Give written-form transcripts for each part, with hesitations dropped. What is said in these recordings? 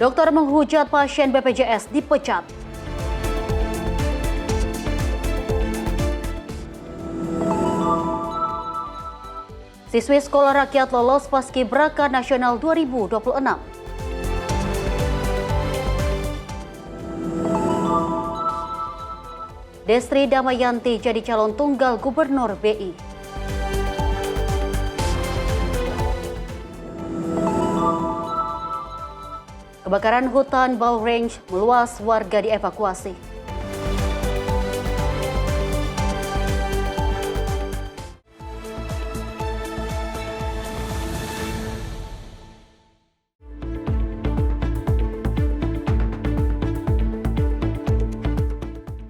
Dokter menghujat pasien BPJS dipecat. Siswi sekolah rakyat lolos Paskibraka Nasional 2026. Destri Damayanti jadi calon tunggal Gubernur BI. Kebakaran hutan Bau Range meluas, warga dievakuasi.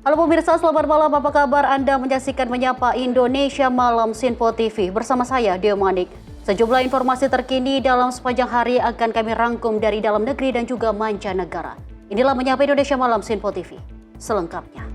Halo pemirsa, selamat malam. Apa kabar? Anda menyaksikan Menyapa Indonesia Malam Sinpo TV bersama saya, Deo Manik. Sejumlah informasi terkini dalam sepanjang hari akan kami rangkum dari dalam negeri dan juga mancanegara. Inilah Menyapa Indonesia Malam Sinpo TV selengkapnya.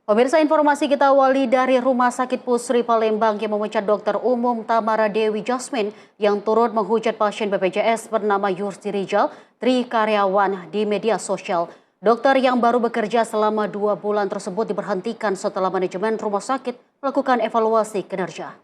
Pemirsa, informasi kita awali dari Rumah Sakit Pusri Palembang yang memecat Dokter Umum Tamara Dewi Jasmine yang turut menghujat pasien BPJS bernama Yursi Rijal, Tri Karyawan di media sosial. Dokter yang baru bekerja selama 2 bulan tersebut diberhentikan setelah manajemen rumah sakit melakukan evaluasi kinerja.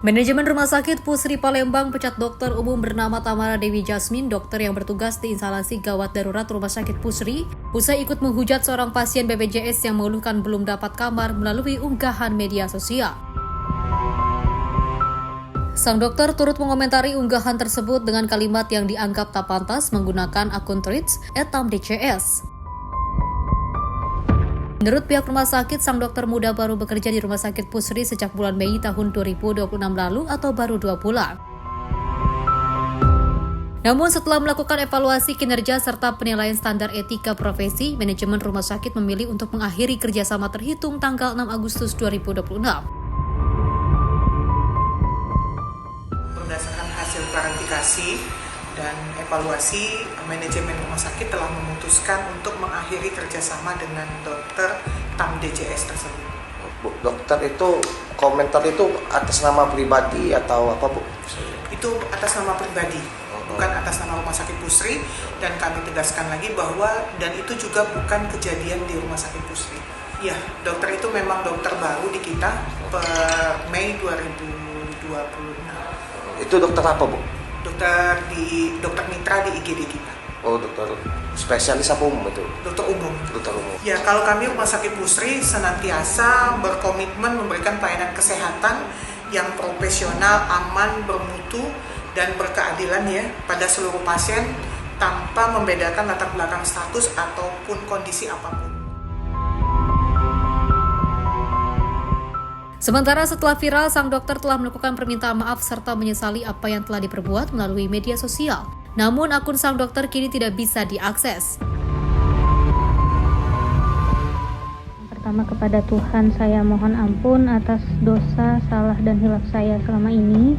Manajemen Rumah Sakit Pusri Palembang pecat dokter umum bernama Tamara Dewi Jasmine, dokter yang bertugas di instalasi gawat darurat Rumah Sakit Pusri, usai ikut menghujat seorang pasien BPJS yang mengeluhkan belum dapat kamar melalui unggahan media sosial. Sang dokter turut mengomentari unggahan tersebut dengan kalimat yang dianggap tak pantas menggunakan akun Threads @tamdcs. Menurut pihak rumah sakit, sang dokter muda baru bekerja di Rumah Sakit Pusri sejak bulan Mei tahun 2026 lalu atau baru 2 bulan. Namun setelah melakukan evaluasi kinerja serta penilaian standar etika profesi, manajemen rumah sakit memilih untuk mengakhiri kerjasama terhitung tanggal 6 Agustus 2026. Berdasarkan hasil klarifikasi dan evaluasi, manajemen rumah sakit telah memutuskan untuk mengakhiri kerjasama dengan dokter TAMDCS tersebut. Bu, dokter itu komentar itu atas nama pribadi atau apa, Bu? Itu atas nama pribadi, bukan atas nama Rumah Sakit Pusri, dan kami tegaskan lagi bahwa dan itu juga bukan kejadian di Rumah Sakit Pusri. Ya, dokter itu memang dokter baru di kita per Mei 2026. Itu dokter apa, Bu? Dokter mitra di IGD kita. Oh, dokter spesialis apa umum itu? Dokter umum. Dokter umum. Ya, kalau kami Rumah Sakit Pusri senantiasa berkomitmen memberikan pelayanan kesehatan yang profesional, aman, bermutu, dan berkeadilan ya pada seluruh pasien tanpa membedakan latar belakang status ataupun kondisi apapun. Sementara setelah viral, sang dokter telah melakukan permintaan maaf serta menyesali apa yang telah diperbuat melalui media sosial. Namun akun sang dokter kini tidak bisa diakses. Pertama, kepada Tuhan saya mohon ampun atas dosa, salah, dan hilaf saya selama ini.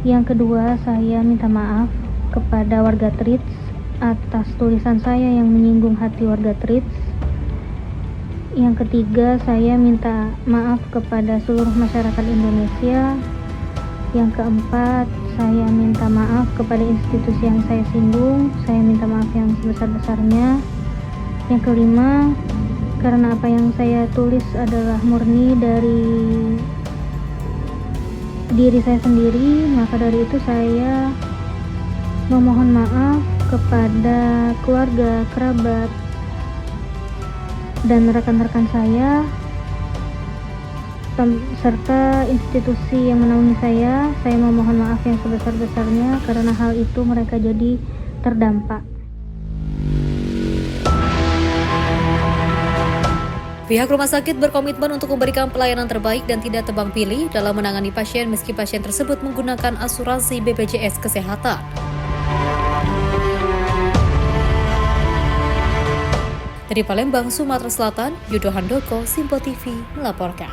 Yang kedua, saya minta maaf kepada warga Trits atas tulisan saya yang menyinggung hati warga Trits. Yang ketiga, saya minta maaf kepada seluruh masyarakat Indonesia. Yang keempat, saya minta maaf kepada institusi yang saya singgung. Saya minta maaf yang sebesar-besarnya. Yang kelima, karena apa yang saya tulis adalah murni dari diri saya sendiri, maka dari itu saya memohon maaf kepada keluarga, kerabat, dan rekan-rekan saya serta institusi yang menaungi saya memohon maaf yang sebesar-besarnya karena hal itu mereka jadi terdampak. Pihak rumah sakit berkomitmen untuk memberikan pelayanan terbaik dan tidak tebang pilih dalam menangani pasien meski pasien tersebut menggunakan asuransi BPJS Kesehatan. Dari Palembang, Sumatera Selatan, Yudo Handoko, Sinpo TV melaporkan.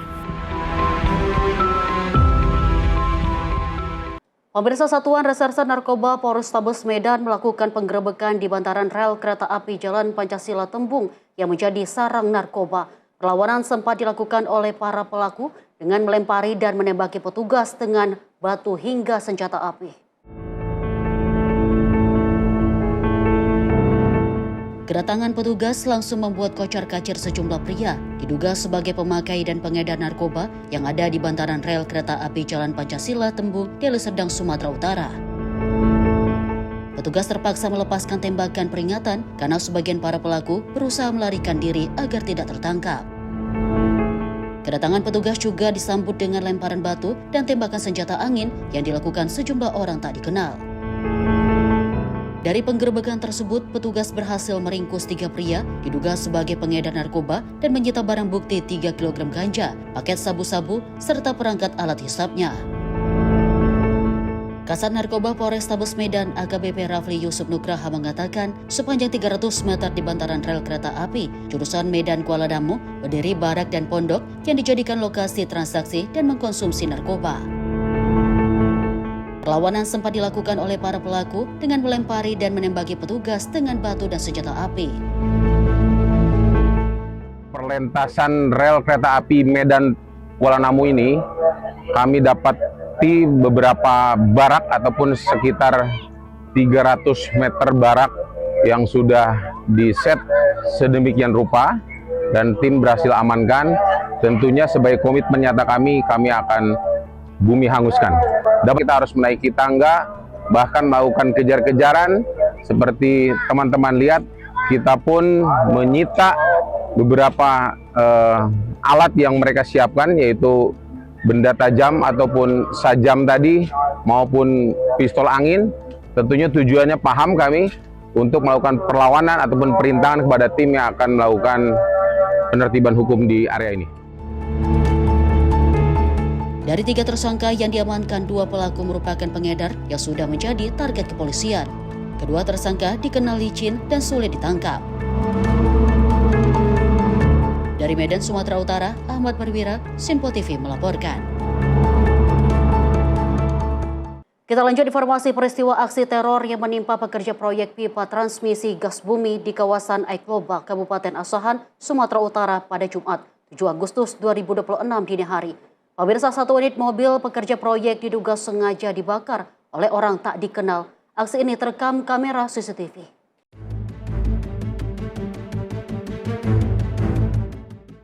Pemirsa, Satuan Reserse Narkoba Polrestabes Medan melakukan penggerebekan di bantaran rel kereta api Jalan Pancasila Tembung yang menjadi sarang narkoba. Perlawanan sempat dilakukan oleh para pelaku dengan melempari dan menembaki petugas dengan batu hingga senjata api. Kedatangan petugas langsung membuat kocar-kacir sejumlah pria, diduga sebagai pemakai dan pengedar narkoba yang ada di bantaran rel kereta api Jalan Pancasila Tembung, Deli Serdang, Sumatera Utara. Petugas terpaksa melepaskan tembakan peringatan karena sebagian para pelaku berusaha melarikan diri agar tidak tertangkap. Kedatangan petugas juga disambut dengan lemparan batu dan tembakan senjata angin yang dilakukan sejumlah orang tak dikenal. Dari penggerebekan tersebut, petugas berhasil meringkus 3 pria diduga sebagai pengedar narkoba dan menyita barang bukti 3 kg ganja, paket sabu-sabu, serta perangkat alat hisapnya. Kasat Narkoba Polrestabes Medan AKBP Rafli Yusuf Nugraha mengatakan sepanjang 300 meter di bantaran rel kereta api jurusan Medan Kuala Damu berdiri barak dan pondok yang dijadikan lokasi transaksi dan mengkonsumsi narkoba. Perlawanan sempat dilakukan oleh para pelaku dengan melempari dan menembaki petugas dengan batu dan senjata api. Perlintasan rel kereta api Medan Kuala Namu ini kami dapati beberapa barak ataupun sekitar 300 meter barak yang sudah diset sedemikian rupa dan tim berhasil amankan. Tentunya sebagai komitmen nyata kami akan bumi hanguskan. Dapat kita harus menaiki tangga, bahkan melakukan kejar-kejaran. Seperti teman-teman lihat, kita pun menyita beberapa alat yang mereka siapkan, yaitu benda tajam ataupun sajam tadi, maupun pistol angin. Tentunya tujuannya paham kami untuk melakukan perlawanan ataupun perintangan kepada tim yang akan melakukan penertiban hukum di area ini. Dari 3 tersangka yang diamankan, 2 pelaku merupakan pengedar yang sudah menjadi target kepolisian. Kedua tersangka dikenal licin dan sulit ditangkap. Dari Medan, Sumatera Utara, Ahmad Perwira, Simpo TV melaporkan. Kita lanjut informasi peristiwa aksi teror yang menimpa pekerja proyek pipa transmisi gas bumi di kawasan Aikloba, Kabupaten Asahan, Sumatera Utara pada Jumat, 7 Agustus 2026 dini hari. Pemirsa, 1 unit mobil pekerja proyek diduga sengaja dibakar oleh orang tak dikenal. Aksi ini terekam kamera CCTV.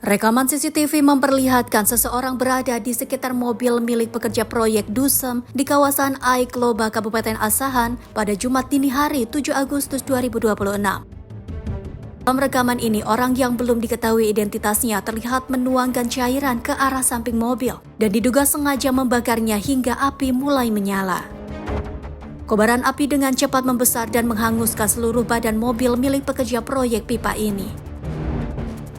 Rekaman CCTV memperlihatkan seseorang berada di sekitar mobil milik pekerja proyek Dusem di kawasan Aikloba, Kabupaten Asahan pada Jumat dini hari 7 Agustus 2026. Dalam rekaman ini, orang yang belum diketahui identitasnya terlihat menuangkan cairan ke arah samping mobil dan diduga sengaja membakarnya hingga api mulai menyala. Kobaran api dengan cepat membesar dan menghanguskan seluruh badan mobil milik pekerja proyek pipa ini.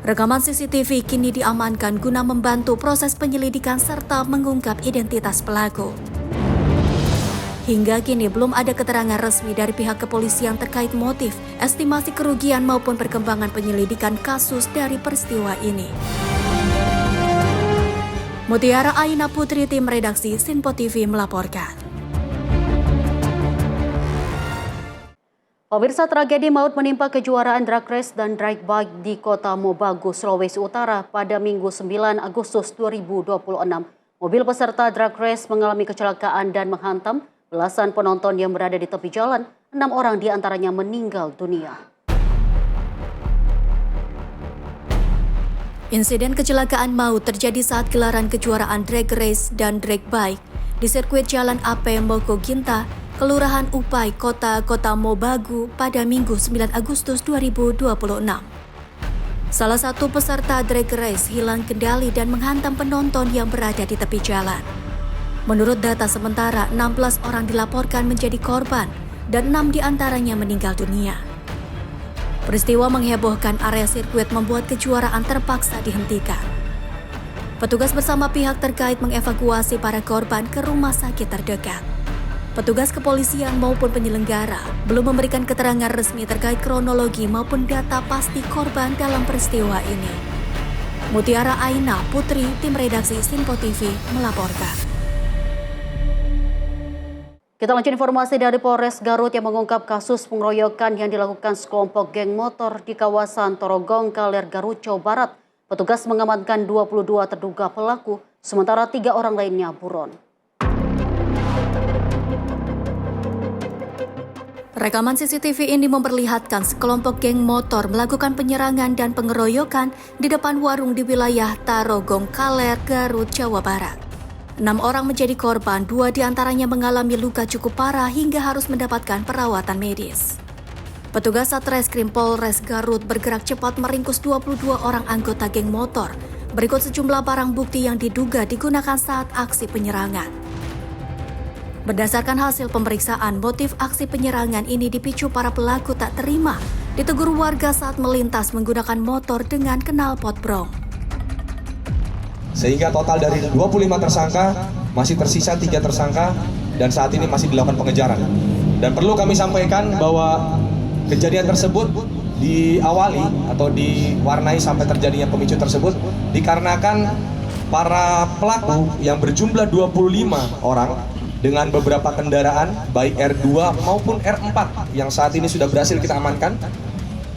Rekaman CCTV kini diamankan guna membantu proses penyelidikan serta mengungkap identitas pelaku. Hingga kini belum ada keterangan resmi dari pihak kepolisian terkait motif, estimasi kerugian maupun perkembangan penyelidikan kasus dari peristiwa ini. Mutiara Aina Putri, tim redaksi Simpo TV melaporkan. Pemirsa, tragedi maut menimpa kejuaraan drag race dan drag bike di Kota Mobagu, Sulawesi Utara pada Minggu 9 Agustus 2026. Mobil peserta drag race mengalami kecelakaan dan menghantam belasan penonton yang berada di tepi jalan. 6 orang diantaranya meninggal dunia. Insiden kecelakaan maut terjadi saat gelaran kejuaraan drag race dan drag bike di sirkuit Jalan AP Moko Ginta, Kelurahan Upai, Kota Mobagu pada Minggu 9 Agustus 2026. Salah satu peserta drag race hilang kendali dan menghantam penonton yang berada di tepi jalan. Menurut data sementara, 16 orang dilaporkan menjadi korban dan 6 diantaranya meninggal dunia. Peristiwa menghebohkan area sirkuit membuat kejuaraan terpaksa dihentikan. Petugas bersama pihak terkait mengevakuasi para korban ke rumah sakit terdekat. Petugas kepolisian maupun penyelenggara belum memberikan keterangan resmi terkait kronologi maupun data pasti korban dalam peristiwa ini. Mutiara Aina Putri, tim redaksi Simpo TV melaporkan. Kita lanjut informasi dari Polres Garut yang mengungkap kasus pengeroyokan yang dilakukan sekelompok geng motor di kawasan Torogong, Kaler, Garut, Jawa Barat. Petugas mengamankan 22 terduga pelaku, sementara 3 orang lainnya buron. Rekaman CCTV ini memperlihatkan sekelompok geng motor melakukan penyerangan dan pengeroyokan di depan warung di wilayah Torogong, Kaler, Garut, Jawa Barat. 6 orang menjadi korban, 2 diantaranya mengalami luka cukup parah hingga harus mendapatkan perawatan medis. Petugas Satreskrim Polres Garut bergerak cepat meringkus 22 orang anggota geng motor. Berikut sejumlah barang bukti yang diduga digunakan saat aksi penyerangan. Berdasarkan hasil pemeriksaan, motif aksi penyerangan ini dipicu para pelaku tak terima ditegur warga saat melintas menggunakan motor dengan knalpot brong. Sehingga total dari 25 tersangka masih tersisa 3 tersangka dan saat ini masih dilakukan pengejaran. Dan perlu kami sampaikan bahwa kejadian tersebut diawali atau diwarnai sampai terjadinya pemicu tersebut dikarenakan para pelaku yang berjumlah 25 orang dengan beberapa kendaraan baik R2 maupun R4 yang saat ini sudah berhasil kita amankan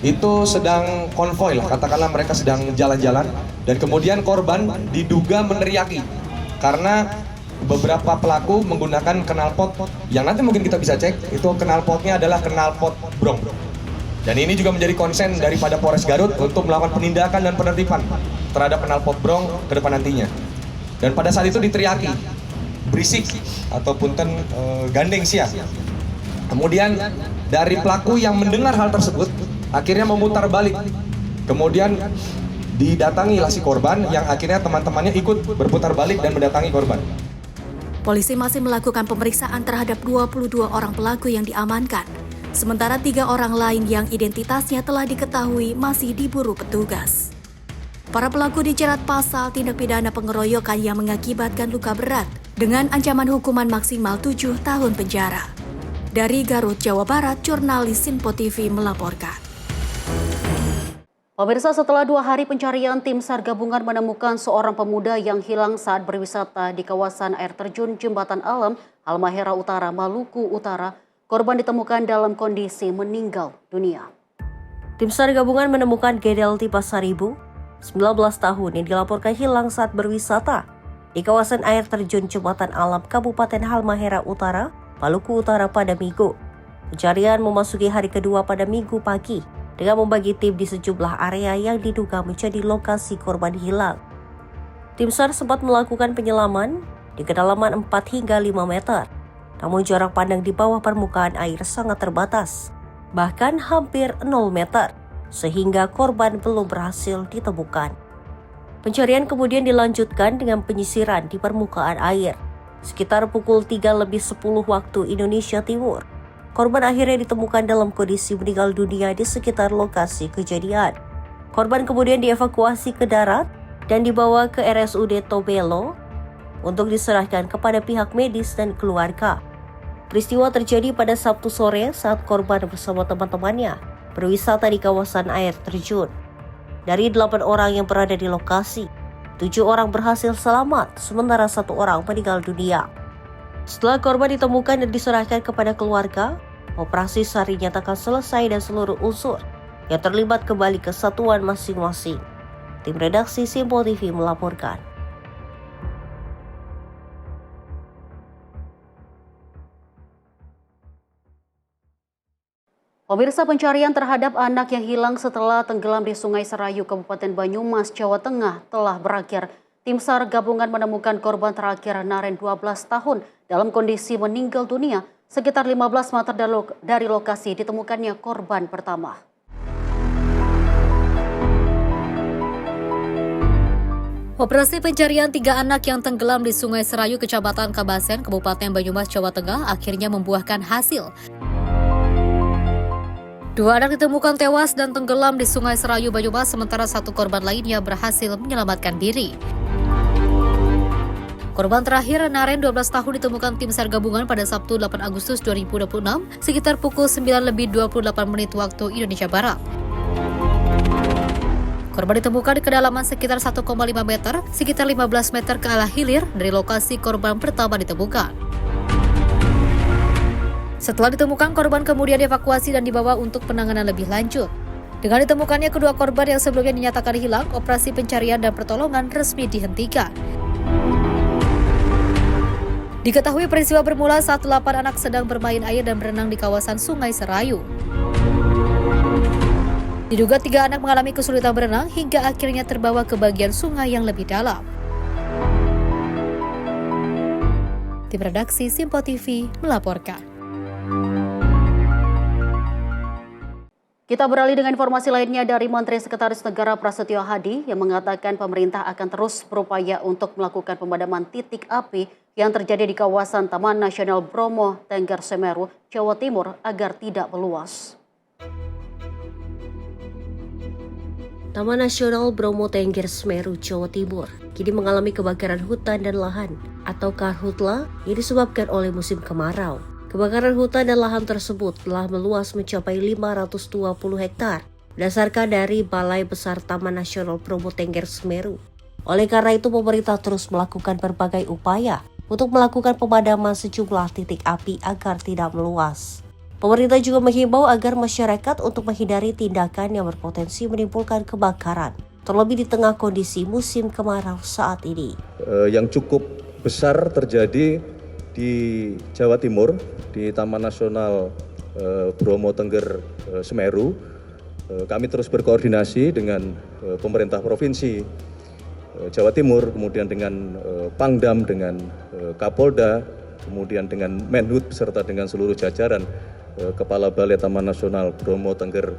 itu sedang konvoy lah, katakanlah mereka sedang jalan-jalan dan kemudian korban diduga meneriaki karena beberapa pelaku menggunakan knalpot yang nanti mungkin kita bisa cek itu knalpotnya adalah knalpot brong. Dan ini juga menjadi konsen daripada Polres Garut untuk melakukan penindakan dan penertiban terhadap knalpot brong ke depan nantinya. Dan pada saat itu diteriaki berisik ataupun gandeng sia. Kemudian dari pelaku yang mendengar hal tersebut akhirnya memutar balik. Kemudian didatangilah si korban yang akhirnya teman-temannya ikut berputar balik dan mendatangi korban. Polisi masih melakukan pemeriksaan terhadap 22 orang pelaku yang diamankan. Sementara 3 orang lain yang identitasnya telah diketahui masih diburu petugas. Para pelaku dijerat pasal tindak pidana pengeroyokan yang mengakibatkan luka berat dengan ancaman hukuman maksimal 7 tahun penjara. Dari Garut, Jawa Barat, jurnalis Sinpo TV melaporkan. Pemirsa, setelah 2 hari pencarian, tim SAR gabungan menemukan seorang pemuda yang hilang saat berwisata di kawasan air terjun Jembatan Alam, Halmahera Utara, Maluku Utara. Korban ditemukan dalam kondisi meninggal dunia. Tim SAR gabungan menemukan Gedelti Pasaribu, 19 tahun yang dilaporkan hilang saat berwisata di kawasan air terjun Jembatan Alam, Kabupaten Halmahera Utara, Maluku Utara pada Minggu. Pencarian memasuki hari kedua pada Minggu pagi dengan membagi tim di sejumlah area yang diduga menjadi lokasi korban hilang. Tim SAR sempat melakukan penyelaman di kedalaman 4 hingga 5 meter, namun jarak pandang di bawah permukaan air sangat terbatas, bahkan hampir 0 meter, sehingga korban belum berhasil ditemukan. Pencarian kemudian dilanjutkan dengan penyisiran di permukaan air. Sekitar pukul 3:10 waktu Indonesia Timur, korban akhirnya ditemukan dalam kondisi meninggal dunia di sekitar lokasi kejadian. Korban kemudian dievakuasi ke darat dan dibawa ke RSUD Tobelo untuk diserahkan kepada pihak medis dan keluarga. Peristiwa terjadi pada Sabtu sore saat korban bersama teman-temannya berwisata di kawasan air terjun. Dari 8 orang yang berada di lokasi, 7 orang berhasil selamat, sementara 1 orang meninggal dunia. Setelah korban ditemukan dan diserahkan kepada keluarga, operasi SAR dinyatakan selesai dan seluruh unsur yang terlibat kembali ke satuan masing-masing. Tim redaksi Sinpo TV melaporkan. Pemirsa, pencarian terhadap anak yang hilang setelah tenggelam di Sungai Serayu, Kabupaten Banyumas, Jawa Tengah telah berakhir. Tim SAR gabungan menemukan korban terakhir Naren 12 tahun dalam kondisi meninggal dunia. Sekitar 15 meter dari lokasi ditemukannya korban pertama. Operasi pencarian 3 anak yang tenggelam di Sungai Serayu, Kecamatan Kabasen, Kabupaten Banyumas, Jawa Tengah akhirnya membuahkan hasil. 2 anak ditemukan tewas dan tenggelam di Sungai Serayu, Banyumas, sementara 1 korban lainnya berhasil menyelamatkan diri. Korban terakhir, Naren 12 tahun, ditemukan tim SAR gabungan pada Sabtu 8 Agustus 2026 sekitar pukul 9:28 waktu Indonesia Barat. Korban ditemukan di kedalaman sekitar 1,5 meter, sekitar 15 meter ke arah hilir dari lokasi korban pertama ditemukan. Setelah ditemukan, korban kemudian dievakuasi dan dibawa untuk penanganan lebih lanjut. Dengan ditemukannya kedua korban yang sebelumnya dinyatakan hilang, operasi pencarian dan pertolongan resmi dihentikan. Diketahui peristiwa bermula saat 8 anak sedang bermain air dan berenang di kawasan Sungai Serayu. Diduga 3 anak mengalami kesulitan berenang hingga akhirnya terbawa ke bagian sungai yang lebih dalam. Tim redaksi Simpo TV melaporkan. Kita beralih dengan informasi lainnya dari Menteri Sekretaris Negara Prasetyo Hadi yang mengatakan pemerintah akan terus berupaya untuk melakukan pemadaman titik api yang terjadi di kawasan Taman Nasional Bromo Tengger Semeru, Jawa Timur agar tidak meluas. Taman Nasional Bromo Tengger Semeru, Jawa Timur kini mengalami kebakaran hutan dan lahan atau karhutla yang disebabkan oleh musim kemarau. Kebakaran hutan dan lahan tersebut telah meluas mencapai 520 hektar berdasarkan dari Balai Besar Taman Nasional Bromo Tengger Semeru. Oleh karena itu, pemerintah terus melakukan berbagai upaya untuk melakukan pemadaman sejumlah titik api agar tidak meluas. Pemerintah juga menghimbau agar masyarakat untuk menghindari tindakan yang berpotensi menimbulkan kebakaran, terlebih di tengah kondisi musim kemarau saat ini. Yang cukup besar terjadi di Jawa Timur, di Taman Nasional Bromo Tengger Semeru. Kami terus berkoordinasi dengan pemerintah Provinsi Jawa Timur, kemudian dengan Pangdam, dengan Kapolda, kemudian dengan Menhub beserta dengan seluruh jajaran Kepala Balai Taman Nasional Bromo Tengger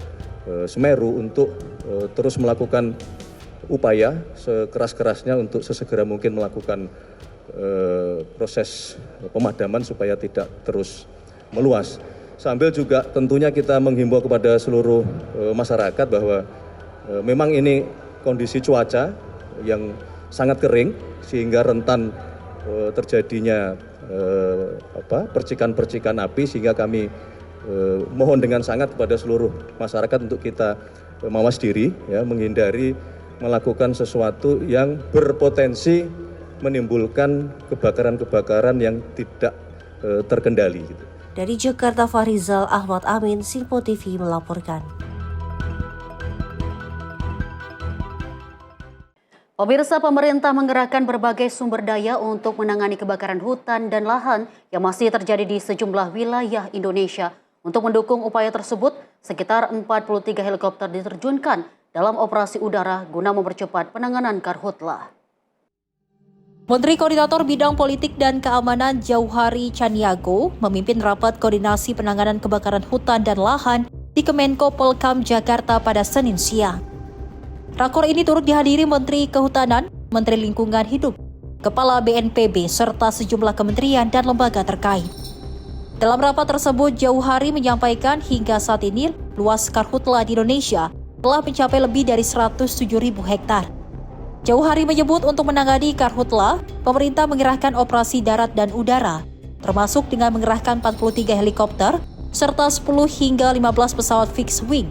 Semeru untuk terus melakukan upaya sekeras-kerasnya untuk sesegera mungkin melakukan proses pemadaman supaya tidak terus meluas. Sambil juga tentunya kita menghimbau kepada seluruh masyarakat bahwa memang ini kondisi cuaca yang sangat kering sehingga rentan terjadinya percikan-percikan api, sehingga kami mohon dengan sangat kepada seluruh masyarakat untuk kita mawas diri, ya, menghindari melakukan sesuatu yang berpotensi menimbulkan kebakaran-kebakaran yang tidak terkendali. Dari Jakarta, Farizal Ahmad Amin, Simpo TV melaporkan. Pemirsa, pemerintah menggerakkan berbagai sumber daya untuk menangani kebakaran hutan dan lahan yang masih terjadi di sejumlah wilayah Indonesia. Untuk mendukung upaya tersebut, sekitar 43 helikopter diterjunkan dalam operasi udara guna mempercepat penanganan karhutla. Menteri Koordinator Bidang Politik dan Keamanan Jauhari Chaniago memimpin rapat koordinasi penanganan kebakaran hutan dan lahan di Kemenko Polhukam Jakarta pada Senin siang. Rakor ini turut dihadiri Menteri Kehutanan, Menteri Lingkungan Hidup, Kepala BNPB, serta sejumlah kementerian dan lembaga terkait. Dalam rapat tersebut, Jauhari menyampaikan hingga saat ini luas karhutla di Indonesia telah mencapai lebih dari 107.000 hektar. Jauhari menyebut untuk menangani karhutla, pemerintah mengerahkan operasi darat dan udara, termasuk dengan mengerahkan 43 helikopter, serta 10 hingga 15 pesawat fixed wing.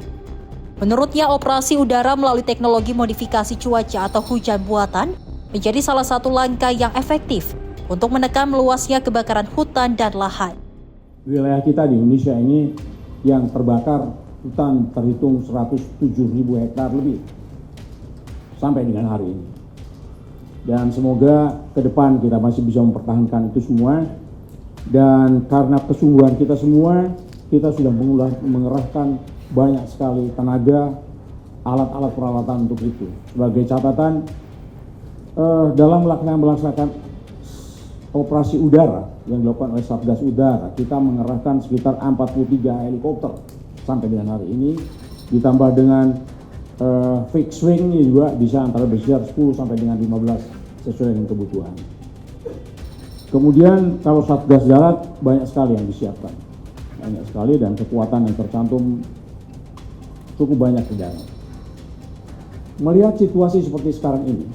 Menurutnya, operasi udara melalui teknologi modifikasi cuaca atau hujan buatan menjadi salah satu langkah yang efektif untuk menekan meluasnya kebakaran hutan dan lahan. Wilayah kita di Indonesia ini yang terbakar hutan terhitung 107.000 hektar lebih sampai dengan hari ini. Dan semoga ke depan kita masih bisa mempertahankan itu semua. Dan karena kesungguhan kita semua, kita sudah mengerahkan banyak sekali tenaga, alat-alat peralatan untuk itu. Sebagai catatan, dalam melaksanakan operasi udara yang dilakukan oleh Satgas Udara, kita mengerahkan sekitar 43 helikopter sampai dengan hari ini, ditambah dengan fixed wing juga bisa antara berkisar 10 sampai dengan 15 sesuai dengan kebutuhan. Kemudian kalau Satgas Darat banyak sekali yang disiapkan, banyak sekali, dan kekuatan yang tercantum cukup banyak di dalam. Melihat situasi seperti sekarang ini,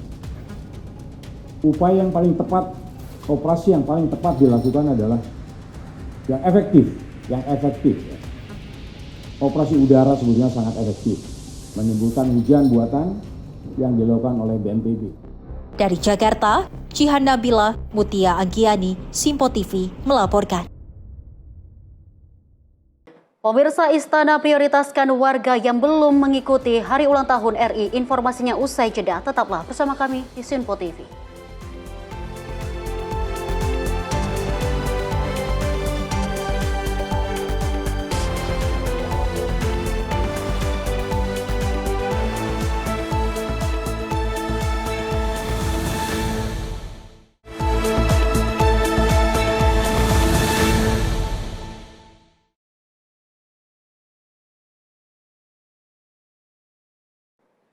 upaya yang paling tepat, operasi yang paling tepat dilakukan adalah yang efektif. Operasi udara sebetulnya sangat efektif, menimbulkan hujan buatan yang dilakukan oleh BNPB. Dari Jakarta, Cihan Nabila, Mutia Anggiani, Simpo TV melaporkan. Pemirsa, Istana prioritaskan warga yang belum mengikuti Hari Ulang Tahun RI. Informasinya usai jeda. Tetaplah bersama kami di Sinpo TV.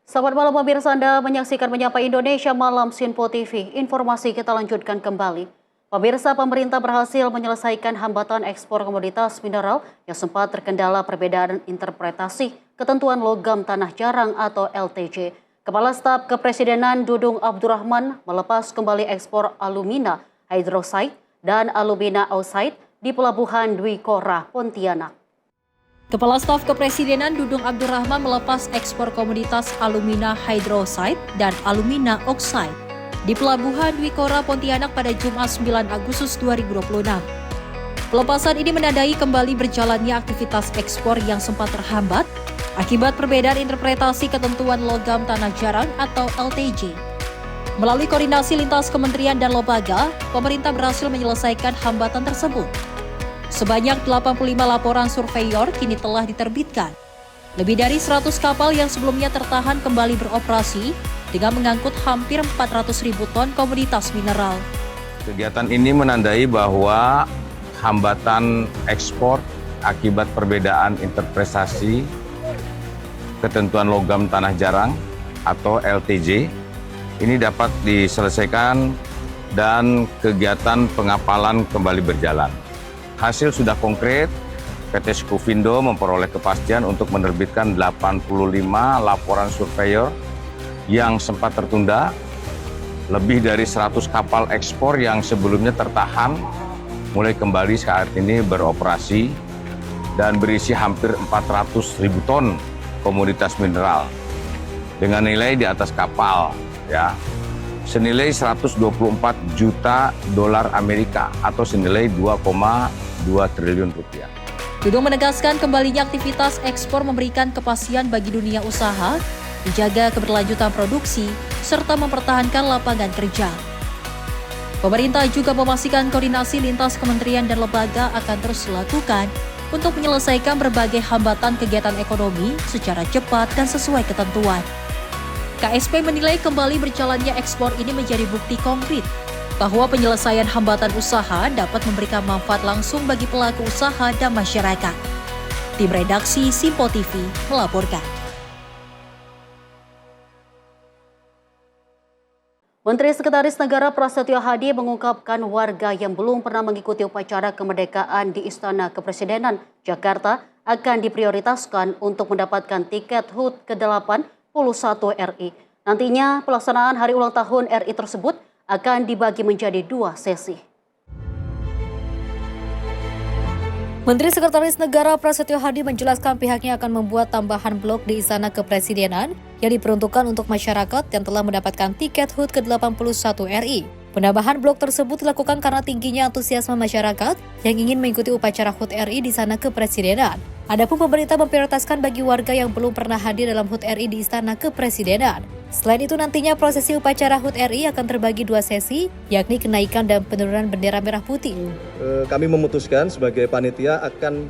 Selamat malam pemirsa, Anda menyaksikan Menyapa Indonesia Malam Sinpo TV. Informasi kita lanjutkan kembali. Pemirsa, pemerintah berhasil menyelesaikan hambatan ekspor komoditas mineral yang sempat terkendala perbedaan interpretasi ketentuan logam tanah jarang atau LTJ. Kepala Staf Kepresidenan Dudung Abdurrahman melepas kembali ekspor alumina hydroxide dan alumina oxide di Pelabuhan Dwi Korah, Pontianak. Kepala Staf Kepresidenan Dudung Abdurrahman melepas ekspor komoditas alumina hydroxide dan alumina oxide di Pelabuhan Dwi Korah, Pontianak pada Jumat 9 Agustus 2026. Pelepasan ini menandai kembali berjalannya aktivitas ekspor yang sempat terhambat akibat perbedaan interpretasi ketentuan logam tanah jarang atau LTJ. Melalui koordinasi lintas kementerian dan lembaga, pemerintah berhasil menyelesaikan hambatan tersebut. Sebanyak 85 laporan surveyor kini telah diterbitkan. Lebih dari 100 kapal yang sebelumnya tertahan kembali beroperasi dengan mengangkut hampir 400.000 ton komoditas mineral. Kegiatan ini menandai bahwa hambatan ekspor akibat perbedaan interpretasi ketentuan logam tanah jarang atau LTJ ini dapat diselesaikan dan kegiatan pengapalan kembali berjalan. Hasil sudah konkret, PT Skufindo memperoleh kepastian untuk menerbitkan 85 laporan surveyor yang sempat tertunda, lebih dari 100 kapal ekspor yang sebelumnya tertahan mulai kembali saat ini beroperasi dan berisi hampir 400.000 ton komoditas mineral dengan nilai di atas kapal, ya, senilai 124 juta dolar Amerika atau senilai 2,2 triliun rupiah. Dudung menegaskan kembalinya aktivitas ekspor memberikan kepastian bagi dunia usaha, menjaga keberlanjutan produksi, serta mempertahankan lapangan kerja. Pemerintah juga memastikan koordinasi lintas kementerian dan lembaga akan terus dilakukan untuk menyelesaikan berbagai hambatan kegiatan ekonomi secara cepat dan sesuai ketentuan. KSP menilai kembali berjalannya ekspor ini menjadi bukti konkret bahwa penyelesaian hambatan usaha dapat memberikan manfaat langsung bagi pelaku usaha dan masyarakat. Tim redaksi Sinpo TV melaporkan. Menteri Sekretaris Negara Prasetyo Hadi mengungkapkan warga yang belum pernah mengikuti upacara kemerdekaan di Istana Kepresidenan Jakarta akan diprioritaskan untuk mendapatkan tiket HUT ke-81 RI. Nantinya pelaksanaan Hari Ulang Tahun RI tersebut akan dibagi menjadi 2 sesi. Menteri Sekretaris Negara Prasetyo Hadi menjelaskan pihaknya akan membuat tambahan blok di Istana Kepresidenan yang diperuntukkan untuk masyarakat yang telah mendapatkan tiket HUT ke-81 RI. Penambahan blok tersebut dilakukan karena tingginya antusiasme masyarakat yang ingin mengikuti upacara HUT RI di Istana Kepresidenan. Adapun pemerintah memprioritaskan bagi warga yang belum pernah hadir dalam HUT RI di Istana Kepresidenan. Selain itu nantinya prosesi upacara HUT RI akan terbagi 2 sesi, yakni kenaikan dan penurunan bendera merah putih. Kami memutuskan sebagai panitia akan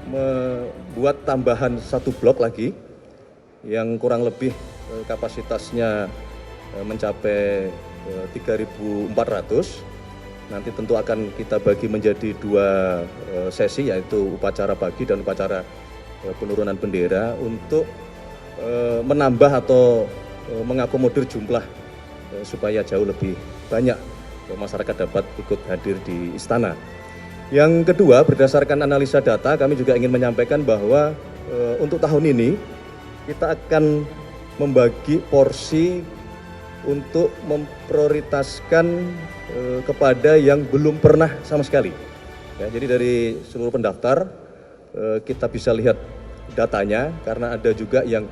membuat tambahan 1 blok lagi yang kurang lebih kapasitasnya mencapai 3.400. Nanti tentu akan kita bagi menjadi 2 sesi, yaitu upacara pagi dan upacara penurunan bendera untuk menambah atau mengakomodir jumlah supaya jauh lebih banyak masyarakat dapat ikut hadir di istana. Yang kedua, berdasarkan analisa data, kami juga ingin menyampaikan bahwa untuk tahun ini kita akan membagi porsi untuk memprioritaskan kepada yang belum pernah sama sekali. Ya, jadi dari seluruh pendaftar kita bisa lihat datanya, karena ada juga yang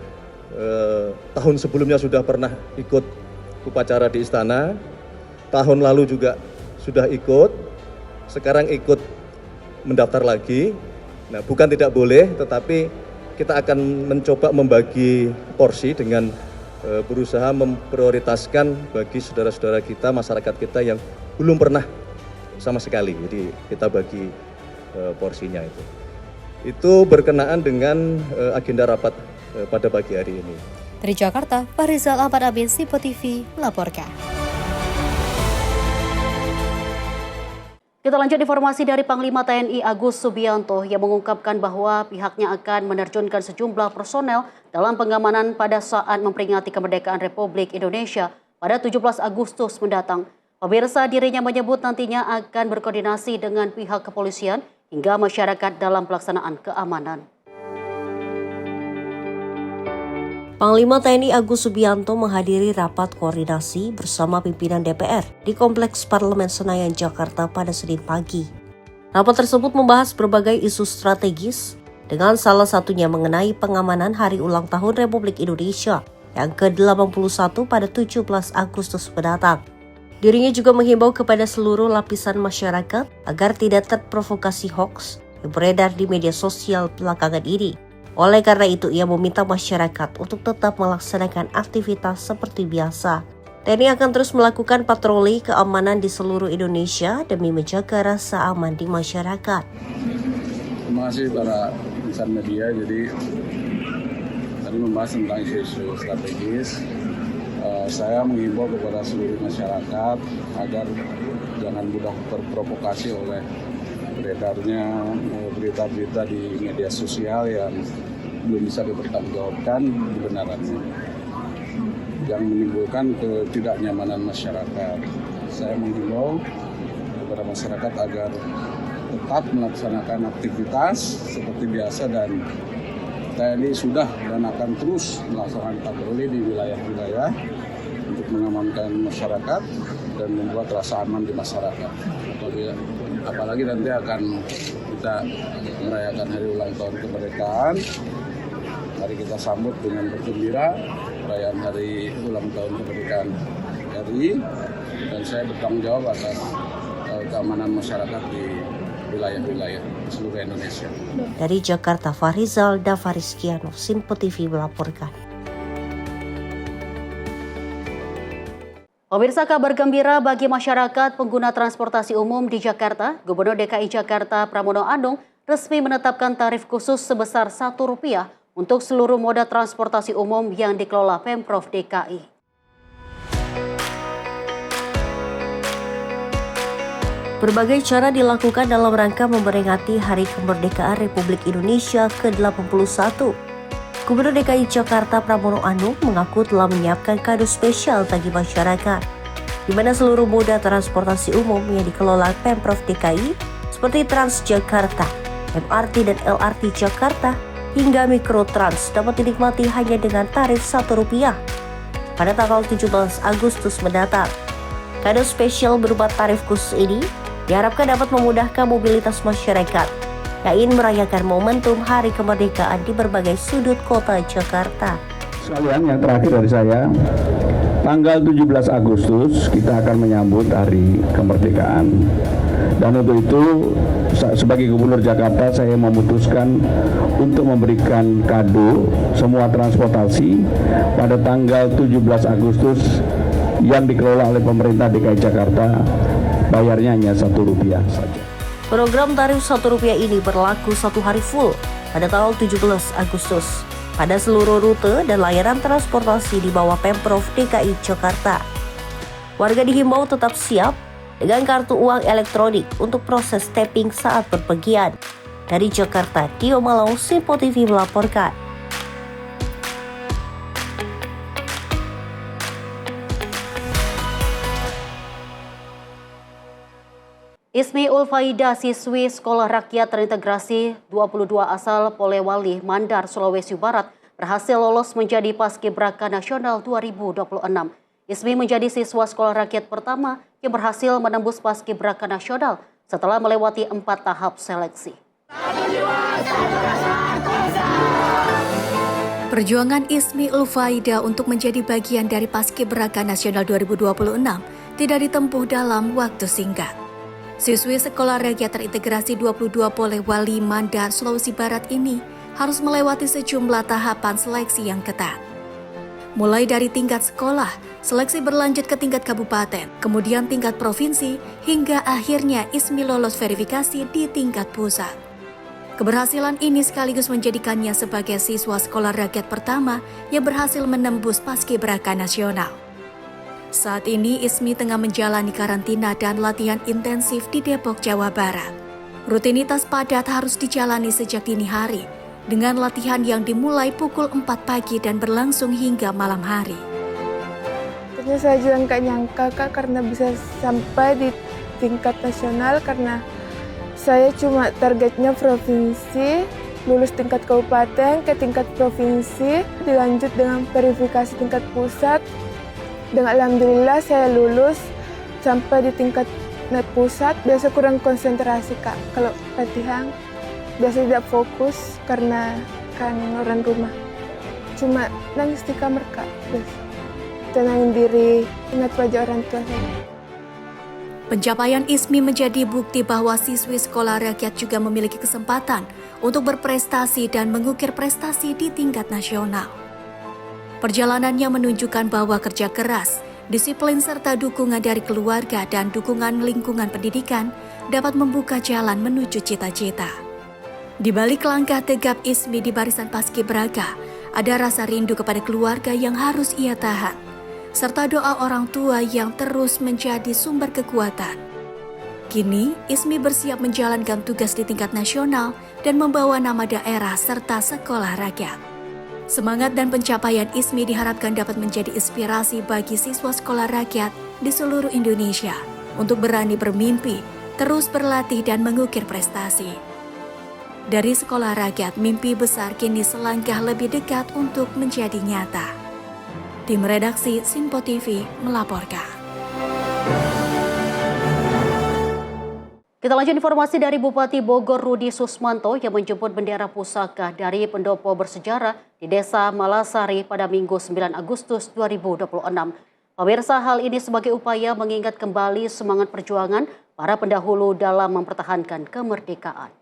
tahun sebelumnya sudah pernah ikut upacara di istana, tahun lalu juga sudah ikut, sekarang ikut mendaftar lagi. Nah, bukan tidak boleh, tetapi kita akan mencoba membagi porsi dengan berusaha memprioritaskan bagi saudara-saudara kita, masyarakat kita yang belum pernah sama sekali. Jadi kita bagi porsinya itu. Itu berkenaan dengan agenda rapat pada pagi hari ini. Dari Jakarta, Farizal Ahmad Amin, Simpo TV melaporkan. Kita lanjut informasi dari Panglima TNI Agus Subianto yang mengungkapkan bahwa pihaknya akan menerjunkan sejumlah personel dalam pengamanan pada saat memperingati kemerdekaan Republik Indonesia pada 17 Agustus mendatang. Pemirsa, dirinya menyebut nantinya akan berkoordinasi dengan pihak kepolisian hingga masyarakat dalam pelaksanaan keamanan. Panglima TNI Agus Subianto menghadiri rapat koordinasi bersama pimpinan DPR di Kompleks Parlemen Senayan, Jakarta pada Senin pagi. Rapat tersebut membahas berbagai isu strategis, dengan salah satunya mengenai pengamanan Hari Ulang Tahun Republik Indonesia yang ke-81 pada 17 Agustus mendatang. Dirinya juga menghimbau kepada seluruh lapisan masyarakat agar tidak terprovokasi hoaks yang beredar di media sosial belakangan ini. Oleh karena itu, ia meminta masyarakat untuk tetap melaksanakan aktivitas seperti biasa. TNI akan terus melakukan patroli keamanan di seluruh Indonesia demi menjaga rasa aman di masyarakat. Terima kasih para insan media. Jadi tadi membahas tentang isu-isu strategis. Saya menghimbau kepada seluruh masyarakat agar jangan mudah terprovokasi oleh beredarnya berita-berita di media sosial yang belum bisa dipertanggungjawabkan kebenarannya, yang menimbulkan ketidaknyamanan masyarakat. Saya menghimbau kepada masyarakat agar tetap melaksanakan aktivitas seperti biasa, dan TNI sudah dan akan terus melaksanakan patroli di wilayah-wilayah untuk mengamankan masyarakat dan membuat rasa aman di masyarakat. Apalagi nanti akan kita merayakan Hari Ulang Tahun Kemerdekaan. Mari kita sambut dengan bergembira perayaan Hari Ulang Tahun Kemerdekaan RI, dan saya bertanggung jawab atas keamanan masyarakat di wilayah-wilayah seluruh Indonesia. Dari Jakarta, Farizal Davariskiano, Simpo TV melaporkan. Pemirsa, kabar gembira bagi masyarakat pengguna transportasi umum di Jakarta. Gubernur DKI Jakarta Pramono Anung resmi menetapkan tarif khusus sebesar Rp1 untuk seluruh moda transportasi umum yang dikelola Pemprov DKI. Berbagai cara dilakukan dalam rangka memperingati Hari Kemerdekaan Republik Indonesia ke-81. Gubernur DKI Jakarta Pramono Anung mengaku telah menyiapkan kado spesial bagi masyarakat, di mana seluruh moda transportasi umum yang dikelola Pemprov DKI seperti Transjakarta, MRT dan LRT Jakarta hingga Mikrotrans dapat dinikmati hanya dengan tarif Rp1 pada tanggal 17 Agustus mendatang. Kado spesial berupa tarif khusus ini diharapkan dapat memudahkan mobilitas masyarakat yang ingin merayakan momentum Hari Kemerdekaan di berbagai sudut kota Jakarta. Sekalian, yang terakhir dari saya, tanggal 17 Agustus kita akan menyambut Hari Kemerdekaan. Dan untuk itu, sebagai Gubernur Jakarta, saya memutuskan untuk memberikan kado semua transportasi pada tanggal 17 Agustus yang dikelola oleh pemerintah DKI Jakarta, bayarnya hanya Rp1 saja. Program tarif Rp1 ini berlaku 1 hari full pada tanggal 17 Agustus pada seluruh rute dan layanan transportasi di bawah Pemprov DKI Jakarta. Warga dihimbau tetap siap dengan kartu uang elektronik untuk proses tapping saat berpergian. Dari Jakarta, Tio Malau, Simpo TV melaporkan. Ismi Ulfaida, siswi Sekolah Rakyat Terintegrasi 22 asal Polewali, Mandar, Sulawesi Barat, berhasil lolos menjadi Paskibraka Nasional 2026. Ismi menjadi siswa Sekolah Rakyat pertama yang berhasil menembus Paskibraka Nasional setelah melewati 4 tahap seleksi. Perjuangan Ismi Ulfaida untuk menjadi bagian dari Paskibraka Nasional 2026 tidak ditempuh dalam waktu singkat. Siswi sekolah rakyat terintegrasi 22 Polewali Mandar, Sulawesi Barat ini harus melewati sejumlah tahapan seleksi yang ketat. Mulai dari tingkat sekolah, seleksi berlanjut ke tingkat kabupaten, kemudian tingkat provinsi, hingga akhirnya ISMI lolos verifikasi di tingkat pusat. Keberhasilan ini sekaligus menjadikannya sebagai siswa sekolah rakyat pertama yang berhasil menembus Paskibraka nasional. Saat ini ISMI tengah menjalani karantina dan latihan intensif di Depok, Jawa Barat. Rutinitas padat harus dijalani sejak dini hari, dengan latihan yang dimulai pukul 4 pagi dan berlangsung hingga malam hari. Ternyata saya juga nggak nyangka Kak, karena bisa sampai di tingkat nasional, karena saya cuma targetnya provinsi, lulus tingkat kabupaten ke tingkat provinsi, dilanjut dengan verifikasi tingkat pusat. Dan alhamdulillah saya lulus sampai di tingkat pusat. Biasa kurang konsentrasi Kak, kalau latihan biasa tidak fokus karena kan orang rumah. Cuma nangis di kamar Kak, terus tenangin diri, ingat wajah orang tua saya. Pencapaian ISMI menjadi bukti bahwa siswi sekolah rakyat juga memiliki kesempatan untuk berprestasi dan mengukir prestasi di tingkat nasional. Perjalanannya menunjukkan bahwa kerja keras, disiplin serta dukungan dari keluarga dan dukungan lingkungan pendidikan dapat membuka jalan menuju cita-cita. Di balik langkah tegap ISMI di barisan Paskibraka, ada rasa rindu kepada keluarga yang harus ia tahan, serta doa orang tua yang terus menjadi sumber kekuatan. Kini, ISMI bersiap menjalankan tugas di tingkat nasional dan membawa nama daerah serta sekolah rakyat. Semangat dan pencapaian ISMI diharapkan dapat menjadi inspirasi bagi siswa sekolah rakyat di seluruh Indonesia untuk berani bermimpi, terus berlatih dan mengukir prestasi. Dari sekolah rakyat, mimpi besar kini selangkah lebih dekat untuk menjadi nyata. Tim redaksi Sinpo TV melaporkan. Kita lanjut informasi dari Bupati Bogor Rudi Susmanto yang menjemput bendera pusaka dari pendopo bersejarah di Desa Malasari pada Minggu 9 Agustus 2026. Pemirsa, hal ini sebagai upaya mengingat kembali semangat perjuangan para pendahulu dalam mempertahankan kemerdekaan.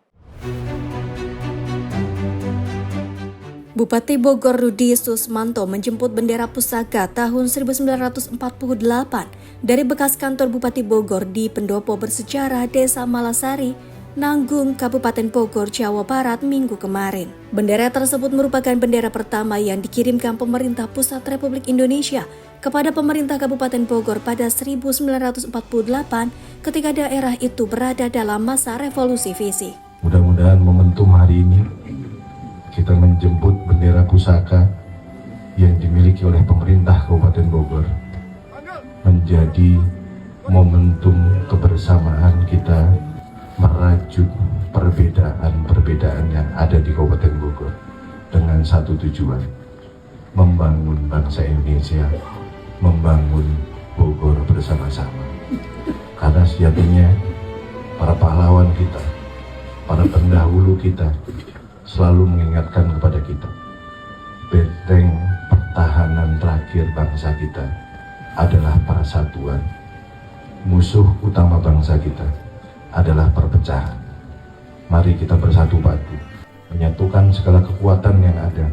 Bupati Bogor Rudi Susmanto menjemput bendera pusaka tahun 1948 dari bekas kantor Bupati Bogor di pendopo bersejarah Desa Malasari, Nanggung, Kabupaten Bogor, Jawa Barat Minggu kemarin. Bendera tersebut merupakan bendera pertama yang dikirimkan pemerintah pusat Republik Indonesia kepada pemerintah Kabupaten Bogor pada 1948 ketika daerah itu berada dalam masa revolusi fisik. Mudah-mudahan momentum hari ini kita menjemput bendera pusaka yang dimiliki oleh pemerintah Kabupaten Bogor menjadi momentum kebersamaan kita merajut perbedaan-perbedaan yang ada di Kabupaten Bogor dengan satu tujuan, membangun bangsa Indonesia, membangun Bogor bersama-sama. Karena sejatinya para pahlawan kita, para pendahulu kita selalu mengingatkan kepada kita, benteng pertahanan terakhir bangsa kita adalah persatuan. Musuh utama bangsa kita adalah perpecahan. Mari kita bersatu padu, menyatukan segala kekuatan yang ada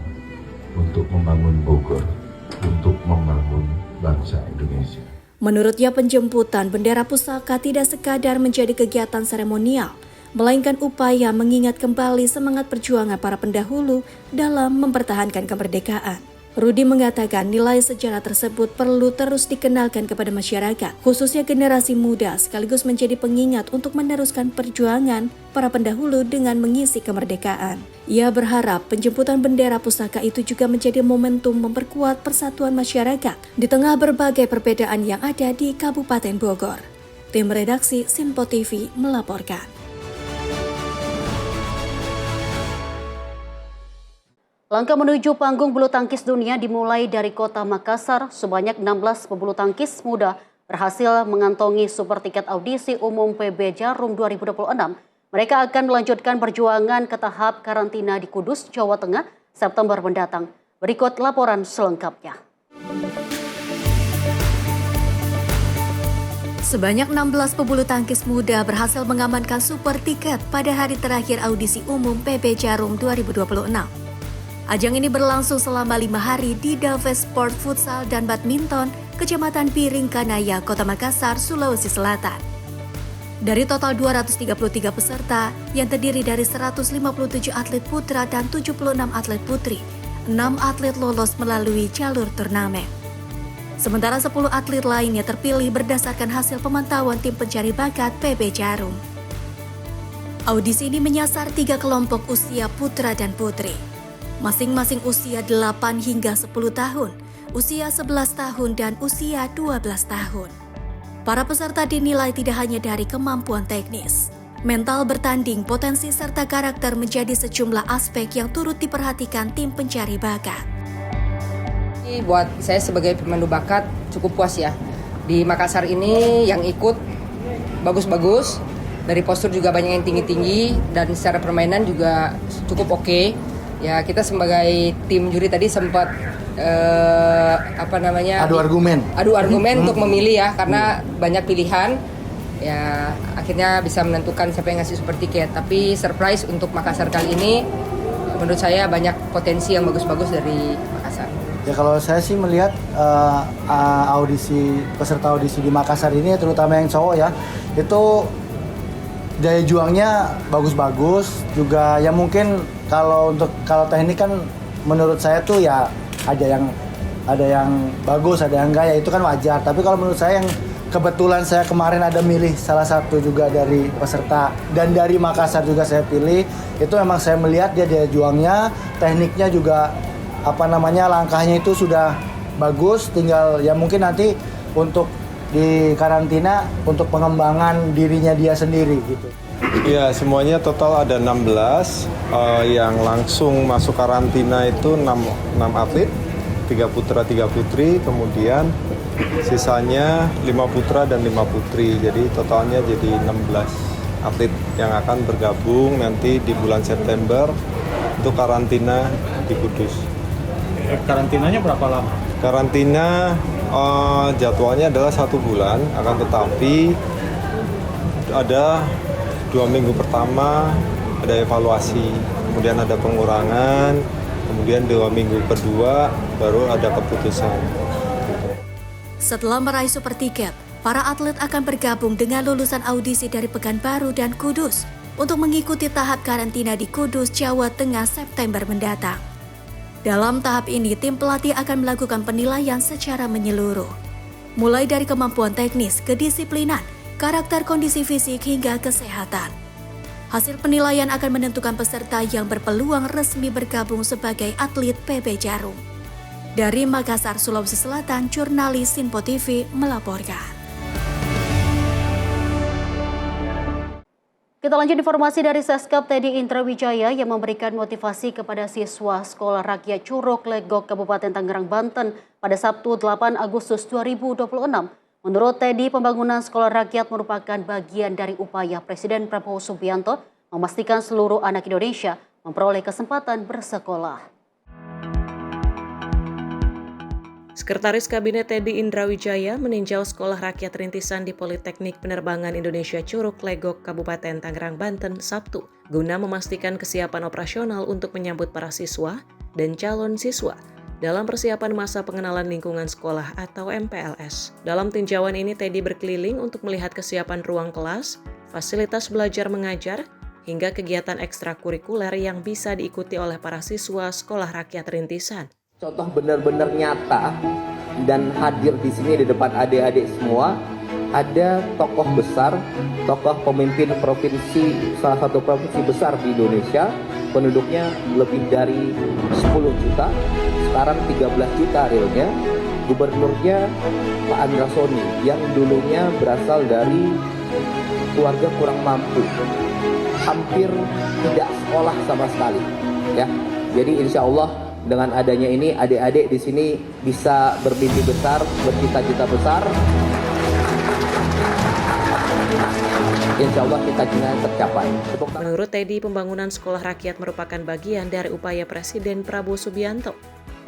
untuk membangun Bogor, untuk membangun bangsa Indonesia. Menurutnya, penjemputan bendera pusaka tidak sekadar menjadi kegiatan seremonial, melainkan upaya mengingat kembali semangat perjuangan para pendahulu dalam mempertahankan kemerdekaan. Rudi mengatakan nilai sejarah tersebut perlu terus dikenalkan kepada masyarakat, khususnya generasi muda, sekaligus menjadi pengingat untuk meneruskan perjuangan para pendahulu dengan mengisi kemerdekaan. Ia berharap penjemputan bendera pusaka itu juga menjadi momentum memperkuat persatuan masyarakat di tengah berbagai perbedaan yang ada di Kabupaten Bogor. Tim redaksi Sinpo TV melaporkan. Langkah menuju panggung bulu tangkis dunia dimulai dari kota Makassar. Sebanyak 16 pebulu tangkis muda berhasil mengantongi super tiket audisi umum PB Jarum 2026. Mereka akan melanjutkan perjuangan ke tahap karantina di Kudus, Jawa Tengah, September mendatang. Berikut laporan selengkapnya. Sebanyak 16 pebulu tangkis muda berhasil mengamankan super tiket pada hari terakhir audisi umum PB Jarum 2026. Ajang ini berlangsung selama 5 hari di Daves Sport Futsal dan Badminton, Kecamatan Piring Kanaya, Kota Makassar, Sulawesi Selatan. Dari total 233 peserta yang terdiri dari 157 atlet putra dan 76 atlet putri, 6 atlet lolos melalui jalur turnamen. Sementara 10 atlet lainnya terpilih berdasarkan hasil pemantauan tim pencari bakat PB Jarum. Audisi ini menyasar 3 kelompok usia putra dan putri. Masing-masing usia 8 hingga 10 tahun, usia 11 tahun, dan usia 12 tahun. Para peserta dinilai tidak hanya dari kemampuan teknis. Mental bertanding, potensi, serta karakter menjadi sejumlah aspek yang turut diperhatikan tim pencari bakat. Buat saya sebagai pemandu bakat cukup puas ya. Di Makassar ini yang ikut bagus-bagus, dari postur juga banyak yang tinggi-tinggi, dan secara permainan juga cukup oke. Ya, kita sebagai tim juri tadi sempat adu argumen untuk memilih ya, karena banyak pilihan. Ya, akhirnya bisa menentukan siapa yang ngasih super tiket. Tapi surprise untuk Makassar kali ini, menurut saya banyak potensi yang bagus-bagus dari Makassar. Ya, kalau saya sih melihat peserta audisi di Makassar ini, terutama yang cowok ya, itu daya juangnya bagus-bagus juga. Ya mungkin kalau teknik kan menurut saya tuh ya ada yang bagus, ada yang enggak, ya itu kan wajar. Tapi kalau menurut saya yang kebetulan saya kemarin ada milih salah satu juga dari peserta dan dari Makassar juga saya pilih, itu memang saya melihat dia daya juangnya, tekniknya juga langkahnya itu sudah bagus. Tinggal ya mungkin nanti untuk di karantina untuk pengembangan dirinya dia sendiri gitu. Ya, semuanya total ada 16 yang langsung masuk karantina itu 6 atlet, 3 putra 3 putri, kemudian sisanya 5 putra dan 5 putri. Jadi totalnya jadi 16 atlet yang akan bergabung nanti di bulan September untuk karantina di Kudus. Karantinanya berapa lama? Karantina jadwalnya adalah 1 bulan, akan tetapi ada 2 minggu pertama ada evaluasi, kemudian ada pengurangan, kemudian 2 minggu kedua baru ada keputusan. Setelah meraih super tiket, para atlet akan bergabung dengan lulusan audisi dari Pekanbaru dan Kudus untuk mengikuti tahap karantina di Kudus, Jawa Tengah September mendatang. Dalam tahap ini, tim pelatih akan melakukan penilaian secara menyeluruh, mulai dari kemampuan teknis, kedisiplinan, karakter, kondisi fisik, hingga kesehatan. Hasil penilaian akan menentukan peserta yang berpeluang resmi bergabung sebagai atlet PB Jarum. Dari Makassar, Sulawesi Selatan, jurnalis Sinpo TV melaporkan. Kita lanjut informasi dari Seskap Teddy Indrawijaya yang memberikan motivasi kepada siswa Sekolah Rakyat Curug Legok Kabupaten Tangerang, Banten pada Sabtu 8 Agustus 2026. Menurut Teddy, pembangunan sekolah rakyat merupakan bagian dari upaya Presiden Prabowo Subianto memastikan seluruh anak Indonesia memperoleh kesempatan bersekolah. Sekretaris Kabinet Teddy Indrawijaya meninjau Sekolah Rakyat Rintisan di Politeknik Penerbangan Indonesia Curug Legok Kabupaten Tangerang, Banten, Sabtu, guna memastikan kesiapan operasional untuk menyambut para siswa dan calon siswa dalam persiapan masa pengenalan lingkungan sekolah atau MPLS. Dalam tinjauan ini, Teddy berkeliling untuk melihat kesiapan ruang kelas, fasilitas belajar mengajar, hingga kegiatan ekstrakurikuler yang bisa diikuti oleh para siswa Sekolah Rakyat Rintisan. Contoh benar-benar nyata dan hadir di sini di depan adik-adik semua, ada tokoh besar, tokoh pemimpin provinsi, salah satu provinsi besar di Indonesia, penduduknya lebih dari 10 juta, sekarang 13 juta realnya. Gubernurnya Pak Andra Soni yang dulunya berasal dari keluarga kurang mampu, hampir tidak sekolah sama sekali, ya. Jadi insya Allah dengan adanya ini adik-adik di sini bisa bermimpi besar, bercita-cita besar. Insya Allah cita-citanya tercapai. Menurut Teddy, pembangunan sekolah rakyat merupakan bagian dari upaya Presiden Prabowo Subianto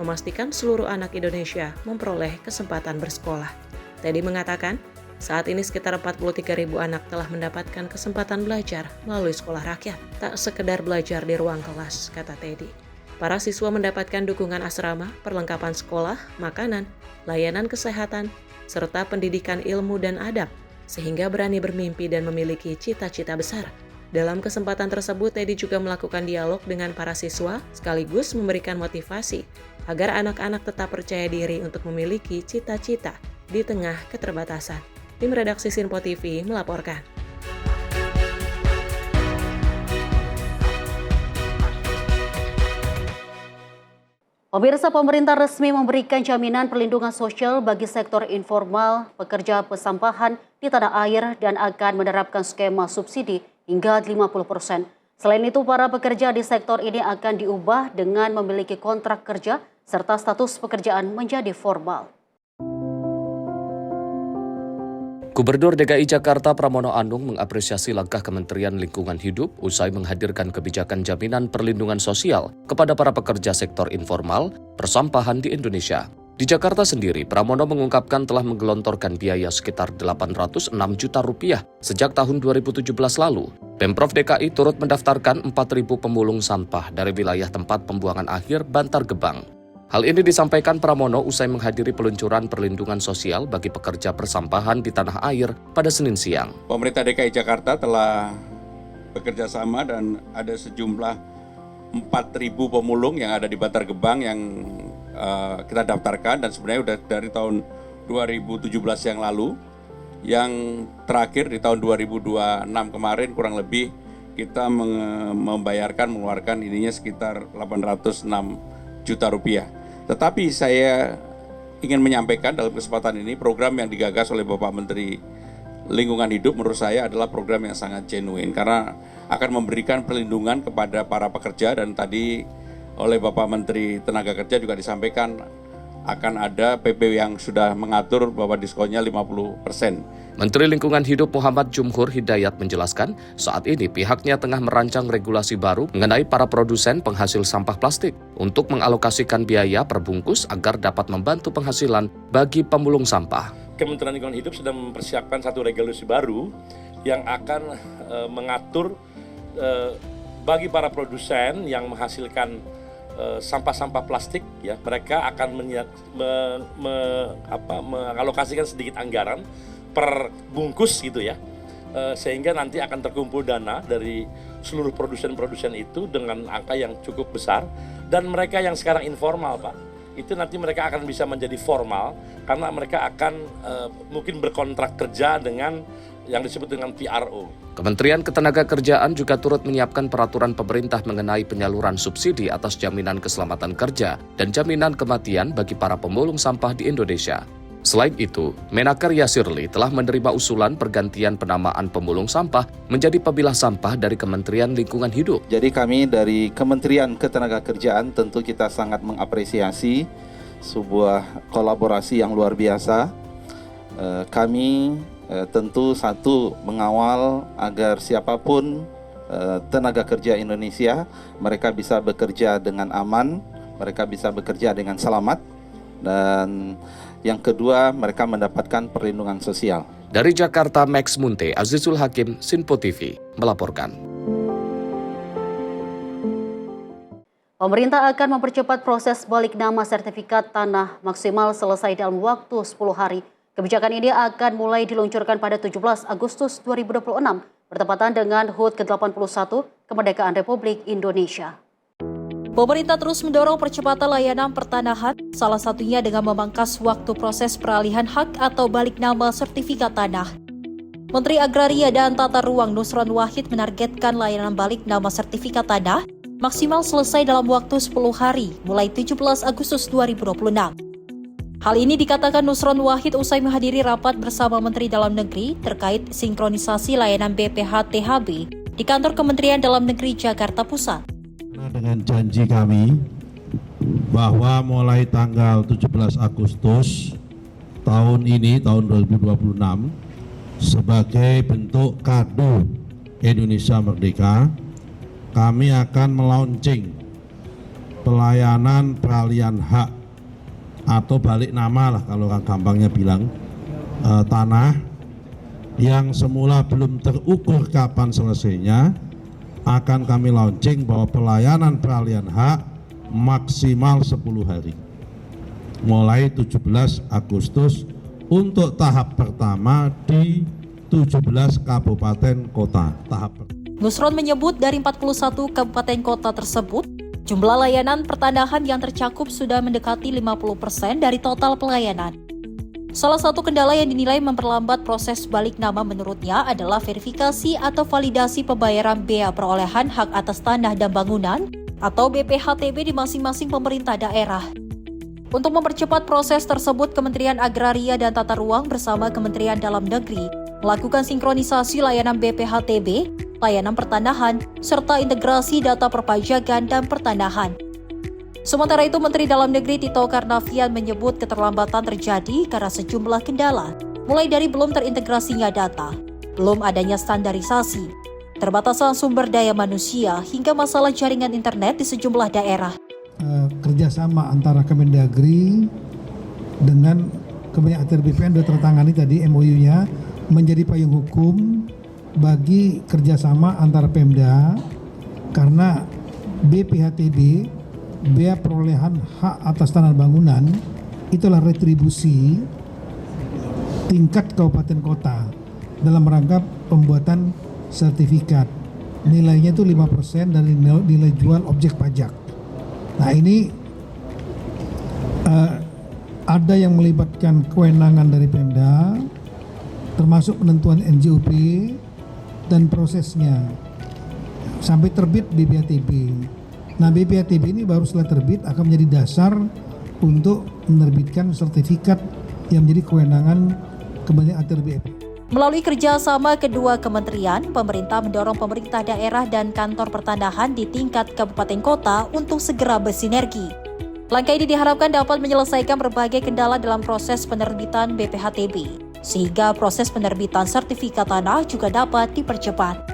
memastikan seluruh anak Indonesia memperoleh kesempatan bersekolah. Teddy mengatakan, Saat ini sekitar 43.000 anak telah mendapatkan kesempatan belajar melalui sekolah rakyat. Tak sekedar belajar di ruang kelas, kata Teddy. Para siswa mendapatkan dukungan asrama, perlengkapan sekolah, makanan, layanan kesehatan, serta pendidikan ilmu dan adab, sehingga berani bermimpi dan memiliki cita-cita besar. Dalam kesempatan tersebut, Teddy juga melakukan dialog dengan para siswa sekaligus memberikan motivasi agar anak-anak tetap percaya diri untuk memiliki cita-cita di tengah keterbatasan. Tim redaksi Sinpo TV melaporkan. Pemirsa, pemerintah resmi memberikan jaminan perlindungan sosial bagi sektor informal, pekerja pesampahan di tanah air dan akan menerapkan skema subsidi hingga 50%. Selain itu, para pekerja di sektor ini akan diubah dengan memiliki kontrak kerja serta status pekerjaan menjadi formal. Gubernur DKI Jakarta Pramono Anung mengapresiasi langkah Kementerian Lingkungan Hidup usai menghadirkan kebijakan jaminan perlindungan sosial kepada para pekerja sektor informal persampahan di Indonesia. Di Jakarta sendiri, Pramono mengungkapkan telah menggelontorkan biaya sekitar 806 juta rupiah sejak tahun 2017 lalu. Pemprov DKI turut mendaftarkan 4.000 pemulung sampah dari wilayah tempat pembuangan akhir Bantar Gebang. Hal ini disampaikan Pramono usai menghadiri peluncuran perlindungan sosial bagi pekerja persampahan di tanah air pada Senin siang. Pemerintah DKI Jakarta telah bekerja sama dan ada sejumlah 4.000 pemulung yang ada di Bantar Gebang yang kita daftarkan, dan sebenarnya sudah dari tahun 2017 yang lalu. Yang terakhir di tahun 2026 kemarin kurang lebih kita mengeluarkan ininya sekitar 806 juta rupiah. Tetapi saya ingin menyampaikan dalam kesempatan ini program yang digagas oleh Bapak Menteri Lingkungan Hidup menurut saya adalah program yang sangat genuine karena akan memberikan perlindungan kepada para pekerja, dan tadi oleh Bapak Menteri Tenaga Kerja juga disampaikan akan ada PP yang sudah mengatur bahwa diskonnya 50%. Menteri Lingkungan Hidup Muhammad Jumhur Hidayat menjelaskan, saat ini pihaknya tengah merancang regulasi baru mengenai para produsen penghasil sampah plastik untuk mengalokasikan biaya per bungkus agar dapat membantu penghasilan bagi pemulung sampah. Kementerian Lingkungan Hidup sedang mempersiapkan satu regulasi baru yang akan mengatur bagi para produsen yang menghasilkan sampah-sampah plastik, ya, mereka akan mengalokasikan sedikit anggaran per bungkus gitu ya, sehingga nanti akan terkumpul dana dari seluruh produsen-produsen itu dengan angka yang cukup besar, dan mereka yang sekarang informal, Pak, itu nanti mereka akan bisa menjadi formal karena mereka akan mungkin berkontrak kerja dengan yang disebut dengan PRO. Kementerian Ketenagakerjaan juga turut menyiapkan peraturan pemerintah mengenai penyaluran subsidi atas jaminan keselamatan kerja dan jaminan kematian bagi para pemulung sampah di Indonesia. Selain itu, Menaker Yasirli telah menerima usulan pergantian penamaan pemulung sampah menjadi pepilah sampah dari Kementerian Lingkungan Hidup. Jadi kami dari Kementerian Ketenagakerjaan tentu kita sangat mengapresiasi sebuah kolaborasi yang luar biasa. Kami tentu satu mengawal agar siapapun tenaga kerja Indonesia mereka bisa bekerja dengan aman, mereka bisa bekerja dengan selamat, dan yang kedua mereka mendapatkan perlindungan sosial. Dari Jakarta, Max Munte, Azizul Hakim, Sinpo TV melaporkan. Pemerintah akan mempercepat proses balik nama sertifikat tanah maksimal selesai dalam waktu 10 hari. Kebijakan ini akan mulai diluncurkan pada 17 Agustus 2026, bertepatan dengan HUT ke-81 Kemerdekaan Republik Indonesia. Pemerintah terus mendorong percepatan layanan pertanahan, salah satunya dengan memangkas waktu proses peralihan hak atau balik nama sertifikat tanah. Menteri Agraria dan Tata Ruang Nusron Wahid menargetkan layanan balik nama sertifikat tanah maksimal selesai dalam waktu 10 hari, mulai 17 Agustus 2026. Hal ini dikatakan Nusron Wahid usai menghadiri rapat bersama Menteri Dalam Negeri terkait sinkronisasi layanan BPH-THB di kantor Kementerian Dalam Negeri Jakarta Pusat. Dengan janji kami bahwa mulai tanggal 17 Agustus tahun ini, tahun 2026, sebagai bentuk kado Indonesia Merdeka, kami akan melaunching pelayanan peralihan hak atau balik nama lah kalau orang gampangnya bilang tanah yang semula belum terukur kapan selesainya, akan kami launching bahwa pelayanan peralihan hak maksimal 10 hari. Mulai 17 Agustus untuk tahap pertama di 17 kabupaten kota. Nusron menyebut dari 41 kabupaten kota tersebut, jumlah layanan pertanahan yang tercakup sudah mendekati 50% dari total pelayanan. Salah satu kendala yang dinilai memperlambat proses balik nama menurutnya adalah verifikasi atau validasi pembayaran bea perolehan hak atas tanah dan bangunan atau BPHTB di masing-masing pemerintah daerah. Untuk mempercepat proses tersebut, Kementerian Agraria dan Tata Ruang bersama Kementerian Dalam Negeri melakukan sinkronisasi layanan BPHTB, layanan pertanahan, serta integrasi data perpajakan dan pertanahan. Sementara itu, Menteri Dalam Negeri Tito Karnavian menyebut keterlambatan terjadi karena sejumlah kendala, mulai dari belum terintegrasinya data, belum adanya standarisasi, terbatasan sumber daya manusia, hingga masalah jaringan internet di sejumlah daerah. Kerjasama antara Kemendagri dengan Kementerian ATR BPN sudah tertangani tadi MOU-nya menjadi payung hukum bagi kerjasama antara Pemda, karena BPHTB, bea perolehan hak atas tanah bangunan, itulah retribusi tingkat kabupaten kota dalam rangka pembuatan sertifikat. Nilainya itu 5% dari nilai jual objek pajak. Nah ini ada yang melibatkan kewenangan dari Pemda, termasuk penentuan NJOP dan prosesnya sampai terbit BPHTB. Nah BPHTB ini baru setelah terbit akan menjadi dasar untuk menerbitkan sertifikat yang menjadi kewenangan Kementerian ATR BPN. Melalui kerjasama kedua kementerian, pemerintah mendorong pemerintah daerah dan kantor pertanahan di tingkat kabupaten kota untuk segera bersinergi. Langkah ini diharapkan dapat menyelesaikan berbagai kendala dalam proses penerbitan BPHTB, sehingga proses penerbitan sertifikat tanah juga dapat dipercepat.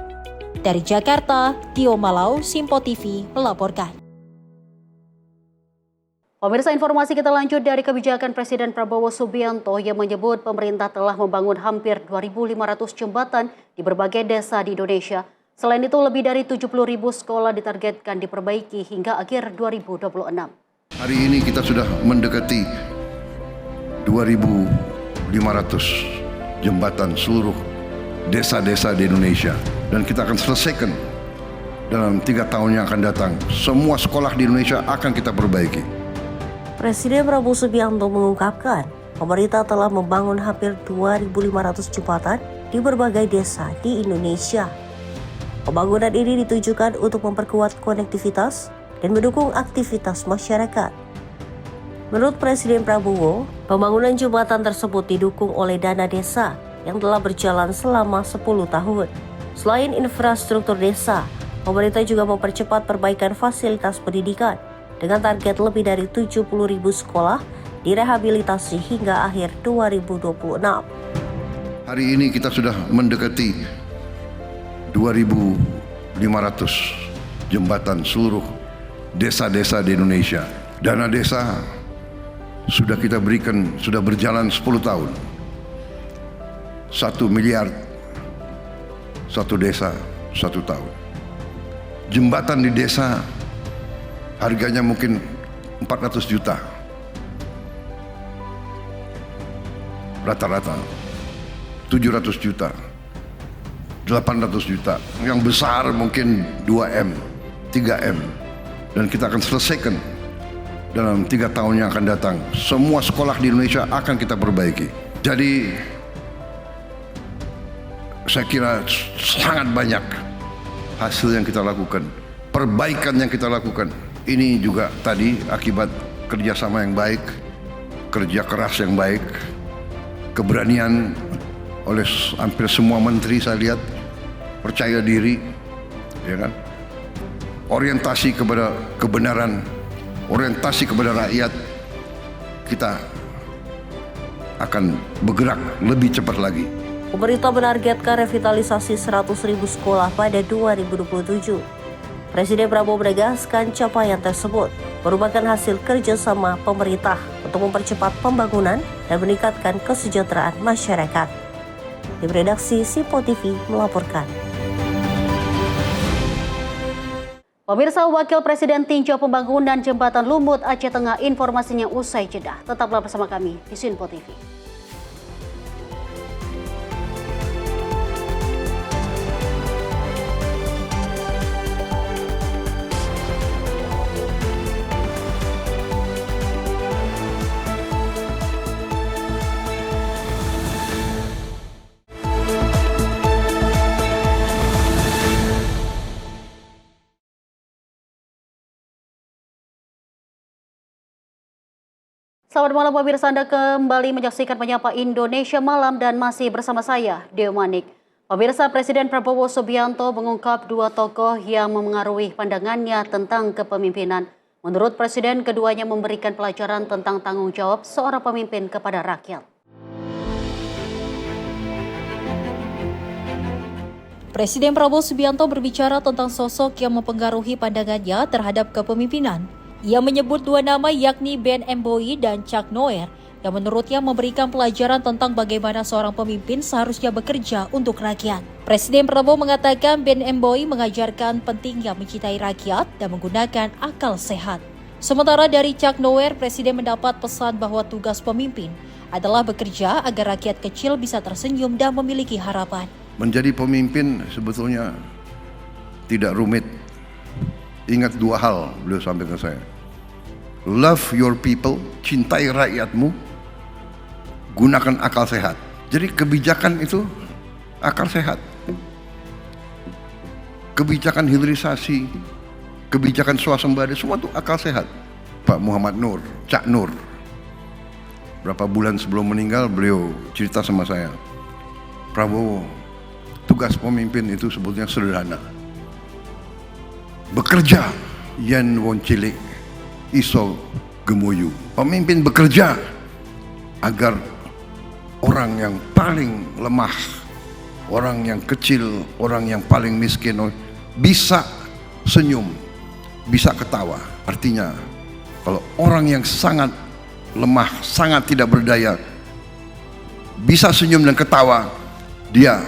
Dari Jakarta, Tio Malau, Simpo TV melaporkan. Pemirsa, informasi kita lanjut dari kebijakan Presiden Prabowo Subianto yang menyebut pemerintah telah membangun hampir 2.500 jembatan di berbagai desa di Indonesia. Selain itu, lebih dari 70.000 sekolah ditargetkan diperbaiki hingga akhir 2026. Hari ini kita sudah mendekati 2.500 jembatan seluruh desa-desa di Indonesia. Dan kita akan selesaikan dalam 3 tahun yang akan datang. Semua sekolah di Indonesia akan kita perbaiki. Presiden Prabowo Subianto mengungkapkan, pemerintah telah membangun hampir 2.500 jembatan di berbagai desa di Indonesia. Pembangunan ini ditujukan untuk memperkuat konektivitas dan mendukung aktivitas masyarakat. Menurut Presiden Prabowo, pembangunan jembatan tersebut didukung oleh dana desa yang telah berjalan selama 10 tahun. Selain infrastruktur desa, pemerintah juga mempercepat perbaikan fasilitas pendidikan dengan target lebih dari 70.000 sekolah direhabilitasi hingga akhir 2026. Hari ini kita sudah mendekati 2.500 jembatan seluruh desa-desa di Indonesia. Dana desa sudah kita berikan, sudah berjalan 10 tahun. 1 miliar satu desa 1 tahun. Jembatan di desa harganya mungkin 400 juta. Rata-rata 700 juta, 800 juta. Yang besar mungkin 2M, 3M. Dan kita akan selesaikan dalam 3 tahun yang akan datang. Semua sekolah di Indonesia akan kita perbaiki. Jadi saya kira sangat banyak hasil yang kita lakukan, perbaikan yang kita lakukan. Ini juga tadi akibat kerjasama yang baik, kerja keras yang baik, keberanian oleh hampir semua menteri saya lihat, percaya diri, ya kan? Orientasi kepada kebenaran, orientasi kepada rakyat, kita akan bergerak lebih cepat lagi. Pemerintah menargetkan revitalisasi 100.000 sekolah pada 2027. Presiden Prabowo menegaskan capaian tersebut merupakan hasil kerjasama pemerintah untuk mempercepat pembangunan dan meningkatkan kesejahteraan masyarakat. Tim redaksi Simpo TV melaporkan. Pemirsa, Wakil Presiden tinjau pembangunan Jembatan Lumut Aceh Tengah, informasinya usai jeda. Tetaplah bersama kami di Simpo TV. Selamat malam pemirsa, Anda kembali menyaksikan Menyapa Indonesia Malam dan masih bersama saya, Deo Manik. Pemirsa, Presiden Prabowo Subianto mengungkap dua tokoh yang memengaruhi pandangannya tentang kepemimpinan. Menurut Presiden, keduanya memberikan pelajaran tentang tanggung jawab seorang pemimpin kepada rakyat. Presiden Prabowo Subianto berbicara tentang sosok yang mempengaruhi pandangannya terhadap kepemimpinan. Ia menyebut dua nama yakni Ben Emboi dan Chuck Noer yang menurutnya memberikan pelajaran tentang bagaimana seorang pemimpin seharusnya bekerja untuk rakyat. Presiden Prabowo mengatakan Ben Emboi mengajarkan pentingnya mencintai rakyat dan menggunakan akal sehat. Sementara dari Chuck Noer, Presiden mendapat pesan bahwa tugas pemimpin adalah bekerja agar rakyat kecil bisa tersenyum dan memiliki harapan. Menjadi pemimpin sebetulnya tidak rumit. Ingat dua hal beliau sampaikan saya. Love your people, cintai rakyatmu, gunakan akal sehat. Jadi kebijakan itu akal sehat. Kebijakan hilirisasi, kebijakan swasembada, semua itu akal sehat. Pak Muhammad Nur, Cak Nur, berapa bulan sebelum meninggal beliau cerita sama saya, Prabowo, tugas pemimpin itu sebetulnya sederhana. Bekerja, yen wong cilik iso gemuyu. Pemimpin bekerja agar orang yang paling lemah, orang yang kecil, orang yang paling miskin bisa senyum, bisa ketawa. Artinya kalau orang yang sangat lemah, sangat tidak berdaya bisa senyum dan ketawa, dia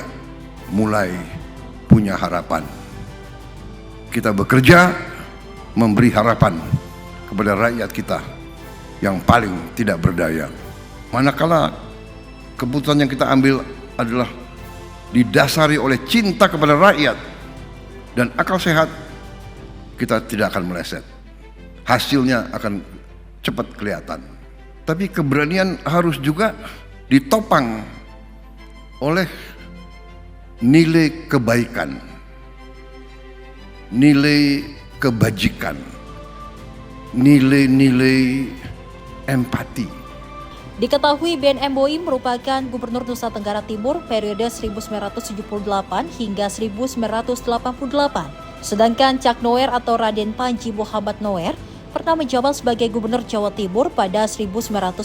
mulai punya harapan. Kita bekerja memberi harapan kepada rakyat kita yang paling tidak berdaya. Manakala keputusan yang kita ambil adalah didasari oleh cinta kepada rakyat dan akal sehat, kita tidak akan meleset. Hasilnya akan cepat kelihatan. Tapi keberanian harus juga ditopang oleh nilai kebaikan, nilai kebajikan, nilai-nilai empati. Diketahui Ben Emboi merupakan Gubernur Nusa Tenggara Timur periode 1978 hingga 1988. Sedangkan Chuck Noer atau Raden Panji Muhammad Noer pernah menjabat sebagai Gubernur Jawa Timur pada 1967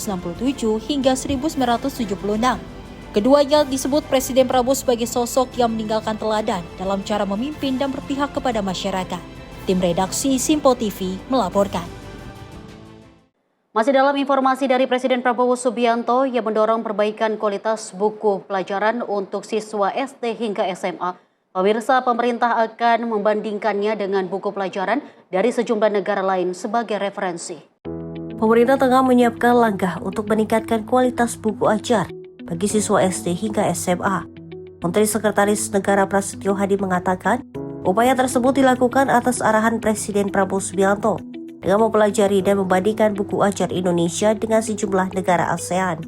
hingga 1976. Keduanya disebut Presiden Prabowo sebagai sosok yang meninggalkan teladan dalam cara memimpin dan berpihak kepada masyarakat. Tim redaksi Simpo TV melaporkan. Masih dalam informasi dari Presiden Prabowo Subianto yang mendorong perbaikan kualitas buku pelajaran untuk siswa SD hingga SMA. Pemirsa, pemerintah akan membandingkannya dengan buku pelajaran dari sejumlah negara lain sebagai referensi. Pemerintah tengah menyiapkan langkah untuk meningkatkan kualitas buku ajar bagi siswa SD hingga SMA. Menteri Sekretaris Negara Prasetyo Hadi mengatakan, upaya tersebut dilakukan atas arahan Presiden Prabowo Subianto dengan mempelajari dan membandingkan buku ajar Indonesia dengan sejumlah negara ASEAN.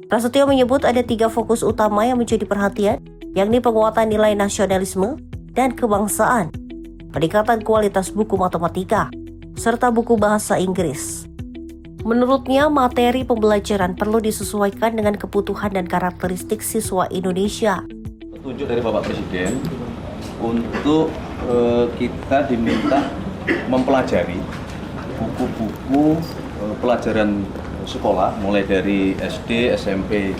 Prasetyo menyebut ada 3 fokus utama yang menjadi perhatian, yakni penguatan nilai nasionalisme dan kebangsaan, peningkatan kualitas buku matematika, serta buku bahasa Inggris. Menurutnya, materi pembelajaran perlu disesuaikan dengan kebutuhan dan karakteristik siswa Indonesia. Petunjuk dari Bapak Presiden untuk kita diminta mempelajari buku-buku pelajaran sekolah mulai dari SD, SMP,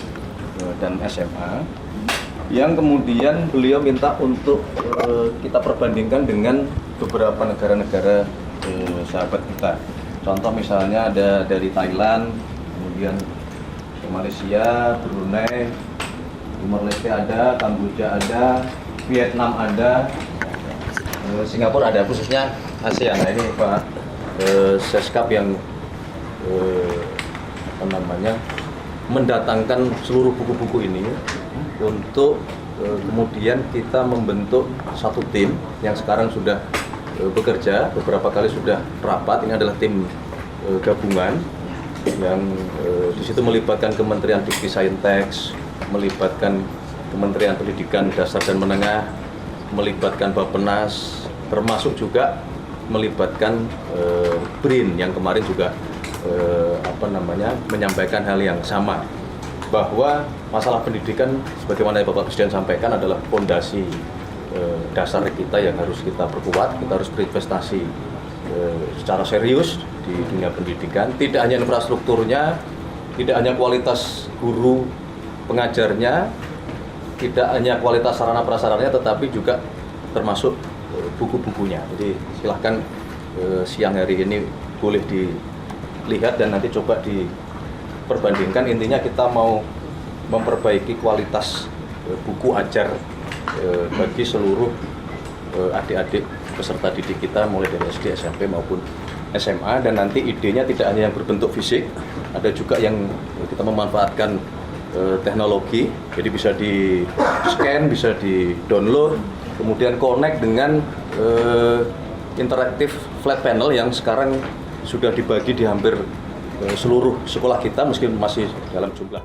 dan SMA yang kemudian beliau minta untuk kita perbandingkan dengan beberapa negara-negara sahabat kita. Contoh misalnya ada dari Thailand, kemudian Malaysia, Brunei, Timor Leste ada, Kamboja ada, Vietnam ada, Singapura ada, khususnya ASEAN. Nah, ini Pak Seskap yang mendatangkan seluruh buku-buku ini untuk kemudian kita membentuk satu tim yang sekarang sudah bekerja, beberapa kali sudah rapat. Ini adalah tim gabungan yang di situ melibatkan Kementerian Dikti-Saintek, melibatkan Kementerian Pendidikan Dasar dan Menengah, melibatkan Bappenas, termasuk juga melibatkan BRIN yang kemarin juga menyampaikan hal yang sama, bahwa masalah pendidikan sebagaimana Bapak Presiden sampaikan adalah fondasi dasar kita yang harus kita perkuat. Kita harus berinvestasi secara serius di dunia pendidikan, tidak hanya infrastrukturnya, tidak hanya kualitas guru pengajarnya, tidak hanya kualitas sarana prasarannya, tetapi juga termasuk buku-bukunya. Jadi silahkan siang hari ini boleh dilihat dan nanti coba diperbandingkan. Intinya kita mau memperbaiki kualitas buku ajar bagi seluruh adik-adik peserta didik kita mulai dari SD, SMP maupun SMA, dan nanti idenya tidak hanya yang berbentuk fisik, ada juga yang kita memanfaatkan teknologi, jadi bisa di scan, bisa di download, kemudian connect dengan interaktif flat panel yang sekarang sudah dibagi di hampir seluruh sekolah kita meskipun masih dalam jumlah.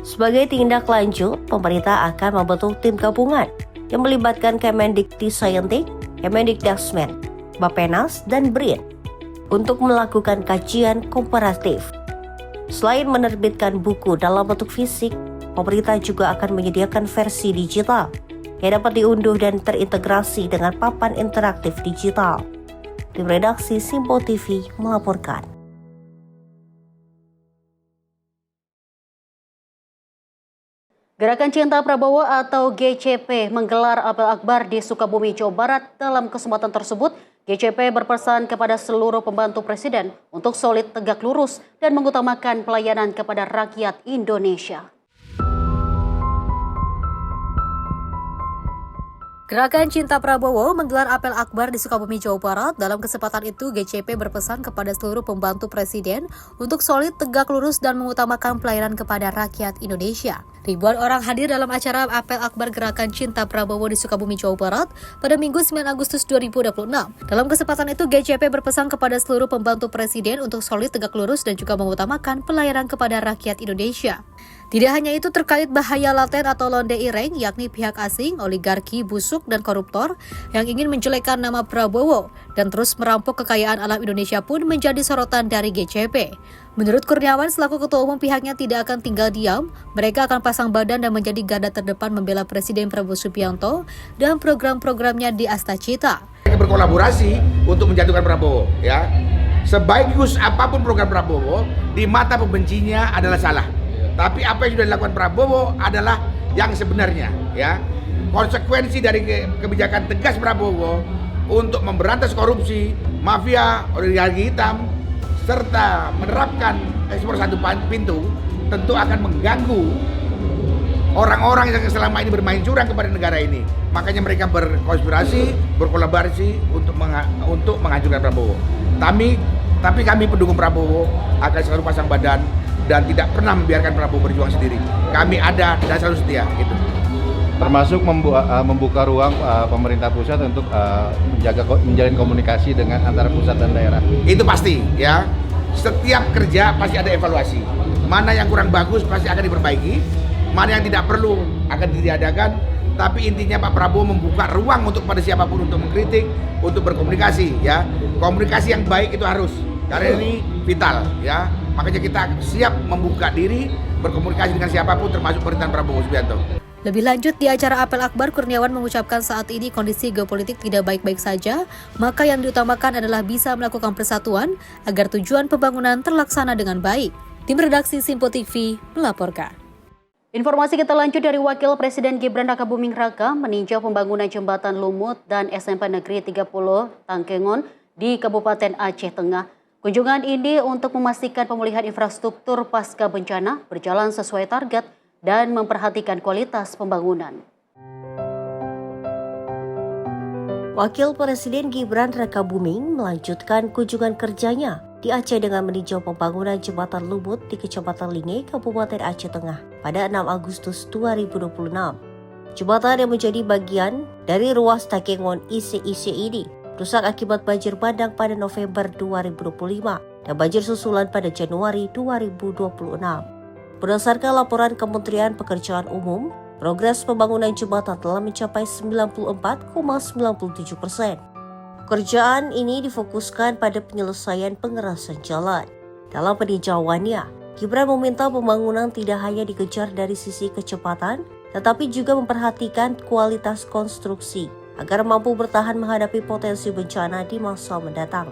Sebagai tindak lanjut, pemerintah akan membentuk tim gabungan yang melibatkan Kemendikti-Saintek, Kemendikdasmen, Bappenas, dan BRIN untuk melakukan kajian komparatif. Selain menerbitkan buku dalam bentuk fisik, pemerintah juga akan menyediakan versi digital yang dapat diunduh dan terintegrasi dengan papan interaktif digital. Tim redaksi Simpo TV melaporkan. Gerakan Cinta Prabowo atau GCP menggelar apel akbar di Sukabumi, Jawa Barat. Dalam kesempatan tersebut, GCP berpesan kepada seluruh pembantu presiden untuk solid, tegak lurus, dan mengutamakan pelayanan kepada rakyat Indonesia. Gerakan Cinta Prabowo menggelar apel akbar di Sukabumi, Jawa Barat. Dalam kesempatan itu, GCP berpesan kepada seluruh pembantu presiden untuk solid, tegak lurus, dan mengutamakan pelayanan kepada rakyat Indonesia. Ribuan orang hadir dalam acara apel akbar Gerakan Cinta Prabowo di Sukabumi, Jawa Barat pada Minggu 9 Agustus 2026. Dalam kesempatan itu, GCP berpesan kepada seluruh pembantu presiden untuk solid, tegak lurus, dan juga mengutamakan pelayanan kepada rakyat Indonesia. Tidak hanya itu, terkait bahaya laten atau londe ireng, yakni pihak asing, oligarki, busuk, dan koruptor yang ingin menjelekkan nama Prabowo dan terus merampok kekayaan alam Indonesia pun menjadi sorotan dari GCP. Menurut Kurniawan, selaku ketua umum, pihaknya tidak akan tinggal diam. Mereka akan pasang badan dan menjadi garda terdepan membela Presiden Prabowo Subianto dan program-programnya di Astacita. Berkolaborasi untuk menjatuhkan Prabowo, ya. Sebagus apapun program Prabowo, di mata pembencinya adalah salah. Tapi apa yang sudah dilakukan Prabowo adalah yang sebenarnya, ya. Konsekuensi dari kebijakan tegas Prabowo untuk memberantas korupsi, mafia, oligarki hitam, serta menerapkan ekspor satu pintu, tentu akan mengganggu orang-orang yang selama ini bermain curang kepada negara ini. Makanya mereka berkonspirasi, berkolaborasi untuk menghancurkan Prabowo. Tapi kami pendukung Prabowo akan selalu pasang badan dan tidak pernah membiarkan Prabowo berjuang sendiri. Kami ada dan selalu setia, gitu. Termasuk membuka ruang pemerintah pusat untuk menjalin komunikasi dengan antara pusat dan daerah. Itu pasti, ya. Setiap kerja pasti ada evaluasi. Mana yang kurang bagus pasti akan diperbaiki, mana yang tidak perlu akan ditiadakan. Tapi intinya Pak Prabowo membuka ruang untuk pada siapapun untuk mengkritik, untuk berkomunikasi, ya. Komunikasi yang baik itu harus, karena ini vital, ya. Makanya kita siap membuka diri, berkomunikasi dengan siapapun termasuk pemerintahan Prabowo Subianto. Lebih lanjut, di acara apel akbar, Kurniawan mengucapkan saat ini kondisi geopolitik tidak baik-baik saja, maka yang diutamakan adalah bisa melakukan persatuan agar tujuan pembangunan terlaksana dengan baik. Tim redaksi Simpo TV melaporkan. Informasi kita lanjut dari Wakil Presiden Gibran Rakabuming Raka meninjau pembangunan jembatan Lumut dan SMP Negeri 30 Tangkengon di Kabupaten Aceh Tengah. Kunjungan ini untuk memastikan pemulihan infrastruktur pasca bencana berjalan sesuai target dan memperhatikan kualitas pembangunan. Wakil Presiden Gibran Rakabuming melanjutkan kunjungan kerjanya di Aceh dengan meninjau pembangunan jembatan Lumut di Kecamatan Linge, Kabupaten Aceh Tengah pada 6 Agustus 2026. Jembatan yang menjadi bagian dari ruas Takengon ICIC ini rusak akibat banjir bandang pada November 2025 dan banjir susulan pada Januari 2026. Berdasarkan laporan Kementerian Pekerjaan Umum, progres pembangunan jembatan telah mencapai 94,97%. Pekerjaan ini difokuskan pada penyelesaian pengerasan jalan. Dalam peninjauannya, Gibran meminta pembangunan tidak hanya dikejar dari sisi kecepatan, tetapi juga memperhatikan kualitas konstruksi agar mampu bertahan menghadapi potensi bencana di masa mendatang.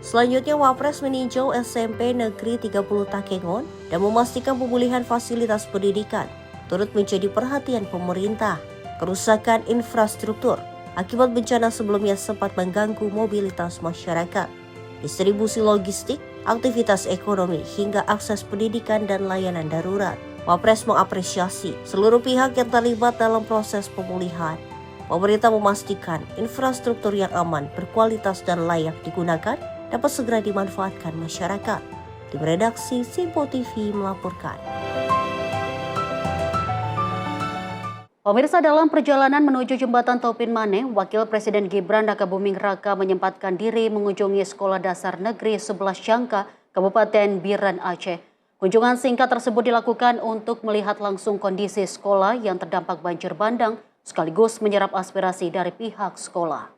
Selanjutnya, Wapres meninjau SMP Negeri 30 Takengon dan memastikan pemulihan fasilitas pendidikan turut menjadi perhatian pemerintah. Kerusakan infrastruktur akibat bencana sebelumnya sempat mengganggu mobilitas masyarakat, distribusi logistik, aktivitas ekonomi, hingga akses pendidikan dan layanan darurat. Wapres mengapresiasi seluruh pihak yang terlibat dalam proses pemulihan. Pemerintah memastikan infrastruktur yang aman, berkualitas dan layak digunakan dapat segera dimanfaatkan masyarakat. Tim redaksi Simpo TV melaporkan. Pemirsa, dalam perjalanan menuju jembatan Taupin Mane, Wakil Presiden Gibran Rakabuming Raka menyempatkan diri mengunjungi Sekolah Dasar Negeri 11 Jangka, Kabupaten Biren, Aceh. Kunjungan singkat tersebut dilakukan untuk melihat langsung kondisi sekolah yang terdampak banjir bandang, sekaligus menyerap aspirasi dari pihak sekolah.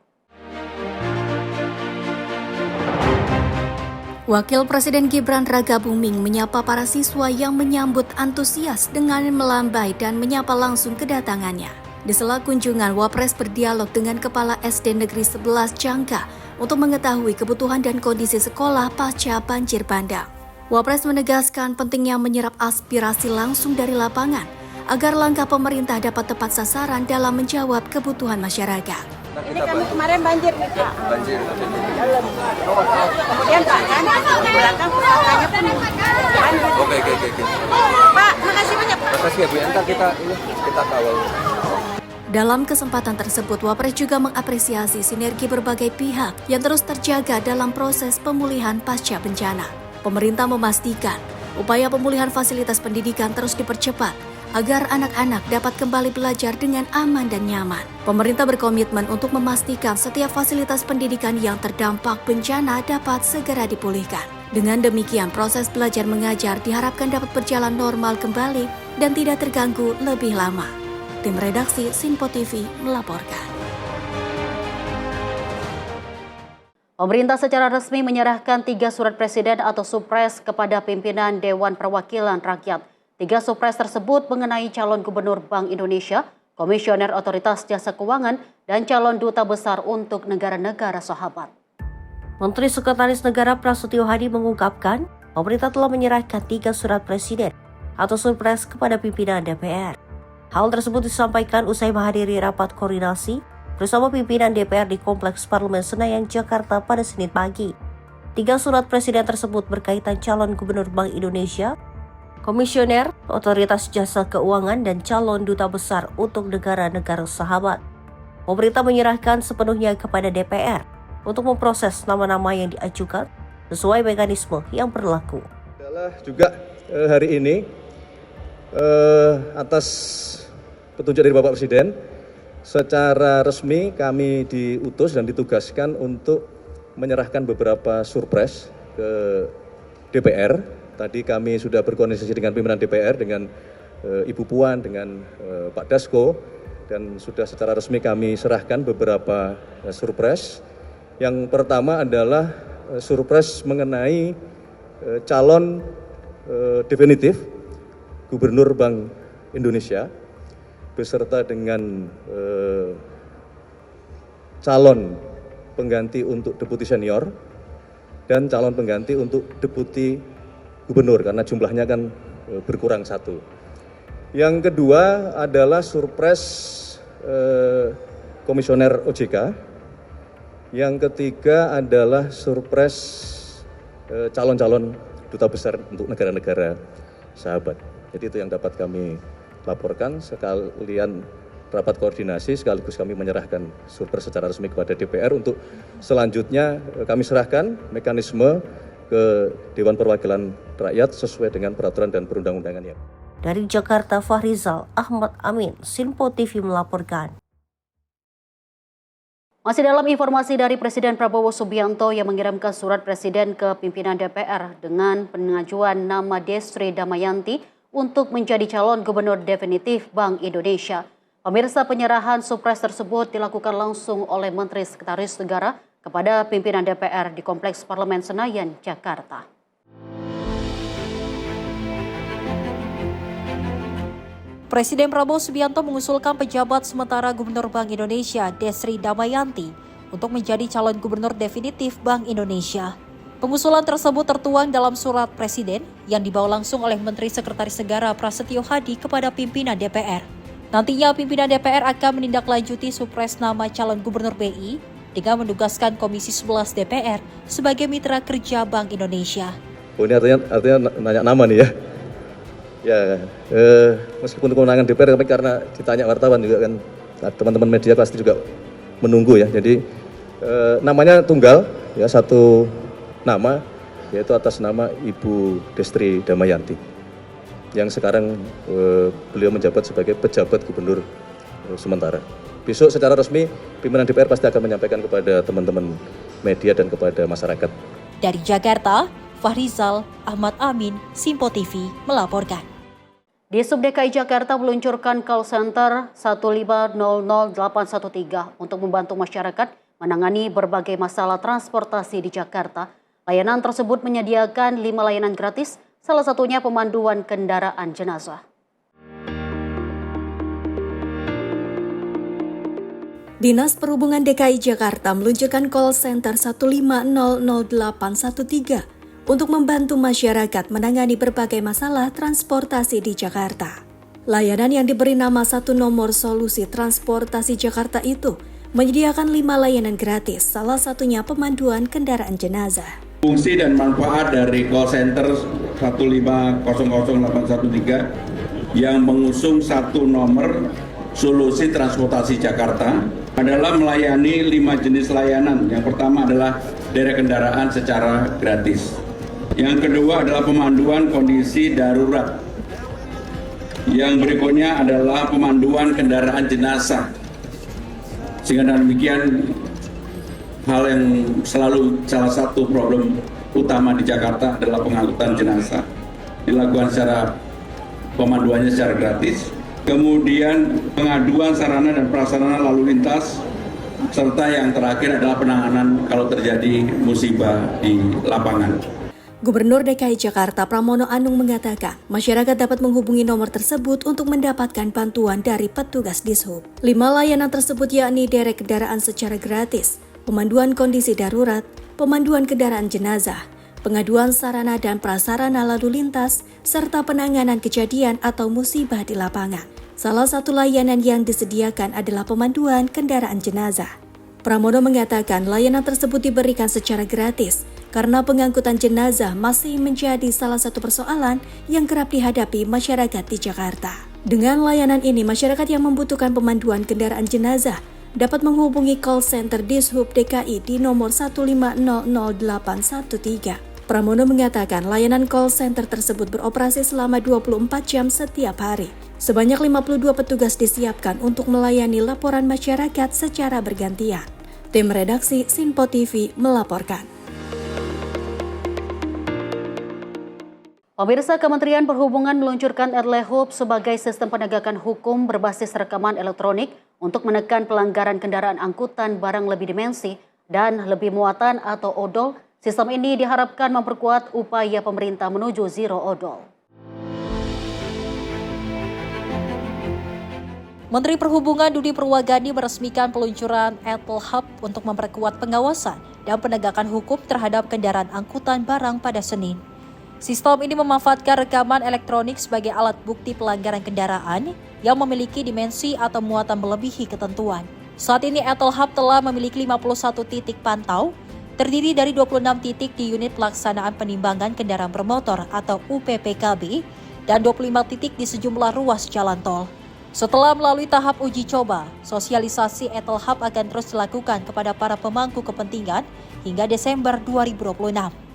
Wakil Presiden Gibran Rakabuming menyapa para siswa yang menyambut antusias dengan melambai dan menyapa langsung kedatangannya. Di sela kunjungan, Wapres berdialog dengan Kepala SD Negeri 11 Jangka untuk mengetahui kebutuhan dan kondisi sekolah pasca banjir bandang. Wapres menegaskan pentingnya menyerap aspirasi langsung dari lapangan agar langkah pemerintah dapat tepat sasaran dalam menjawab kebutuhan masyarakat. Ini kan kemarin banjir nih Pak. Banjir. Dalam. Kemudian Pak kan di belakang pusatanya penuh. Oke. Pak, makasih banyak. Makasih ya Bu, entar kita kawal. Dalam kesempatan tersebut, Wapres juga mengapresiasi sinergi berbagai pihak yang terus terjaga dalam proses pemulihan pasca bencana. Pemerintah memastikan upaya pemulihan fasilitas pendidikan terus dipercepat agar anak-anak dapat kembali belajar dengan aman dan nyaman. Pemerintah berkomitmen untuk memastikan setiap fasilitas pendidikan yang terdampak bencana dapat segera dipulihkan. Dengan demikian, proses belajar mengajar diharapkan dapat berjalan normal kembali dan tidak terganggu lebih lama. Tim redaksi Simpo TV melaporkan. Pemerintah secara resmi menyerahkan 3 surat presiden atau supres kepada pimpinan Dewan Perwakilan Rakyat. 3 supres tersebut mengenai calon Gubernur Bank Indonesia, Komisioner Otoritas Jasa Keuangan, dan calon Duta Besar untuk negara-negara sahabat. Menteri Sekretaris Negara Prasetyo Hadi mengungkapkan, pemerintah telah menyerahkan 3 surat presiden atau supres kepada pimpinan DPR. Hal tersebut disampaikan usai menghadiri rapat koordinasi bersama pimpinan DPR di Kompleks Parlemen Senayan, Jakarta pada Senin pagi. 3 surat presiden tersebut berkaitan calon Gubernur Bank Indonesia, Komisioner Otoritas Jasa Keuangan, dan calon Duta Besar untuk negara-negara sahabat. Pemerintah menyerahkan sepenuhnya kepada DPR untuk memproses nama-nama yang diajukan sesuai mekanisme yang berlaku. Adalah juga hari ini atas petunjuk dari Bapak Presiden, secara resmi kami diutus dan ditugaskan untuk menyerahkan beberapa surpres ke DPR. Tadi kami sudah berkoordinasi dengan pimpinan DPR, dengan Ibu Puan, dengan Pak Dasko, dan sudah secara resmi kami serahkan beberapa surpres. Yang pertama adalah surpres mengenai calon definitif Gubernur Bank Indonesia beserta dengan calon pengganti untuk deputi senior dan calon pengganti untuk deputi gubernur, karena jumlahnya kan berkurang 1. Yang kedua adalah surpres Komisioner OJK. Yang ketiga adalah surpres calon-calon duta besar untuk negara-negara sahabat. Jadi itu yang dapat kami laporkan, sekalian rapat koordinasi, sekaligus kami menyerahkan surpres secara resmi kepada DPR untuk selanjutnya kami serahkan mekanisme ke Dewan Perwakilan Rakyat sesuai dengan peraturan dan perundang-undangannya. Dari Jakarta, Fahrizal Ahmad Amin, Sinpo TV melaporkan. Masih dalam informasi dari Presiden Prabowo Subianto yang mengirimkan surat Presiden ke pimpinan DPR dengan pengajuan nama Destri Damayanti untuk menjadi calon gubernur definitif Bank Indonesia. Pemirsa, penyerahan supres tersebut dilakukan langsung oleh Menteri Sekretaris Negara kepada pimpinan DPR di Kompleks Parlemen Senayan, Jakarta. Presiden Prabowo Subianto mengusulkan pejabat sementara Gubernur Bank Indonesia Destri Damayanti untuk menjadi calon gubernur definitif Bank Indonesia. Pengusulan tersebut tertuang dalam surat Presiden yang dibawa langsung oleh Menteri Sekretaris Negara Prasetyo Hadi kepada pimpinan DPR. Nantinya pimpinan DPR akan menindaklanjuti supres nama calon gubernur BI dengan menugaskan Komisi 11 DPR sebagai mitra kerja Bank Indonesia. Oh, ini artinya nanya nama nih ya. Ya, meskipun kewenangan DPR, tapi karena ditanya wartawan juga kan, teman-teman media pasti juga menunggu ya. Jadi namanya tunggal, ya satu nama, yaitu atas nama Ibu Destri Damayanti. Yang sekarang beliau menjabat sebagai pejabat gubernur sementara. Besok secara resmi pimpinan DPR pasti akan menyampaikan kepada teman-teman media dan kepada masyarakat. Dari Jakarta, Fahrizal Ahmad Amin, Sinpo TV melaporkan. Disub DKI Jakarta meluncurkan call center 1500813 untuk membantu masyarakat menangani berbagai masalah transportasi di Jakarta. Layanan tersebut menyediakan 5 layanan gratis, salah satunya pemanduan kendaraan jenazah. Dinas Perhubungan DKI Jakarta meluncurkan call center 1500813 untuk membantu masyarakat menangani berbagai masalah transportasi di Jakarta. Layanan yang diberi nama Satu Nomor Solusi Transportasi Jakarta itu menyediakan 5 layanan gratis, salah satunya pemanduan kendaraan jenazah. Fungsi dan manfaat dari call center 1500813 yang mengusung Satu Nomor Solusi Transportasi Jakarta adalah melayani 5 jenis layanan. Yang pertama adalah derek kendaraan secara gratis. Yang kedua adalah pemanduan kondisi darurat. Yang berikutnya adalah pemanduan kendaraan jenazah. Sehingga dengan demikian hal yang selalu salah satu problem utama di Jakarta adalah pengangkutan jenazah. Dilakukan secara pemanduannya secara gratis. Kemudian pengaduan sarana dan prasarana lalu lintas, serta yang terakhir adalah penanganan kalau terjadi musibah di lapangan. Gubernur DKI Jakarta Pramono Anung mengatakan, masyarakat dapat menghubungi nomor tersebut untuk mendapatkan bantuan dari petugas Dishub. 5 layanan tersebut yakni derek kendaraan secara gratis, pemanduan kondisi darurat, pemanduan kendaraan jenazah, pengaduan sarana dan prasarana lalu lintas, serta penanganan kejadian atau musibah di lapangan. Salah satu layanan yang disediakan adalah pemanduan kendaraan jenazah. Pramono mengatakan layanan tersebut diberikan secara gratis karena pengangkutan jenazah masih menjadi salah satu persoalan yang kerap dihadapi masyarakat di Jakarta. Dengan layanan ini, masyarakat yang membutuhkan pemanduan kendaraan jenazah dapat menghubungi call center Dishub DKI di nomor 1500813. Pramono mengatakan layanan call center tersebut beroperasi selama 24 jam setiap hari. Sebanyak 52 petugas disiapkan untuk melayani laporan masyarakat secara bergantian. Tim redaksi Sinpo TV melaporkan. Pemirsa, Kementerian Perhubungan meluncurkan Erlehub sebagai sistem penegakan hukum berbasis rekaman elektronik untuk menekan pelanggaran kendaraan angkutan barang lebih dimensi dan lebih muatan atau odol. Sistem ini diharapkan memperkuat upaya pemerintah menuju zero odol. Menteri Perhubungan Dudi Purwagadi meresmikan peluncuran Erlehub untuk memperkuat pengawasan dan penegakan hukum terhadap kendaraan angkutan barang pada Senin. Sistem ini memanfaatkan rekaman elektronik sebagai alat bukti pelanggaran kendaraan yang memiliki dimensi atau muatan melebihi ketentuan. Saat ini Erlehub telah memiliki 51 titik pantau, terdiri dari 26 titik di unit pelaksanaan penimbangan kendaraan bermotor atau UPPKB dan 25 titik di sejumlah ruas jalan tol. Setelah melalui tahap uji coba, sosialisasi Etel Hub akan terus dilakukan kepada para pemangku kepentingan hingga Desember 2026.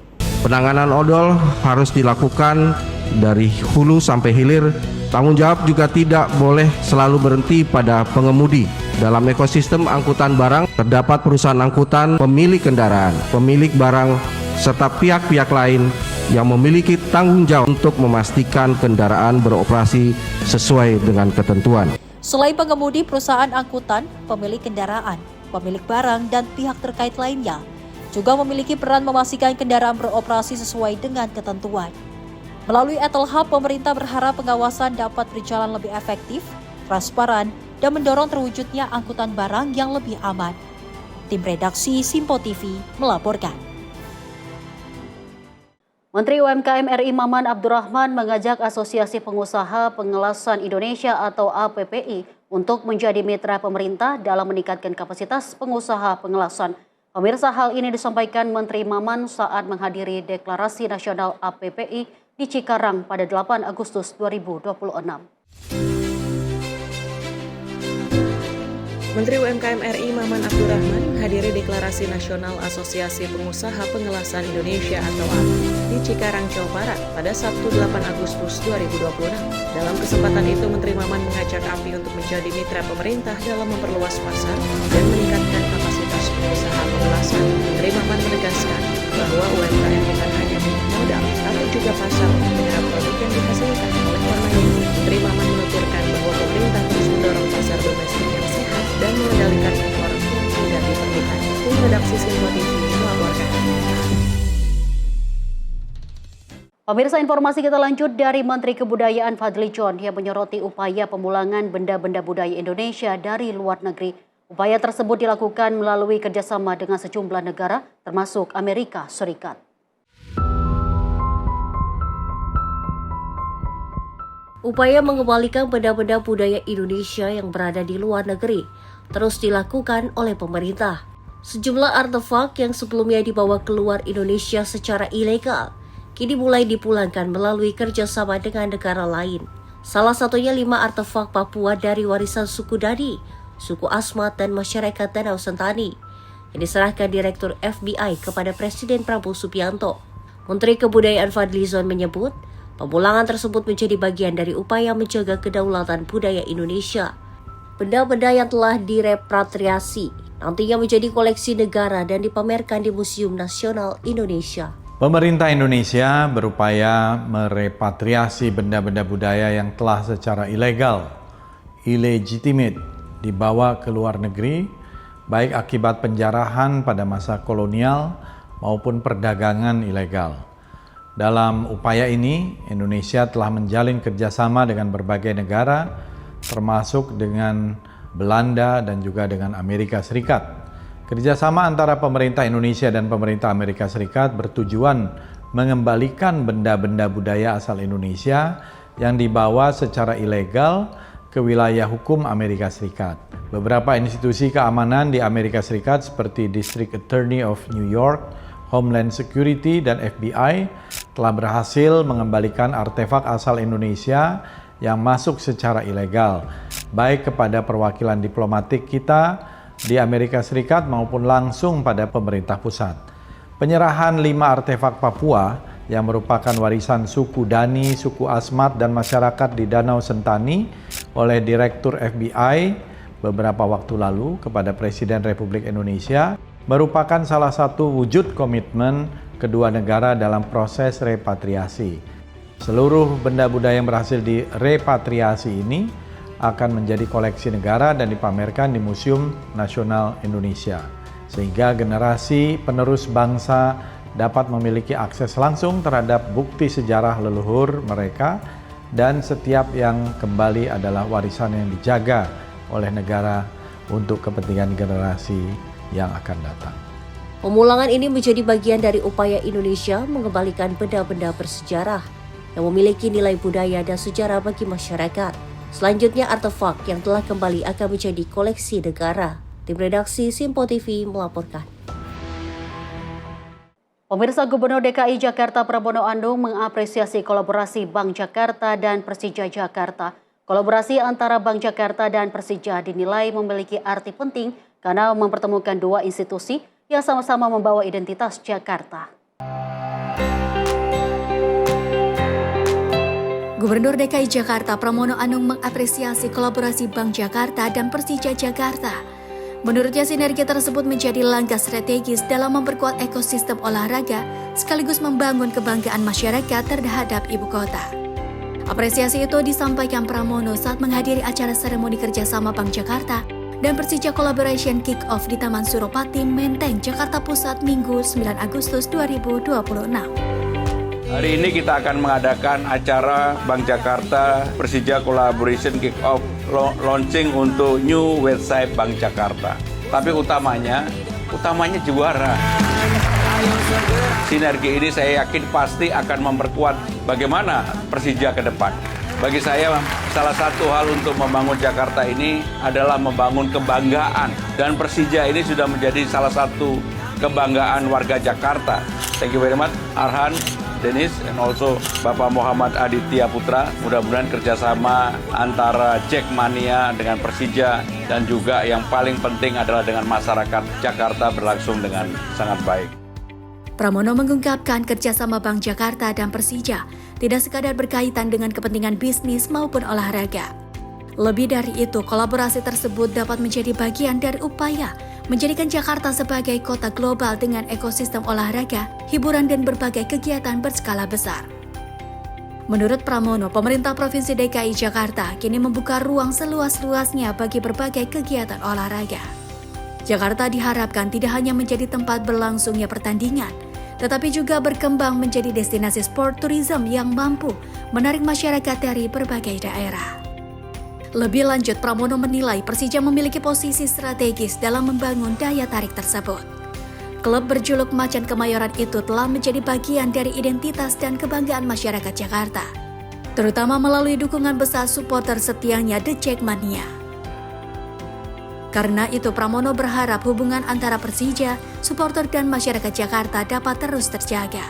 Penanganan odol harus dilakukan dari hulu sampai hilir. Tanggung jawab juga tidak boleh selalu berhenti pada pengemudi. Dalam ekosistem angkutan barang, terdapat perusahaan angkutan, pemilik kendaraan, pemilik barang, serta pihak-pihak lain yang memiliki tanggung jawab untuk memastikan kendaraan beroperasi sesuai dengan ketentuan. Selain pengemudi, perusahaan angkutan, pemilik kendaraan, pemilik barang, dan pihak terkait lainnya juga memiliki peran memastikan kendaraan beroperasi sesuai dengan ketentuan. Melalui Etel Hub, pemerintah berharap pengawasan dapat berjalan lebih efektif, transparan, dan mendorong terwujudnya angkutan barang yang lebih aman. Tim redaksi Simpo TV melaporkan. Menteri UMKM RI Maman Abdurrahman mengajak Asosiasi Pengusaha Pengelasan Indonesia atau APPI untuk menjadi mitra pemerintah dalam meningkatkan kapasitas pengusaha pengelasan. Pemirsa, hal ini disampaikan Menteri Maman saat menghadiri Deklarasi Nasional APPI di Cikarang pada 8 Agustus 2026. Menteri UMKM RI Maman Abdurrahman menghadiri Deklarasi Nasional Asosiasi Pengusaha Pengelasan Indonesia atau API di Cikarang, Jawa Barat pada Sabtu 8 Agustus 2026. Dalam kesempatan itu, Menteri Maman mengajak API untuk menjadi mitra pemerintah dalam memperluas pasar dan meningkatkan kapasitas pengusaha pengelasan. Menteri Maman menegaskan bahwa UMKM bukan hanya modal, tapi juga pasar untuk menyerap produk yang dihasilkan. Oleh karena itu, Menteri Maman menuturkan bahwa pemerintah terus mendorong pasar domestik yang sehat dan mengendalikan impor yang tidak diperlukan. Tim redaksi Simpo TV melaporkan. Pemirsa, informasi kita lanjut dari Menteri Kebudayaan Fadlizon yang menyoroti upaya pemulangan benda-benda budaya Indonesia dari luar negeri. Upaya tersebut dilakukan melalui kerjasama dengan sejumlah negara, termasuk Amerika Serikat. Upaya mengembalikan benda-benda budaya Indonesia yang berada di luar negeri terus dilakukan oleh pemerintah. Sejumlah artefak yang sebelumnya dibawa keluar Indonesia secara ilegal kini mulai dipulangkan melalui kerjasama dengan negara lain. Salah satunya 5 artefak Papua dari warisan suku Dani, suku Asmat, dan masyarakat Danau Sentani yang diserahkan Direktur FBI kepada Presiden Prabowo Subianto. Menteri Kebudayaan Fadlizon menyebut pemulangan tersebut menjadi bagian dari upaya menjaga kedaulatan budaya Indonesia. Benda-benda yang telah direpatriasi nantinya menjadi koleksi negara dan dipamerkan di Museum Nasional Indonesia. Pemerintah Indonesia berupaya merepatriasi benda-benda budaya yang telah secara ilegal, illegitimate, dibawa ke luar negeri, baik akibat penjarahan pada masa kolonial maupun perdagangan ilegal. Dalam upaya ini, Indonesia telah menjalin kerjasama dengan berbagai negara, termasuk dengan Belanda dan juga dengan Amerika Serikat. Kerjasama antara pemerintah Indonesia dan pemerintah Amerika Serikat bertujuan mengembalikan benda-benda budaya asal Indonesia yang dibawa secara ilegal ke wilayah hukum Amerika Serikat. Beberapa institusi keamanan di Amerika Serikat seperti District Attorney of New York, Homeland Security, dan FBI telah berhasil mengembalikan artefak asal Indonesia yang masuk secara ilegal, baik kepada perwakilan diplomatik kita di Amerika Serikat maupun langsung pada pemerintah pusat. Penyerahan 5 artefak Papua yang merupakan warisan suku Dani, suku Asmat, dan masyarakat di Danau Sentani oleh Direktur FBI beberapa waktu lalu kepada Presiden Republik Indonesia merupakan salah satu wujud komitmen kedua negara dalam proses repatriasi. Seluruh benda budaya yang berhasil direpatriasi ini akan menjadi koleksi negara dan dipamerkan di Museum Nasional Indonesia, sehingga generasi penerus bangsa dapat memiliki akses langsung terhadap bukti sejarah leluhur mereka, dan setiap yang kembali adalah warisan yang dijaga oleh negara untuk kepentingan generasi yang akan datang. Pemulangan ini menjadi bagian dari upaya Indonesia mengembalikan benda-benda bersejarah yang memiliki nilai budaya dan sejarah bagi masyarakat. Selanjutnya, artefak yang telah kembali akan menjadi koleksi negara. Tim redaksi Simpo TV melaporkan. Pemirsa, Gubernur DKI Jakarta Pramono Anung mengapresiasi kolaborasi Bank Jakarta dan Persija Jakarta. Kolaborasi antara Bank Jakarta dan Persija dinilai memiliki arti penting karena mempertemukan dua institusi yang sama-sama membawa identitas Jakarta. Gubernur DKI Jakarta Pramono Anung mengapresiasi kolaborasi Bank Jakarta dan Persija Jakarta. Menurutnya sinergi tersebut menjadi langkah strategis dalam memperkuat ekosistem olahraga sekaligus membangun kebanggaan masyarakat terhadap ibu kota. Apresiasi itu disampaikan Pramono saat menghadiri acara seremoni kerjasama Bank Jakarta dan Persija Collaboration Kick-Off di Taman Suropati, Menteng, Jakarta Pusat, Minggu 9 Agustus 2026. Hari ini kita akan mengadakan acara Bank Jakarta Persija Collaboration Kick-Off launching untuk new website Bank Jakarta. Tapi utamanya juara. Sinergi ini saya yakin pasti akan memperkuat bagaimana Persija ke depan. Bagi saya, salah satu hal untuk membangun Jakarta ini adalah membangun kebanggaan. Dan Persija ini sudah menjadi salah satu kebanggaan warga Jakarta. Thank you very much, Arhan, Dennis, and also Bapak Muhammad Aditya Putra. Mudah-mudahan kerjasama antara Jackmania dengan Persija dan juga yang paling penting adalah dengan masyarakat Jakarta berlangsung dengan sangat baik. Pramono mengungkapkan kerjasama Bank Jakarta dan Persija tidak sekadar berkaitan dengan kepentingan bisnis maupun olahraga. Lebih dari itu, kolaborasi tersebut dapat menjadi bagian dari upaya menjadikan Jakarta sebagai kota global dengan ekosistem olahraga, hiburan, dan berbagai kegiatan berskala besar. Menurut Pramono, pemerintah Provinsi DKI Jakarta kini membuka ruang seluas-luasnya bagi berbagai kegiatan olahraga. Jakarta diharapkan tidak hanya menjadi tempat berlangsungnya pertandingan, tetapi juga berkembang menjadi destinasi sport tourism yang mampu menarik masyarakat dari berbagai daerah. Lebih lanjut, Pramono menilai Persija memiliki posisi strategis dalam membangun daya tarik tersebut. Klub berjuluk Macan Kemayoran itu telah menjadi bagian dari identitas dan kebanggaan masyarakat Jakarta, terutama melalui dukungan besar supporter setianya The Jackmania. Karena itu, Pramono berharap hubungan antara Persija, supporter, dan masyarakat Jakarta dapat terus terjaga.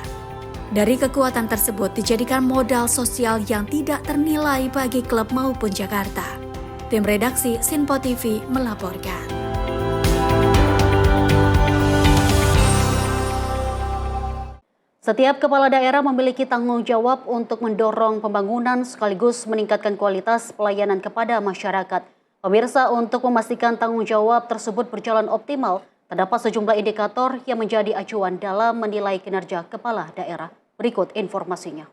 Dari kekuatan tersebut dijadikan modal sosial yang tidak ternilai bagi klub maupun Jakarta. Tim redaksi Sinpo TV melaporkan. Setiap kepala daerah memiliki tanggung jawab untuk mendorong pembangunan sekaligus meningkatkan kualitas pelayanan kepada masyarakat. Pemirsa, untuk memastikan tanggung jawab tersebut berjalan optimal, terdapat sejumlah indikator yang menjadi acuan dalam menilai kinerja kepala daerah. Berikut informasinya.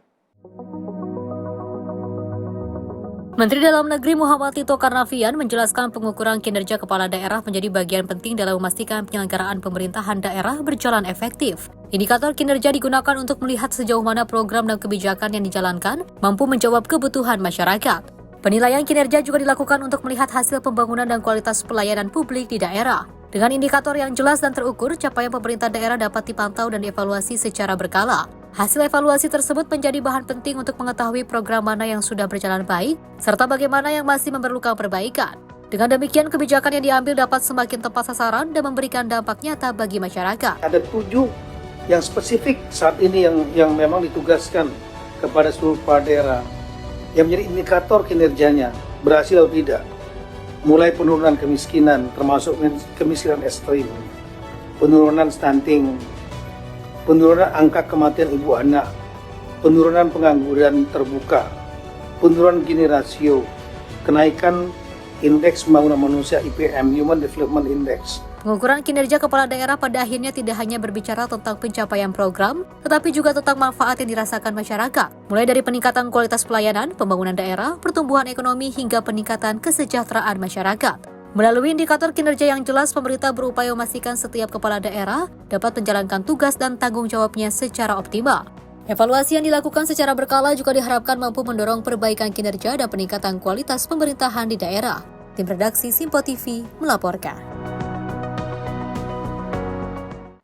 Menteri Dalam Negeri Muhammad Tito Karnavian menjelaskan pengukuran kinerja kepala daerah menjadi bagian penting dalam memastikan penyelenggaraan pemerintahan daerah berjalan efektif. Indikator kinerja digunakan untuk melihat sejauh mana program dan kebijakan yang dijalankan mampu menjawab kebutuhan masyarakat. Penilaian kinerja juga dilakukan untuk melihat hasil pembangunan dan kualitas pelayanan publik di daerah. Dengan indikator yang jelas dan terukur, capaian pemerintah daerah dapat dipantau dan dievaluasi secara berkala. Hasil evaluasi tersebut menjadi bahan penting untuk mengetahui program mana yang sudah berjalan baik, serta bagaimana yang masih memerlukan perbaikan. Dengan demikian, kebijakan yang diambil dapat semakin tepat sasaran dan memberikan dampak nyata bagi masyarakat. Ada 7 yang spesifik saat ini yang memang ditugaskan kepada seluruh kepala daerah, yang menjadi indikator kinerjanya berhasil atau tidak. Mulai penurunan kemiskinan, termasuk kemiskinan ekstrim, penurunan stunting, penurunan angka kematian ibu anak, penurunan pengangguran terbuka, penurunan Gini rasio, kenaikan indeks pembangunan manusia IPM, Human Development Index. Pengukuran kinerja kepala daerah pada akhirnya tidak hanya berbicara tentang pencapaian program, tetapi juga tentang manfaat yang dirasakan masyarakat, mulai dari peningkatan kualitas pelayanan, pembangunan daerah, pertumbuhan ekonomi, hingga peningkatan kesejahteraan masyarakat. Melalui indikator kinerja yang jelas, pemerintah berupaya memastikan setiap kepala daerah dapat menjalankan tugas dan tanggung jawabnya secara optimal. Evaluasi yang dilakukan secara berkala juga diharapkan mampu mendorong perbaikan kinerja dan peningkatan kualitas pemerintahan di daerah. Tim redaksi Sinpo TV melaporkan.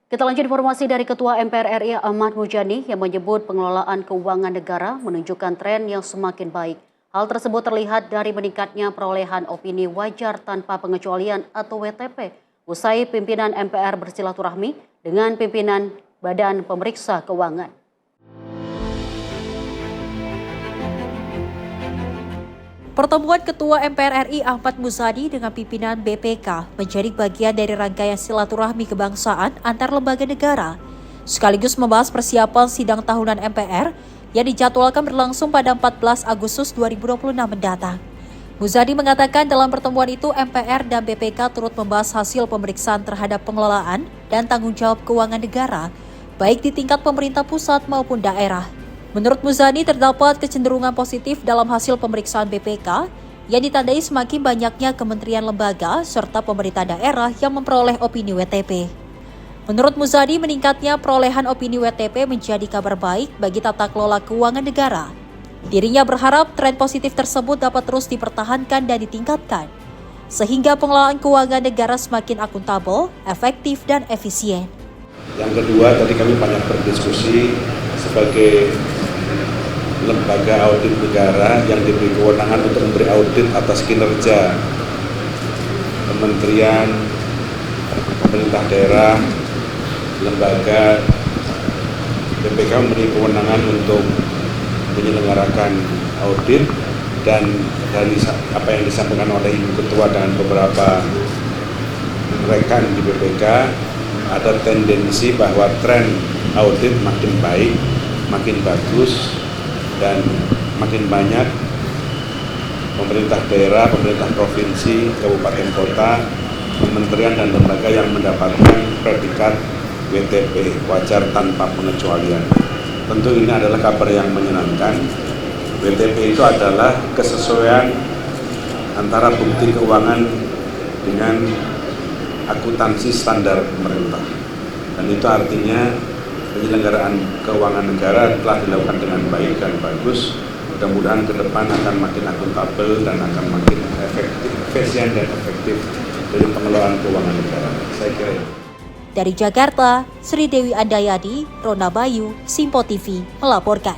Kita lanjut informasi dari Ketua MPR RI Ahmad Muzani yang menyebut pengelolaan keuangan negara menunjukkan tren yang semakin baik. Hal tersebut terlihat dari meningkatnya perolehan opini wajar tanpa pengecualian atau WTP usai pimpinan MPR bersilaturahmi dengan pimpinan Badan Pemeriksa Keuangan. Pertemuan Ketua MPR RI Ahmad Muzani dengan pimpinan BPK menjadi bagian dari rangkaian silaturahmi kebangsaan antar lembaga negara, sekaligus membahas persiapan sidang tahunan MPR yang dijadwalkan berlangsung pada 14 Agustus 2026 mendatang. Muzani mengatakan dalam pertemuan itu MPR dan BPK turut membahas hasil pemeriksaan terhadap pengelolaan dan tanggung jawab keuangan negara, baik di tingkat pemerintah pusat maupun daerah. Menurut Muzani, terdapat kecenderungan positif dalam hasil pemeriksaan BPK yang ditandai semakin banyaknya kementerian lembaga serta pemerintah daerah yang memperoleh opini WTP. Menurut Muzani, meningkatnya perolehan opini WTP menjadi kabar baik bagi tata kelola keuangan negara. Dirinya berharap tren positif tersebut dapat terus dipertahankan dan ditingkatkan, sehingga pengelolaan keuangan negara semakin akuntabel, efektif, dan efisien. Yang kedua, tadi kami banyak berdiskusi sebagai lembaga audit negara yang diberi kewenangan untuk memberi audit atas kinerja kementerian, pemerintah daerah, lembaga. BPK memberi kewenangan untuk menyelenggarakan audit, dan dari apa yang disampaikan oleh Ibu Ketua dan beberapa rekan di BPK, ada tendensi bahwa tren audit makin baik, makin bagus, dan makin banyak pemerintah daerah, pemerintah provinsi, kabupaten kota, kementerian dan lembaga yang mendapatkan predikat WTP, wajar tanpa pengecualian. Tentu ini adalah kabar yang menyenangkan. WTP itu adalah kesesuaian antara bukti keuangan dengan akuntansi standar pemerintah. Dan itu artinya penyelenggaraan keuangan negara telah dilakukan dengan baik dan bagus. Mudah-mudahan ke depan akan makin akuntabel dan akan makin efektif, efisien dan efektif dari pengelolaan keuangan negara. Saya kira itu. Dari Jakarta, Sri Dewi Andayadi, Rona Bayu, Simpo TV melaporkan.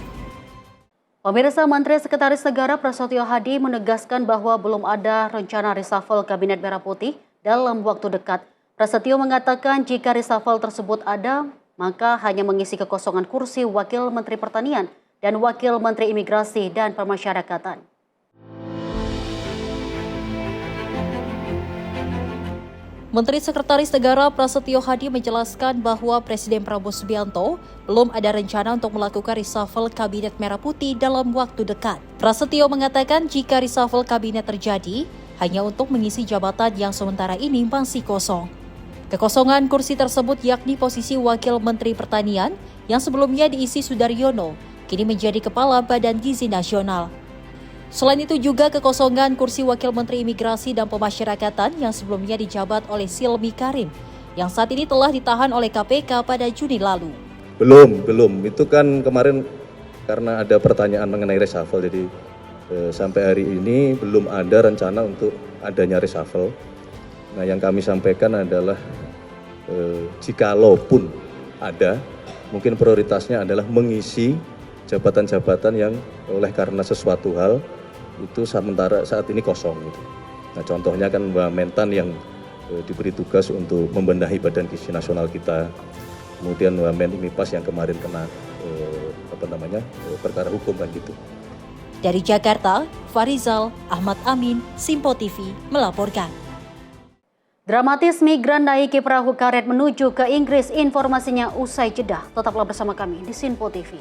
Pemirsa, Menteri Sekretaris Negara Prasetyo Hadi menegaskan bahwa belum ada rencana reshuffle Kabinet Merah Putih dalam waktu dekat. Prasetyo mengatakan jika reshuffle tersebut ada, maka hanya mengisi kekosongan kursi Wakil Menteri Pertanian dan Wakil Menteri Imigrasi dan Pemasyarakatan. Menteri Sekretaris Negara Prasetyo Hadi menjelaskan bahwa Presiden Prabowo Subianto belum ada rencana untuk melakukan reshuffle Kabinet Merah Putih dalam waktu dekat. Prasetyo mengatakan jika reshuffle Kabinet terjadi, hanya untuk mengisi jabatan yang sementara ini masih kosong. Kekosongan kursi tersebut yakni posisi Wakil Menteri Pertanian yang sebelumnya diisi Sudaryono, kini menjadi Kepala Badan Gizi Nasional. Selain itu juga kekosongan kursi Wakil Menteri Imigrasi dan Pemasyarakatan yang sebelumnya dijabat oleh Silmi Karim, yang saat ini telah ditahan oleh KPK pada Juni lalu. Belum. Itu kan kemarin karena ada pertanyaan mengenai reshuffle, jadi sampai hari ini belum ada rencana untuk adanya reshuffle. Nah, yang kami sampaikan adalah jikalaupun ada, mungkin prioritasnya adalah mengisi jabatan-jabatan yang oleh karena sesuatu hal itu sementara saat ini kosong. Gitu. Nah, contohnya kan Mbak Mentan yang diberi tugas untuk membenahi Badan Gizi Nasional kita, kemudian Mbak Menimipas yang kemarin kena perkara hukum kan gitu. Dari Jakarta, Farizal Ahmad Amin, Simpo TV melaporkan. Dramatis migran naiki perahu karet menuju ke Inggris. Informasinya usai jeda. Tetaplah bersama kami di Simpo TV.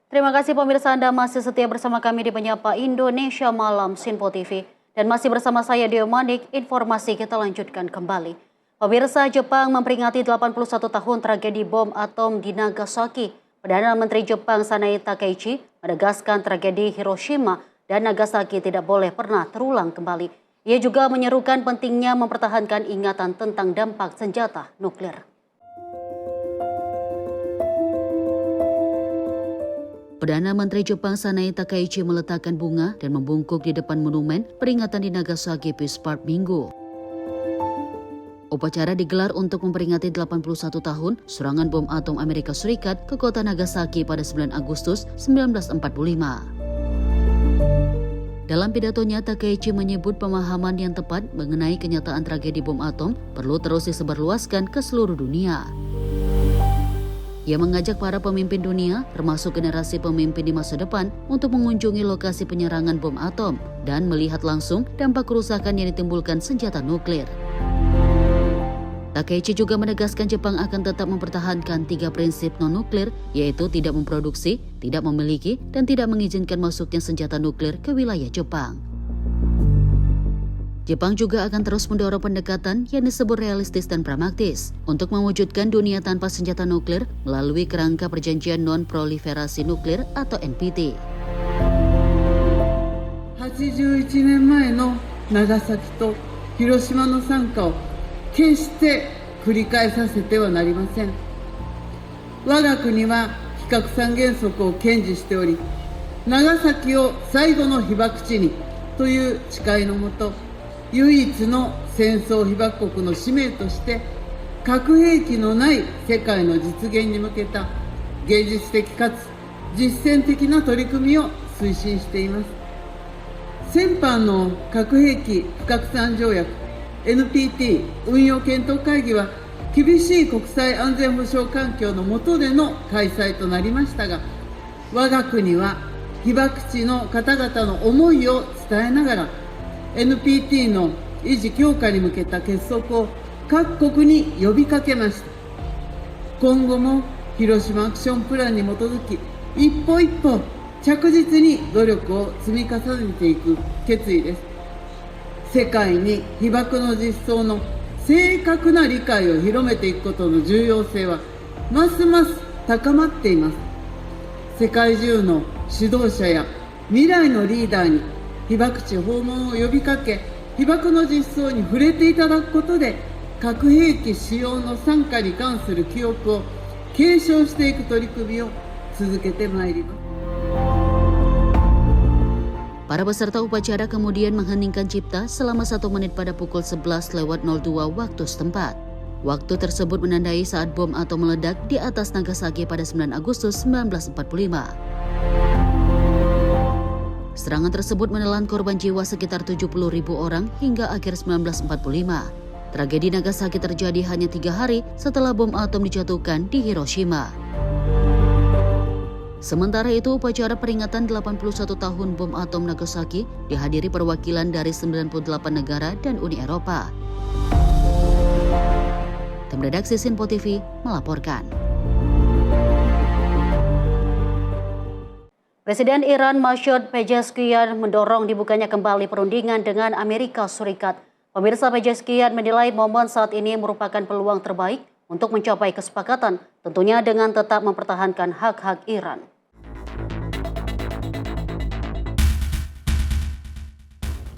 Terima kasih pemirsa, Anda masih setia bersama kami di Penyapa Indonesia Malam Simpo TV. Dan masih bersama saya Dio Manik, informasi kita lanjutkan kembali. Pemirsa, Jepang memperingati 81 tahun tragedi bom atom di Nagasaki. Perdana Menteri Jepang Sanae Takaichi menegaskan tragedi Hiroshima dan Nagasaki tidak boleh pernah terulang kembali. Ia juga menyerukan pentingnya mempertahankan ingatan tentang dampak senjata nuklir. Perdana Menteri Jepang Sanae Takaichi meletakkan bunga dan membungkuk di depan monumen peringatan di Nagasaki Peace Park Minggu. Upacara digelar untuk memperingati 81 tahun serangan bom atom Amerika Serikat ke kota Nagasaki pada 9 Agustus 1945. Dalam pidatonya, Takaichi menyebut pemahaman yang tepat mengenai kenyataan tragedi bom atom perlu terus disebarluaskan ke seluruh dunia. Ia mengajak para pemimpin dunia, termasuk generasi pemimpin di masa depan, untuk mengunjungi lokasi penyerangan bom atom dan melihat langsung dampak kerusakan yang ditimbulkan senjata nuklir. Takaichi juga menegaskan Jepang akan tetap mempertahankan 3 prinsip non-nuklir, yaitu tidak memproduksi, tidak memiliki, dan tidak mengizinkan masuknya senjata nuklir ke wilayah Jepang. Jepang juga akan terus mendorong pendekatan yang disebut realistis dan pragmatis untuk mewujudkan dunia tanpa senjata nuklir melalui kerangka Perjanjian Non-Proliferasi Nuklir atau NPT. 81年前の長崎と広島の惨禍を決して繰り返させてはなりません。我が国は非核三原則を堅持しており、長崎を最後の被爆地にという誓いのもと、唯一の戦争被爆国の使命として核兵器のない世界の実現に向けた芸術的かつ実践的な取り組みを推進しています。先般の核兵器不拡散条約 NPT 運用検討会議は厳しい国際安全保障環境の下での開催となりましたが、我が国は被爆地の方々の思いを伝えながら NPT の維持強化に向けた結束を各国に呼びかけました。今後も広島アクションプランに基づき一歩一歩着実に努力を積み重ねていく決意です。世界に被爆の実相の正確な理解を広めていくことの重要性はますます高まっています。世界中の指導者や未来のリーダーに被爆地訪問を呼びかけ、被爆の実相に触れていただくことで核兵器使用の惨禍に関する記憶を継承していく取り組みを続けてまいります。 Para peserta upacara kemudian mengheningkan cipta selama 1 menit pada pukul 11.02 waktu setempat. Waktu tersebut menandai saat bom atom meledak di atas Nagasaki pada 9 Agustus 1945. Serangan tersebut menelan korban jiwa sekitar 70.000 orang hingga akhir 1945. Tragedi Nagasaki terjadi hanya 3 hari setelah bom atom dijatuhkan di Hiroshima. Sementara itu, upacara peringatan 81 tahun bom atom Nagasaki dihadiri perwakilan dari 98 negara dan Uni Eropa. Tim redaksi Sinpo TV melaporkan. Presiden Iran Masoud Pezeshkian mendorong dibukanya kembali perundingan dengan Amerika Serikat. Pemirsa, Pezeshkian menilai momen saat ini merupakan peluang terbaik untuk mencapai kesepakatan, tentunya dengan tetap mempertahankan hak-hak Iran.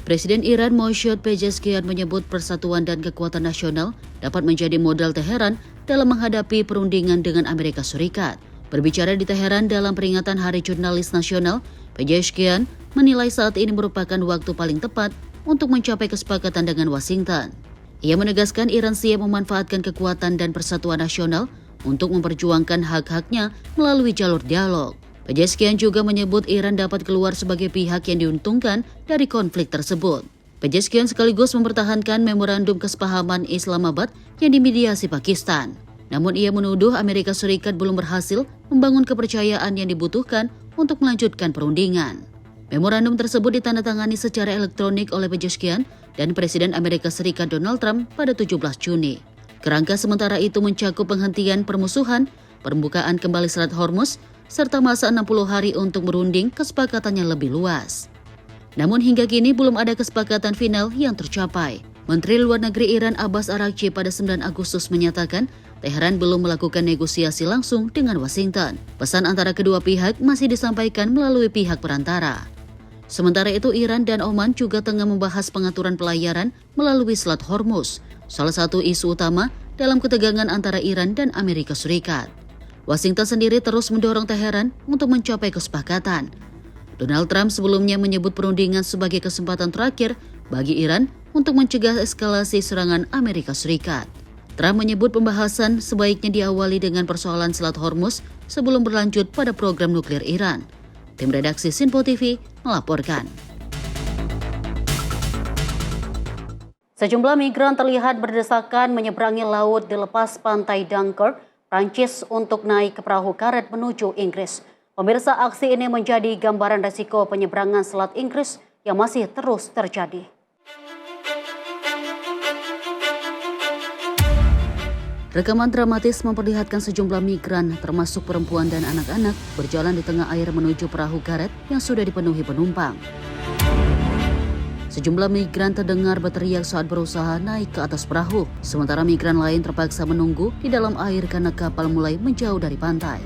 Presiden Iran Masoud Pezeshkian menyebut persatuan dan kekuatan nasional dapat menjadi modal Teheran dalam menghadapi perundingan dengan Amerika Serikat. Berbicara di Teheran dalam peringatan Hari Jurnalis Nasional, Pezeshkian menilai saat ini merupakan waktu paling tepat untuk mencapai kesepakatan dengan Washington. Ia menegaskan Iran siap memanfaatkan kekuatan dan persatuan nasional untuk memperjuangkan hak-haknya melalui jalur dialog. Pezeshkian juga menyebut Iran dapat keluar sebagai pihak yang diuntungkan dari konflik tersebut. Pezeshkian sekaligus mempertahankan memorandum kesepahaman Islamabad yang dimediasi Pakistan. Namun ia menuduh Amerika Serikat belum berhasil membangun kepercayaan yang dibutuhkan untuk melanjutkan perundingan. Memorandum tersebut ditandatangani secara elektronik oleh Pezeshkian dan Presiden Amerika Serikat Donald Trump pada 17 Juni. Kerangka sementara itu mencakup penghentian permusuhan, pembukaan kembali Selat Hormuz, serta masa 60 hari untuk berunding kesepakatan yang lebih luas. Namun hingga kini belum ada kesepakatan final yang tercapai. Menteri Luar Negeri Iran Abbas Araghchi pada 9 Agustus menyatakan Teheran belum melakukan negosiasi langsung dengan Washington. Pesan antara kedua pihak masih disampaikan melalui pihak perantara. Sementara itu Iran dan Oman juga tengah membahas pengaturan pelayaran melalui Selat Hormuz, salah satu isu utama dalam ketegangan antara Iran dan Amerika Serikat. Washington sendiri terus mendorong Teheran untuk mencapai kesepakatan. Donald Trump sebelumnya menyebut perundingan sebagai kesempatan terakhir bagi Iran untuk mencegah eskalasi serangan Amerika Serikat. Trump menyebut pembahasan sebaiknya diawali dengan persoalan Selat Hormuz sebelum berlanjut pada program nuklir Iran. Tim redaksi Sinpo TV melaporkan. Sejumlah migran terlihat berdesakan menyeberangi laut di lepas pantai Dunkirk, Prancis untuk naik ke perahu karet menuju Inggris. Pemirsa, aksi ini menjadi gambaran resiko penyeberangan Selat Inggris yang masih terus terjadi. Rekaman dramatis memperlihatkan sejumlah migran, termasuk perempuan dan anak-anak, berjalan di tengah air menuju perahu karet yang sudah dipenuhi penumpang. Sejumlah migran terdengar berteriak saat berusaha naik ke atas perahu, sementara migran lain terpaksa menunggu di dalam air karena kapal mulai menjauh dari pantai.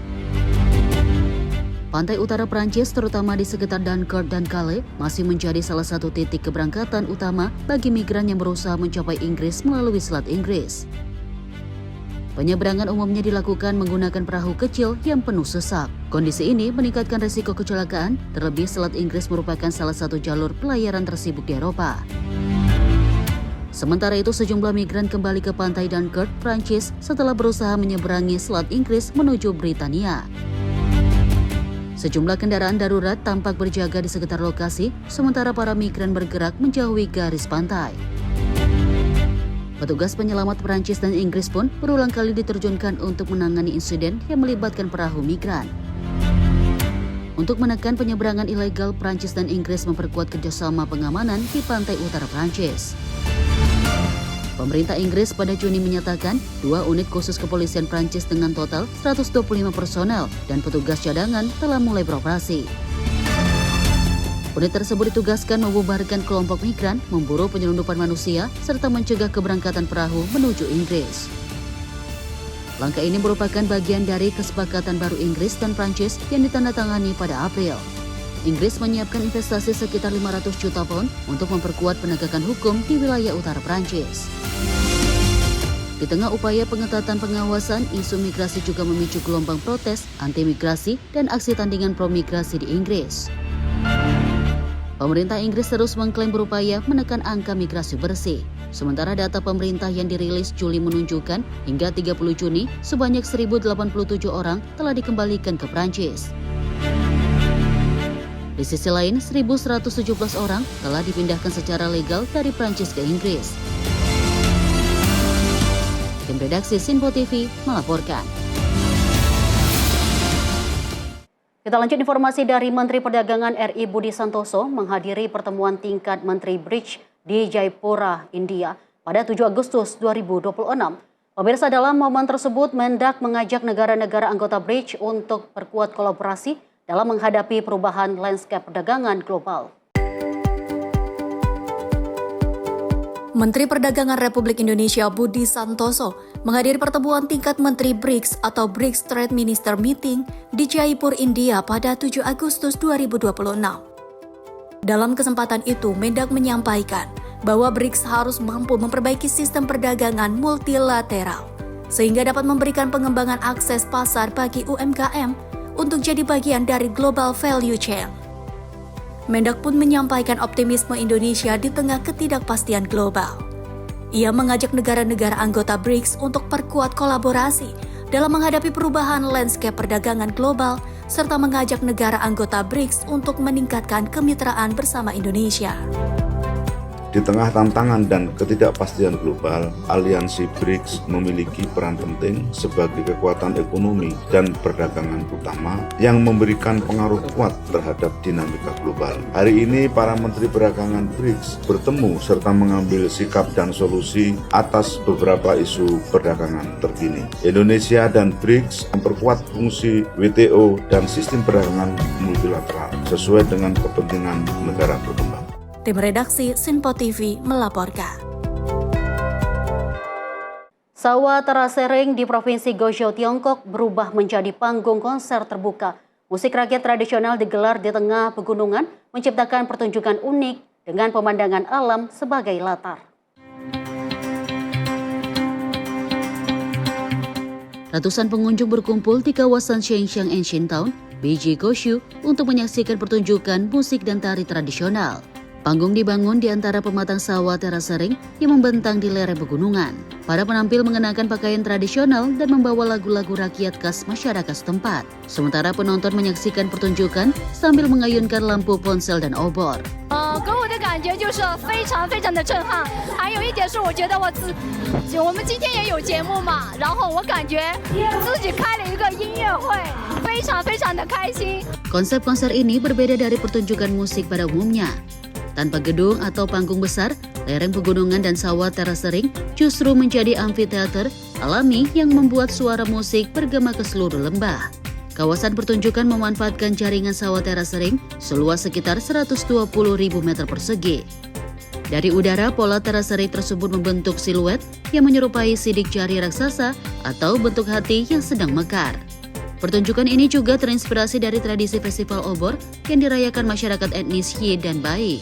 Pantai utara Prancis, terutama di sekitar Dunkirk dan Calais, masih menjadi salah satu titik keberangkatan utama bagi migran yang berusaha mencapai Inggris melalui Selat Inggris. Penyeberangan umumnya dilakukan menggunakan perahu kecil yang penuh sesak. Kondisi ini meningkatkan risiko kecelakaan, terlebih Selat Inggris merupakan salah satu jalur pelayaran tersibuk di Eropa. Sementara itu, sejumlah migran kembali ke pantai Dunkirk, Prancis setelah berusaha menyeberangi Selat Inggris menuju Britania. Sejumlah kendaraan darurat tampak berjaga di sekitar lokasi, sementara para migran bergerak menjauhi garis pantai. Petugas penyelamat Prancis dan Inggris pun berulang kali diterjunkan untuk menangani insiden yang melibatkan perahu migran. Untuk menekan penyeberangan ilegal, Prancis dan Inggris memperkuat kerjasama pengamanan di pantai utara Prancis. Pemerintah Inggris pada Juni menyatakan 2 unit khusus kepolisian Prancis dengan total 125 personel dan petugas cadangan telah mulai beroperasi. Unit tersebut ditugaskan membubarkan kelompok migran, memburu penyelundupan manusia, serta mencegah keberangkatan perahu menuju Inggris. Langkah ini merupakan bagian dari kesepakatan baru Inggris dan Prancis yang ditandatangani pada April. Inggris menyiapkan investasi sekitar 500 juta pound untuk memperkuat penegakan hukum di wilayah utara Prancis. Di tengah upaya pengetatan pengawasan, isu migrasi juga memicu gelombang protes, anti-migrasi, dan aksi tandingan pro-migrasi di Inggris. Pemerintah Inggris terus mengklaim berupaya menekan angka migrasi bersih. Sementara data pemerintah yang dirilis Juli menunjukkan hingga 30 Juni sebanyak 1.087 orang telah dikembalikan ke Prancis. Di sisi lain, 1.117 orang telah dipindahkan secara legal dari Prancis ke Inggris. Tim redaksi Sinpo TV melaporkan. Kita lanjut informasi dari Menteri Perdagangan RI Budi Santoso menghadiri pertemuan tingkat Menteri BRICS di Jaipura, India pada 7 Agustus 2026. Pemirsa, dalam momen tersebut Mendak mengajak negara-negara anggota BRICS untuk perkuat kolaborasi dalam menghadapi perubahan landscape perdagangan global. Menteri Perdagangan Republik Indonesia Budi Santoso menghadiri pertemuan tingkat Menteri BRICS atau BRICS Trade Minister Meeting di Jaipur, India pada 7 Agustus 2026. Dalam kesempatan itu, Mendak menyampaikan bahwa BRICS harus mampu memperbaiki sistem perdagangan multilateral sehingga dapat memberikan pengembangan akses pasar bagi UMKM untuk jadi bagian dari global value chain. Mendak pun menyampaikan optimisme Indonesia di tengah ketidakpastian global. Ia mengajak negara-negara anggota BRICS untuk perkuat kolaborasi dalam menghadapi perubahan landscape perdagangan global, serta mengajak negara anggota BRICS untuk meningkatkan kemitraan bersama Indonesia. Di tengah tantangan dan ketidakpastian global, aliansi BRICS memiliki peran penting sebagai kekuatan ekonomi dan perdagangan utama yang memberikan pengaruh kuat terhadap dinamika global. Hari ini, para menteri perdagangan BRICS bertemu serta mengambil sikap dan solusi atas beberapa isu perdagangan terkini. Indonesia dan BRICS memperkuat fungsi WTO dan sistem perdagangan multilateral sesuai dengan kepentingan negara berkembang. Tim redaksi Sinpo TV melaporkan. Sawah Terasering di Provinsi Guizhou, Tiongkok berubah menjadi panggung konser terbuka. Musik rakyat tradisional digelar di tengah pegunungan, menciptakan pertunjukan unik dengan pemandangan alam sebagai latar. Ratusan pengunjung berkumpul di kawasan Shenzhen Ancient Town, Beijing Goshu untuk menyaksikan pertunjukan musik dan tari tradisional. Panggung dibangun di antara pematang sawah teras sering yang membentang di lereng pegunungan. Para penampil mengenakan pakaian tradisional dan membawa lagu-lagu rakyat khas masyarakat setempat. Sementara penonton menyaksikan pertunjukan sambil mengayunkan lampu ponsel dan obor. 给我的感觉就是非常非常的震撼，还有一点是我觉得我们今天也有节目嘛，然后我感觉自己开了一个音乐会，非常非常的开心。 Konsep konser ini berbeda dari pertunjukan musik pada umumnya. Tanpa gedung atau panggung besar, lereng pegunungan dan sawah teras sering justru menjadi amfiteater alami yang membuat suara musik bergema ke seluruh lembah. Kawasan pertunjukan memanfaatkan jaringan sawah teras sering seluas sekitar 120.000 meter persegi. Dari udara, pola teras sering tersebut membentuk siluet yang menyerupai sidik jari raksasa atau bentuk hati yang sedang mekar. Pertunjukan ini juga terinspirasi dari tradisi festival obor yang dirayakan masyarakat etnis Ye dan Bai.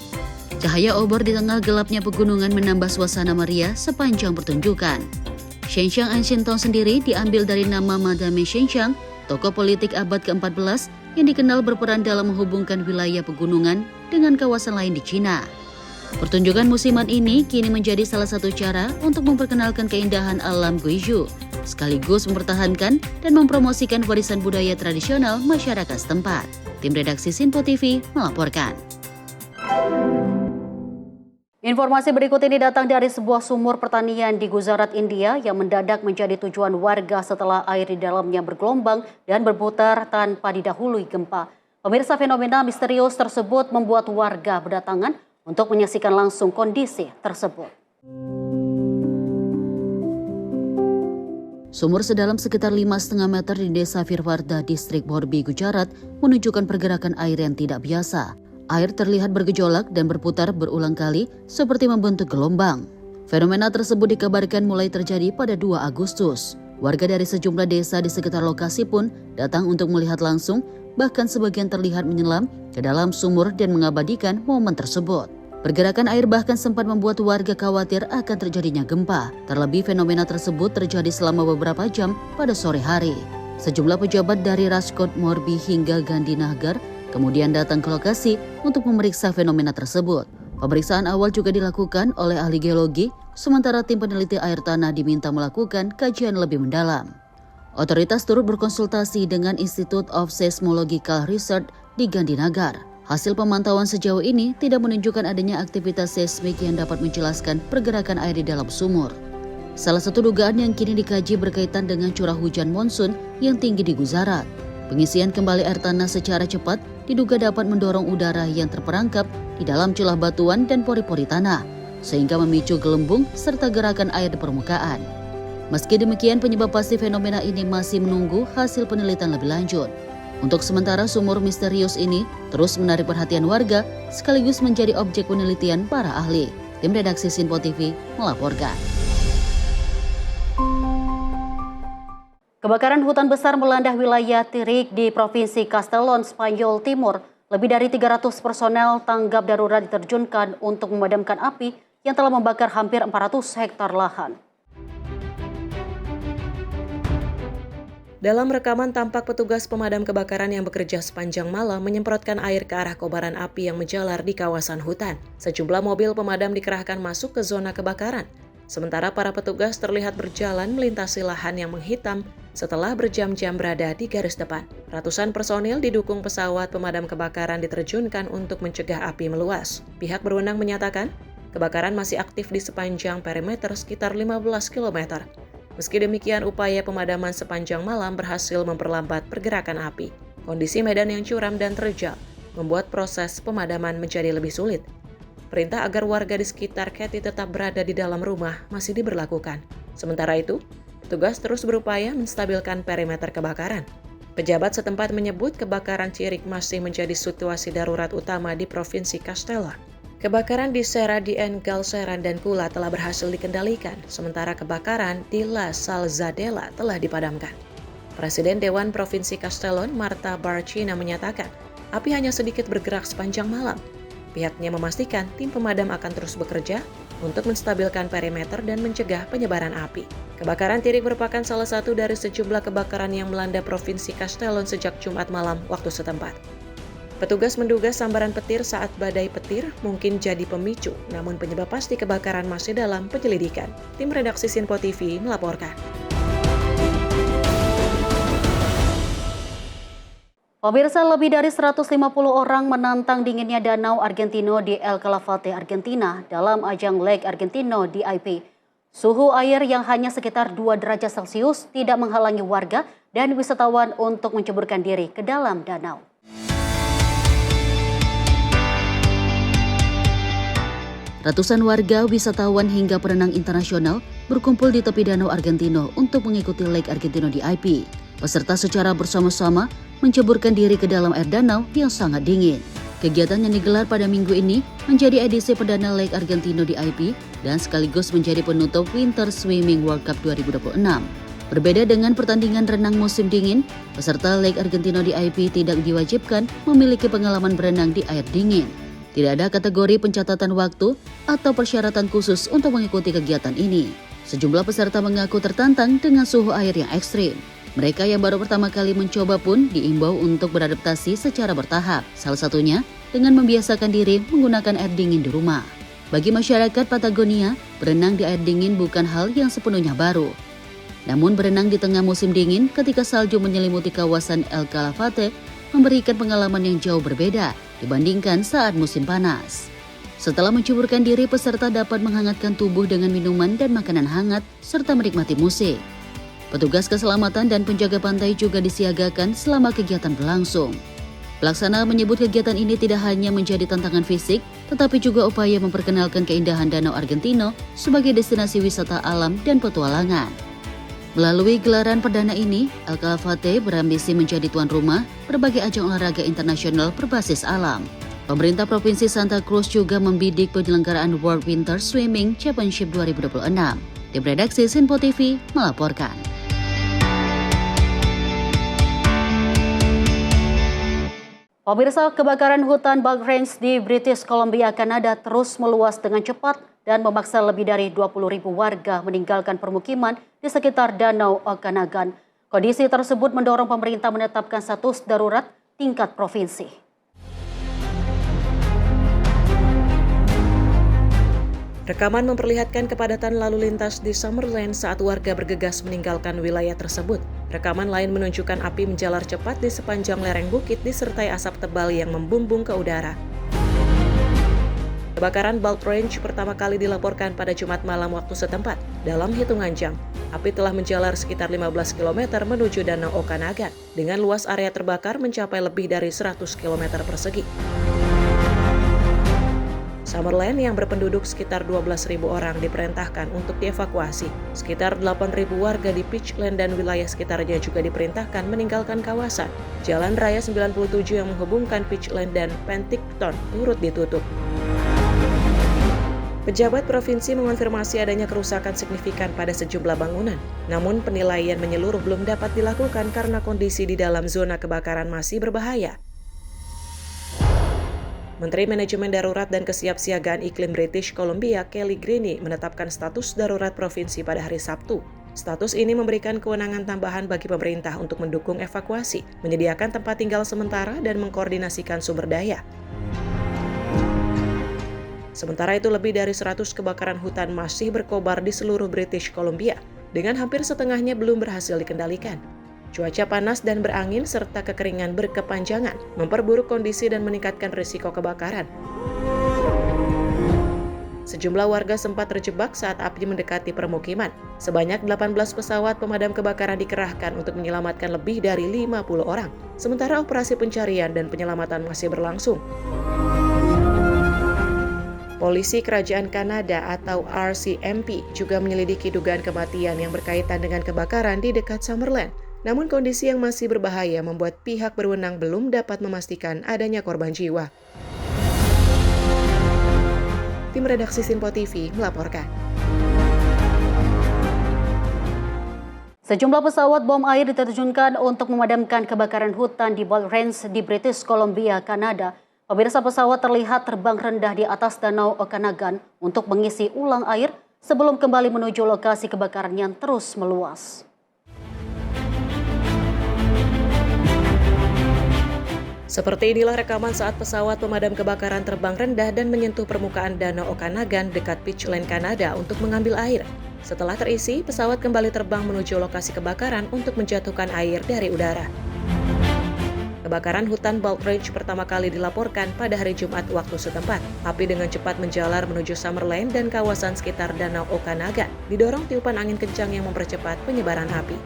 Cahaya obor di tengah gelapnya pegunungan menambah suasana meriah sepanjang pertunjukan. Shenzhen Ancient Town sendiri diambil dari nama Madame Shenzhen, tokoh politik abad ke-14 yang dikenal berperan dalam menghubungkan wilayah pegunungan dengan kawasan lain di Cina. Pertunjukan musiman ini kini menjadi salah satu cara untuk memperkenalkan keindahan alam Guizhou, sekaligus mempertahankan dan mempromosikan warisan budaya tradisional masyarakat setempat. Tim redaksi Sinpo TV melaporkan. Informasi berikut ini datang dari sebuah sumur pertanian di Gujarat, India yang mendadak menjadi tujuan warga setelah air di dalamnya bergelombang dan berputar tanpa didahului gempa. Pemirsa, fenomena misterius tersebut membuat warga berdatangan untuk menyaksikan langsung kondisi tersebut. Sumur sedalam sekitar 5,5 meter di Desa Firwarda, Distrik Morbi, Gujarat menunjukkan pergerakan air yang tidak biasa. Air terlihat bergejolak dan berputar berulang kali seperti membentuk gelombang. Fenomena tersebut dikabarkan mulai terjadi pada 2 Agustus. Warga dari sejumlah desa di sekitar lokasi pun datang untuk melihat langsung, bahkan sebagian terlihat menyelam ke dalam sumur dan mengabadikan momen tersebut. Pergerakan air bahkan sempat membuat warga khawatir akan terjadinya gempa. Terlebih fenomena tersebut terjadi selama beberapa jam pada sore hari. Sejumlah pejabat dari Rajkot, Morbi hingga Gandhinagar kemudian datang ke lokasi untuk memeriksa fenomena tersebut. Pemeriksaan awal juga dilakukan oleh ahli geologi, sementara tim peneliti air tanah diminta melakukan kajian lebih mendalam. Otoritas turut berkonsultasi dengan Institute of Seismological Research di Gandhinagar. Hasil pemantauan sejauh ini tidak menunjukkan adanya aktivitas seismik yang dapat menjelaskan pergerakan air di dalam sumur. Salah satu dugaan yang kini dikaji berkaitan dengan curah hujan monsun yang tinggi di Gujarat. Pengisian kembali air tanah secara cepat diduga dapat mendorong udara yang terperangkap di dalam celah batuan dan pori-pori tanah, sehingga memicu gelembung serta gerakan air di permukaan. Meski demikian, penyebab pasti fenomena ini masih menunggu hasil penelitian lebih lanjut. Untuk sementara, sumur misterius ini terus menarik perhatian warga sekaligus menjadi objek penelitian para ahli. Tim redaksi Sinpo TV melaporkan. Kebakaran hutan besar melanda wilayah Tirik di Provinsi Castellón, Spanyol Timur. Lebih dari 300 personel tanggap darurat diterjunkan untuk memadamkan api yang telah membakar hampir 400 hektar lahan. Dalam rekaman tampak petugas pemadam kebakaran yang bekerja sepanjang malam menyemprotkan air ke arah kobaran api yang menjalar di kawasan hutan. Sejumlah mobil pemadam dikerahkan masuk ke zona kebakaran. Sementara para petugas terlihat berjalan melintasi lahan yang menghitam setelah berjam-jam berada di garis depan. Ratusan personil didukung pesawat pemadam kebakaran diterjunkan untuk mencegah api meluas. Pihak berwenang menyatakan, kebakaran masih aktif di sepanjang perimeter sekitar 15 km. Meski demikian, upaya pemadaman sepanjang malam berhasil memperlambat pergerakan api. Kondisi medan yang curam dan terjal membuat proses pemadaman menjadi lebih sulit. Perintah agar warga di sekitar Katy tetap berada di dalam rumah masih diberlakukan. Sementara itu, petugas terus berupaya menstabilkan perimeter kebakaran. Pejabat setempat menyebut kebakaran Tirik masih menjadi situasi darurat utama di Provinsi Castellón. Kebakaran di Serra di Galceran dan Kula telah berhasil dikendalikan, sementara kebakaran di La Salzadella telah dipadamkan. Presiden Dewan Provinsi Castellón, Marta Barcina, menyatakan api hanya sedikit bergerak sepanjang malam. Pihaknya memastikan tim pemadam akan terus bekerja untuk menstabilkan perimeter dan mencegah penyebaran api. Kebakaran Tirik merupakan salah satu dari sejumlah kebakaran yang melanda Provinsi Castellon sejak Jumat malam waktu setempat. Petugas menduga sambaran petir saat badai petir mungkin jadi pemicu, namun penyebab pasti kebakaran masih dalam penyelidikan. Tim redaksi Sinpo TV melaporkan. Pemirsa, lebih dari 150 orang menantang dinginnya Danau Argentino di El Calafate, Argentina dalam ajang Lake Argentino DIP. Suhu air yang hanya sekitar 2 derajat Celcius tidak menghalangi warga dan wisatawan untuk menceburkan diri ke dalam danau. Ratusan warga, wisatawan hingga perenang internasional berkumpul di tepi Danau Argentino untuk mengikuti Lake Argentino DIP. Peserta secara bersama-sama menceburkan diri ke dalam air danau yang sangat dingin. Kegiatan yang digelar pada minggu ini menjadi edisi perdana Lake Argentino DIP dan sekaligus menjadi penutup Winter Swimming World Cup 2026. Berbeda dengan pertandingan renang musim dingin, peserta Lake Argentino DIP tidak diwajibkan memiliki pengalaman berenang di air dingin. Tidak ada kategori pencatatan waktu atau persyaratan khusus untuk mengikuti kegiatan ini. Sejumlah peserta mengaku tertantang dengan suhu air yang ekstrim. Mereka yang baru pertama kali mencoba pun diimbau untuk beradaptasi secara bertahap. Salah satunya dengan membiasakan diri menggunakan air dingin di rumah. Bagi masyarakat Patagonia, berenang di air dingin bukan hal yang sepenuhnya baru. Namun berenang di tengah musim dingin ketika salju menyelimuti kawasan El Calafate memberikan pengalaman yang jauh berbeda dibandingkan saat musim panas. Setelah menceburkan diri, peserta dapat menghangatkan tubuh dengan minuman dan makanan hangat serta menikmati musik. Petugas keselamatan dan penjaga pantai juga disiagakan selama kegiatan berlangsung. Pelaksana menyebut kegiatan ini tidak hanya menjadi tantangan fisik, tetapi juga upaya memperkenalkan keindahan Danau Argentino sebagai destinasi wisata alam dan petualangan. Melalui gelaran perdana ini, El Calafate berambisi menjadi tuan rumah berbagai ajang olahraga internasional berbasis alam. Pemerintah Provinsi Santa Cruz juga membidik penyelenggaraan World Winter Swimming Championship 2026. Tim redaksi Sinpo TV melaporkan. Pemirsa, kebakaran hutan Bulk Range di British Columbia, Kanada terus meluas dengan cepat dan memaksa lebih dari 20.000 warga meninggalkan permukiman di sekitar Danau Okanagan. Kondisi tersebut mendorong pemerintah menetapkan status darurat tingkat provinsi. Rekaman memperlihatkan kepadatan lalu lintas di Summerland saat warga bergegas meninggalkan wilayah tersebut. Rekaman lain menunjukkan api menjalar cepat di sepanjang lereng bukit disertai asap tebal yang membumbung ke udara. Kebakaran Bulk Range pertama kali dilaporkan pada Jumat malam waktu setempat. Dalam hitungan jam, api telah menjalar sekitar 15 km menuju Danau Okanagan dengan luas area terbakar mencapai lebih dari 100 km persegi. Summerland yang berpenduduk sekitar 12.000 orang diperintahkan untuk dievakuasi. Sekitar 8.000 warga di Peachland dan wilayah sekitarnya juga diperintahkan meninggalkan kawasan. Jalan Raya 97 yang menghubungkan Peachland dan Penticton turut ditutup. Pejabat provinsi mengonfirmasi adanya kerusakan signifikan pada sejumlah bangunan. Namun penilaian menyeluruh belum dapat dilakukan karena kondisi di dalam zona kebakaran masih berbahaya. Menteri Manajemen Darurat dan Kesiapsiagaan Iklim British Columbia, Kelly Greene, menetapkan status darurat provinsi pada hari Sabtu. Status ini memberikan kewenangan tambahan bagi pemerintah untuk mendukung evakuasi, menyediakan tempat tinggal sementara, dan mengkoordinasikan sumber daya. Sementara itu, lebih dari 100 kebakaran hutan masih berkobar di seluruh British Columbia, dengan hampir setengahnya belum berhasil dikendalikan. Cuaca panas dan berangin serta kekeringan berkepanjangan memperburuk kondisi dan meningkatkan risiko kebakaran. Sejumlah warga sempat terjebak saat api mendekati permukiman. Sebanyak 18 pesawat pemadam kebakaran dikerahkan untuk menyelamatkan lebih dari 50 orang. Sementara operasi pencarian dan penyelamatan masih berlangsung. Polisi Kerajaan Kanada atau RCMP juga menyelidiki dugaan kematian yang berkaitan dengan kebakaran di dekat Summerland. Namun kondisi yang masih berbahaya membuat pihak berwenang belum dapat memastikan adanya korban jiwa. Tim redaksi Sinpo TV melaporkan. Sejumlah pesawat bom air diterjunkan untuk memadamkan kebakaran hutan di Bulk Range di British Columbia, Kanada. Pemirsa, pesawat terlihat terbang rendah di atas Danau Okanagan untuk mengisi ulang air sebelum kembali menuju lokasi kebakaran yang terus meluas. Seperti inilah rekaman saat pesawat pemadam kebakaran terbang rendah dan menyentuh permukaan Danau Okanagan dekat Peachland, Kanada untuk mengambil air. Setelah terisi, pesawat kembali terbang menuju lokasi kebakaran untuk menjatuhkan air dari udara. Kebakaran hutan Bald Ridge pertama kali dilaporkan pada hari Jumat waktu setempat. Api dengan cepat menjalar menuju Summerland dan kawasan sekitar Danau Okanagan, didorong tiupan angin kencang yang mempercepat penyebaran api.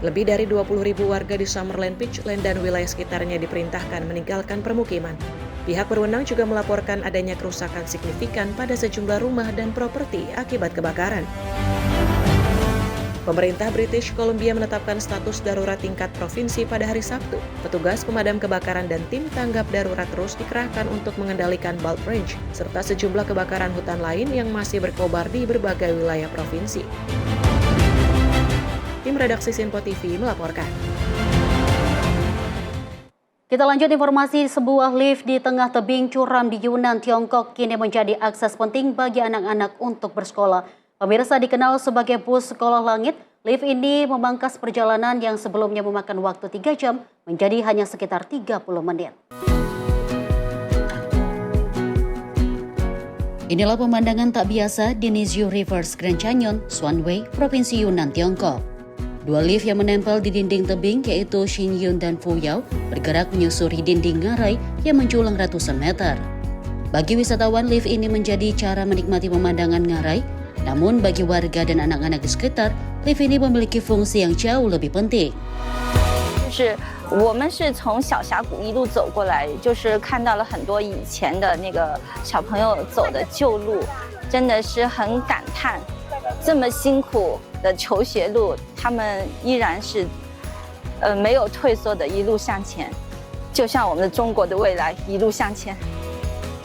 Lebih dari 20.000 warga di Summerland, Peachland, dan wilayah sekitarnya diperintahkan meninggalkan permukiman. Pihak berwenang juga melaporkan adanya kerusakan signifikan pada sejumlah rumah dan properti akibat kebakaran. Pemerintah British Columbia menetapkan status darurat tingkat provinsi pada hari Sabtu. Petugas pemadam kebakaran dan tim tanggap darurat terus dikerahkan untuk mengendalikan Bald Ridge, serta sejumlah kebakaran hutan lain yang masih berkobar di berbagai wilayah provinsi. Tim redaksi Sinpo TV melaporkan. Kita lanjut informasi, sebuah lift di tengah tebing curam di Yunnan, Tiongkok kini menjadi akses penting bagi anak-anak untuk bersekolah. Pemirsa, dikenal sebagai bus sekolah langit, lift ini memangkas perjalanan yang sebelumnya memakan waktu 3 jam menjadi hanya sekitar 30 menit. Inilah pemandangan tak biasa di Nizhu Rivers Grand Canyon, Swanwei, Provinsi Yunnan, Tiongkok. Dua lift yang menempel di dinding tebing yaitu Xinyun dan Fuyao bergerak menyusuri dinding ngarai yang menjulang ratusan meter. Bagi wisatawan, lift ini menjadi cara menikmati pemandangan ngarai. Namun bagi warga dan anak-anak di sekitar, lift ini memiliki fungsi yang jauh lebih penting. 我们是从小峡谷一路走过来，就是看到了很多以前的那个小朋友走的旧路，真的是很感叹，这么辛苦的求学路，他们依然是没有退缩的一路向前，就像我们的中国的未来一路向前。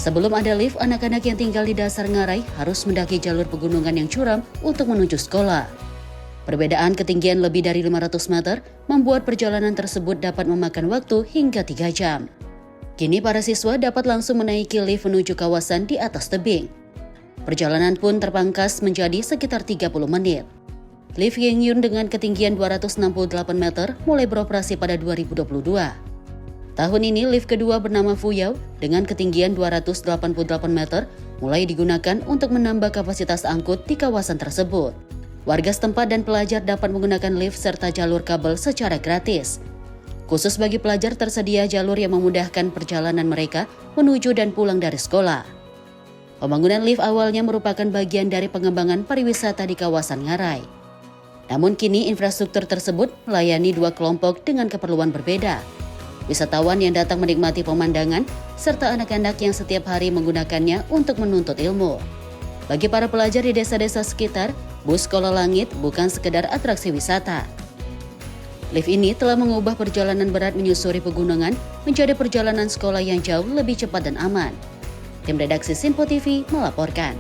Sebelum ada lift, anak-anak yang tinggal di dasar ngarai harus mendaki jalur pegunungan yang curam untuk menuju sekolah. Perbedaan ketinggian lebih dari 500 meter membuat perjalanan tersebut dapat memakan waktu hingga 3 jam. Kini para siswa dapat langsung menaiki lift menuju kawasan di atas tebing. Perjalanan pun terpangkas menjadi sekitar 30 menit. Lift Yingyun dengan ketinggian 268 meter mulai beroperasi pada 2022. Tahun ini lift kedua bernama Fuyao dengan ketinggian 288 meter mulai digunakan untuk menambah kapasitas angkut di kawasan tersebut. Warga setempat dan pelajar dapat menggunakan lift serta jalur kabel secara gratis. Khusus bagi pelajar tersedia jalur yang memudahkan perjalanan mereka menuju dan pulang dari sekolah. Pembangunan lift awalnya merupakan bagian dari pengembangan pariwisata di kawasan ngarai. Namun kini infrastruktur tersebut melayani dua kelompok dengan keperluan berbeda. Wisatawan yang datang menikmati pemandangan, serta anak-anak yang setiap hari menggunakannya untuk menuntut ilmu. Bagi para pelajar di desa-desa sekitar, bus sekolah langit bukan sekedar atraksi wisata. Lift ini telah mengubah perjalanan berat menyusuri pegunungan menjadi perjalanan sekolah yang jauh lebih cepat dan aman. Tim redaksi Sinpo TV melaporkan.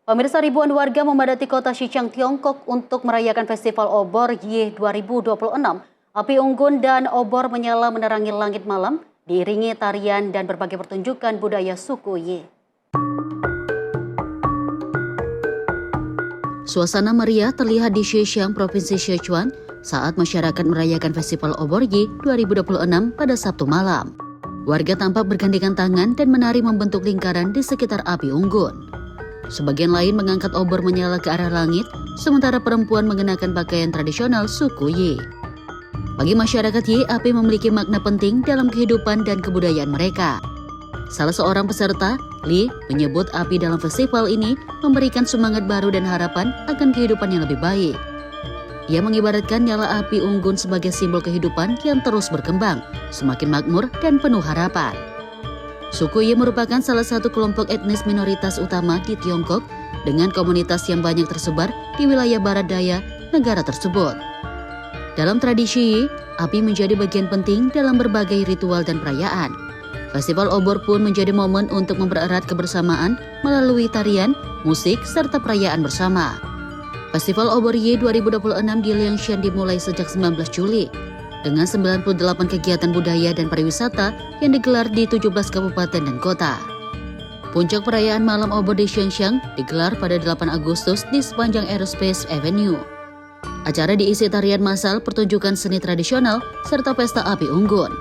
Pemirsa, ribuan warga memadati kota Xichang, Tiongkok untuk merayakan Festival Obor Ye 2026. Api unggun dan obor menyala menerangi langit malam, diiringi tarian dan berbagai pertunjukan budaya suku Ye. Suasana meriah terlihat di Xichang, Provinsi Sichuan, saat masyarakat merayakan Festival Obor Ye 2026 pada Sabtu malam. Warga tampak bergandengan tangan dan menari membentuk lingkaran di sekitar api unggun. Sebagian lain mengangkat obor menyala ke arah langit, sementara perempuan mengenakan pakaian tradisional suku Ye. Bagi masyarakat Ye, api memiliki makna penting dalam kehidupan dan kebudayaan mereka. Salah seorang peserta, Li, menyebut api dalam festival ini memberikan semangat baru dan harapan akan kehidupan yang lebih baik. Ia mengibaratkan nyala api unggun sebagai simbol kehidupan yang terus berkembang, semakin makmur dan penuh harapan. Suku Ye merupakan salah satu kelompok etnis minoritas utama di Tiongkok dengan komunitas yang banyak tersebar di wilayah barat daya negara tersebut. Dalam tradisi Ye, api menjadi bagian penting dalam berbagai ritual dan perayaan. Festival obor pun menjadi momen untuk mempererat kebersamaan melalui tarian, musik, serta perayaan bersama. Festival Obor Ye 2026 di Liangshan dimulai sejak 19 Juli. dengan 98 kegiatan budaya dan pariwisata yang digelar di 17 kabupaten dan kota. Puncak perayaan Malam Obor di Xiangxiang digelar pada 8 Agustus di sepanjang Aerospace Avenue. Acara diisi tarian massal, pertunjukan seni tradisional, serta pesta api unggun.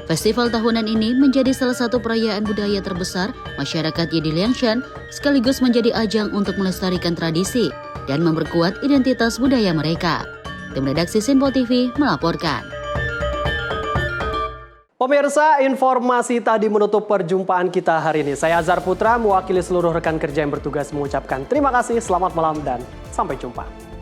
Festival tahunan ini menjadi salah satu perayaan budaya terbesar masyarakat Yidi Liangshan, sekaligus menjadi ajang untuk melestarikan tradisi dan memperkuat identitas budaya mereka. Tim redaksi Sinpo TV melaporkan. Pemirsa, informasi tadi menutup perjumpaan kita hari ini. Saya Azhar Putra, mewakili seluruh rekan kerja yang bertugas mengucapkan terima kasih, selamat malam, dan sampai jumpa.